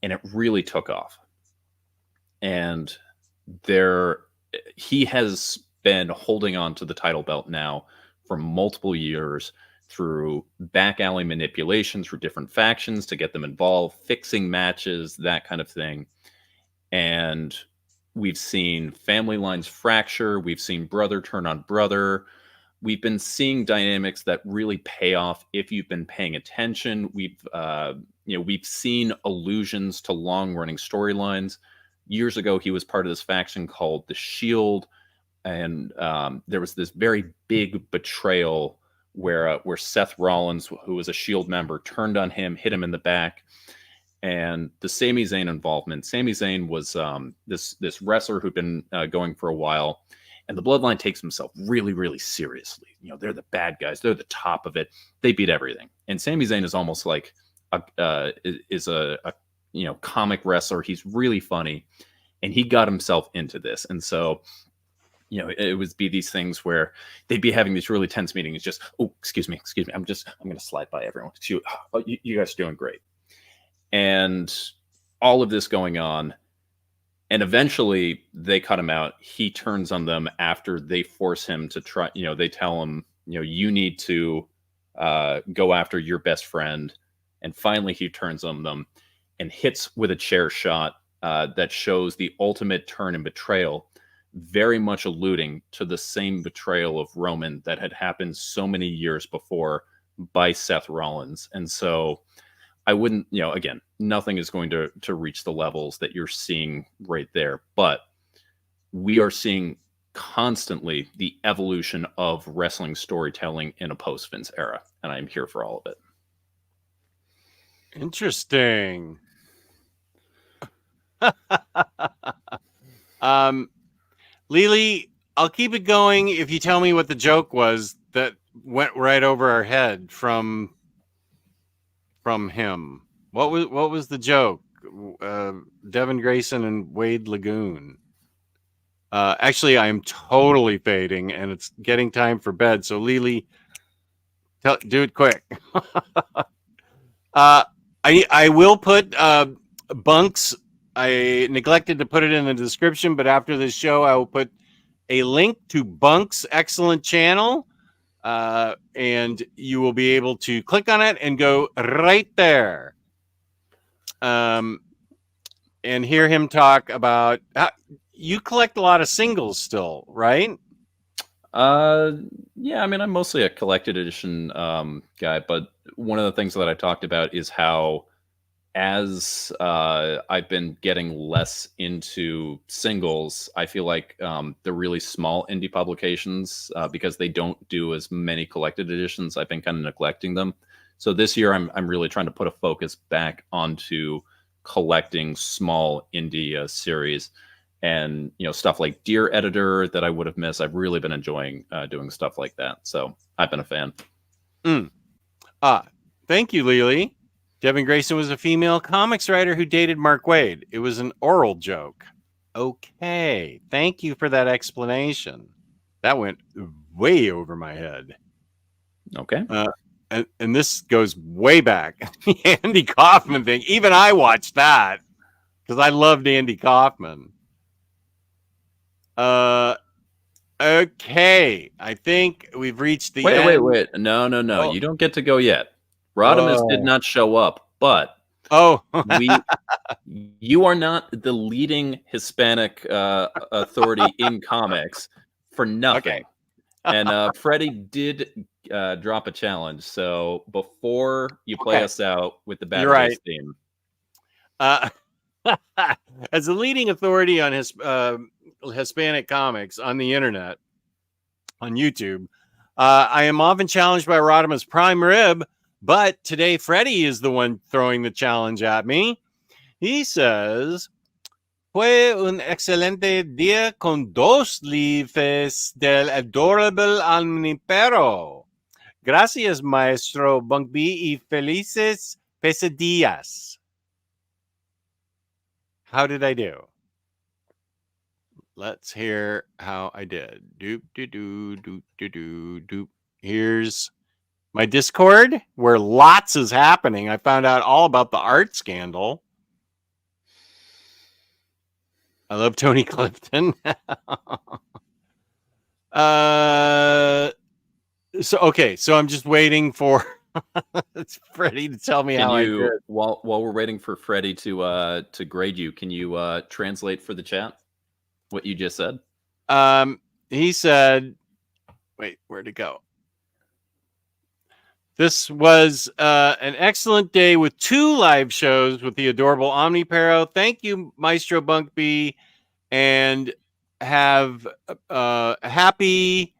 and it really took off. And he has been holding on to the title belt now for multiple years through back alley manipulation, through different factions to get them involved, fixing matches, that kind of thing. And we've seen family lines fracture. We've seen brother turn on brother. We've been seeing dynamics that really pay off if you've been paying attention. We've seen allusions to long-running storylines. Years ago, he was part of this faction called The Shield, and there was this very big betrayal where Seth Rollins, who was a Shield member, turned on him, hit him in the back. And the Sami Zayn involvement. Sami Zayn was this wrestler who'd been going for a while, And the Bloodline takes himself really, really seriously. You know, they're the bad guys. They're the top of it. They beat everything. And Sami Zayn is almost like a you know, comic wrestler. He's really funny, and he got himself into this. And so, you know, it would be these things where they'd be having these really tense meetings. Just, oh, excuse me. I'm going to slide by everyone. Oh, you guys are doing great. And all of this going on. And eventually they cut him out. He turns on them after they force him to try, you know, they tell him, you know, you need to go after your best friend. And finally he turns on them and hits with a chair shot that shows the ultimate turn and betrayal, very much alluding to the same betrayal of Roman that had happened so many years before by Seth Rollins. And so I wouldn't, you know, again, nothing is going to reach the levels that you're seeing right there, but we are seeing constantly the evolution of wrestling storytelling in a post-Vince era, and I'm here for all of it. Interesting. Lily, I'll keep it going if you tell me what the joke was that went right over our head from him. What was the joke? Devin Grayson and Wade Lagoon. Actually, I am totally fading, and it's getting time for bed. So, Lily, do it quick. I will put Bunk's. I neglected to put it in the description, but after this show, I will put a link to Bunk's excellent channel, and you will be able to click on it and go right there, and hear him talk about. You collect a lot of singles still, right? Yeah, I mean, I'm mostly a collected edition guy, but one of the things that I talked about is how as I've been getting less into singles, I feel like the really small indie publications, because they don't do as many collected editions, I've been kind of neglecting them. So this year I'm really trying to put a focus back onto collecting small indie series. And, you know, stuff like Dear Editor that I would have missed. I've really been enjoying doing stuff like that. So I've been a fan. Thank you, Lily. Devin Grayson was a female comics writer who dated Mark Waid. It was an oral joke. Okay. Thank you for that explanation. That went way over my head. Okay. And this goes way back. The Andy Kaufman thing. Even I watched that because I loved Andy Kaufman. Okay. I think we've reached the end. Wait. No. Oh. You don't get to go yet. Rodimus did not show up, but you are not the leading Hispanic authority in comics for nothing. Okay. And Freddie did drop a challenge. So before you play us out with the Baturdays theme. As a leading authority on his Hispanic comics on the internet, on YouTube, I am often challenged by Rodimus Prime Rib, but today Freddie is the one throwing the challenge at me. He says, "Fue un excelente día con dos leaves del adorable Omnipero. Gracias, maestro Bunk B, y felices pesadillas." How did I do? Let's hear how I did. Doop, doop, doop, doop, doop. Here's my Discord, where lots is happening. I found out all about the art scandal. I love Tony Clifton. So I'm just waiting for Freddie to tell me how I did. While we're waiting for Freddie to grade you, can you translate for the chat what you just said? He said, wait, where'd it go? This was an excellent day with 2 live shows with the adorable Omnipero. Thank you, Maestro Bunk B, and have happy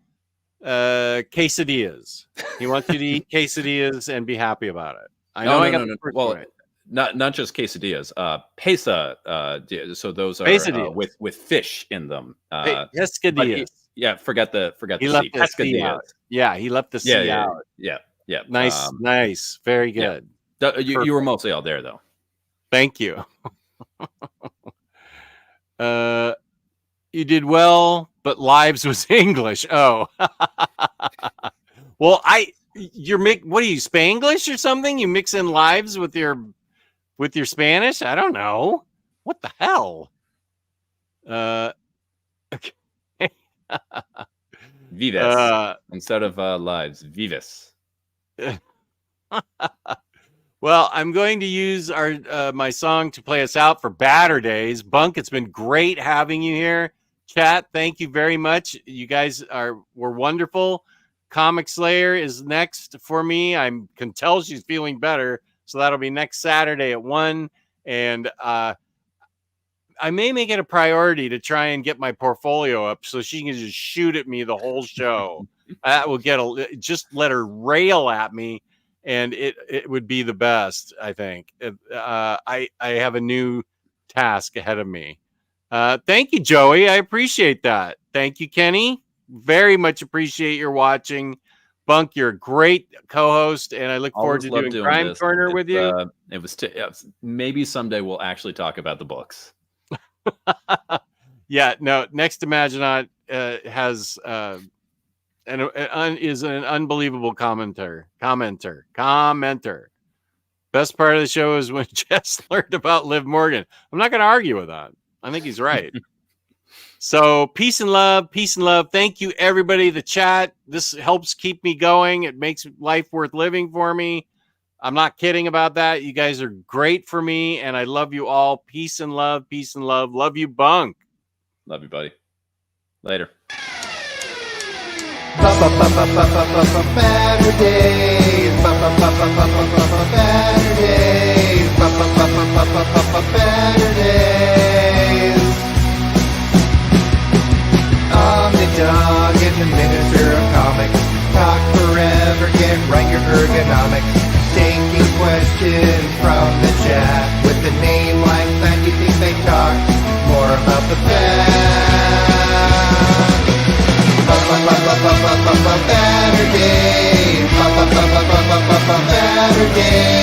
quesadillas. He wants you to eat quesadillas and be happy about it. I know. No. Well, not just quesadillas. Pesa. So those are with fish in them. Pescadillas. Yeah, forget the He left C. the C out. Yeah, he left the C out. Yeah. Nice, nice, very good. You were mostly all there though. Thank you. You did well, but lives was English. Oh, well, what are you, Spanglish or something? You mix in lives with your Spanish? I don't know. What the hell? Okay. Vives instead of lives. Vives. Well, I'm going to use my song to play us out for Baturdays. Bunk, it's been great having you here. Chat, thank you very much. You guys were wonderful. Comic Slayer is next for me. I can tell she's feeling better, so that'll be next Saturday at 1. And I may make it a priority to try and get my portfolio up so she can just shoot at me the whole show. That will just let her rail at me, and it would be the best, I think. I have a new task ahead of me. Thank you, Joey. I appreciate that. Thank you, Kenny. Very much appreciate your watching. Bunk, you're a great co-host, and I look forward to doing Crime Corner with you. It was maybe someday we'll actually talk about the books. Yeah, no. Next Imaginaut has is an unbelievable commenter. Best part of the show is when Jess learned about Liv Morgan. I'm not going to argue with that. I think he's right. So peace and love. Thank you, everybody. The chat. This helps keep me going. It makes life worth living for me. I'm not kidding about that. You guys are great for me, and I love you all. Peace and love. Love you, Bunk. Love you, buddy. Later. Better days. Better days. Omnidog in the Minister of Comics. Talk forever, get right your ergonomics. Taking questions from the chat. With a name like that, you think they talk more about the facts. Better days. Better days.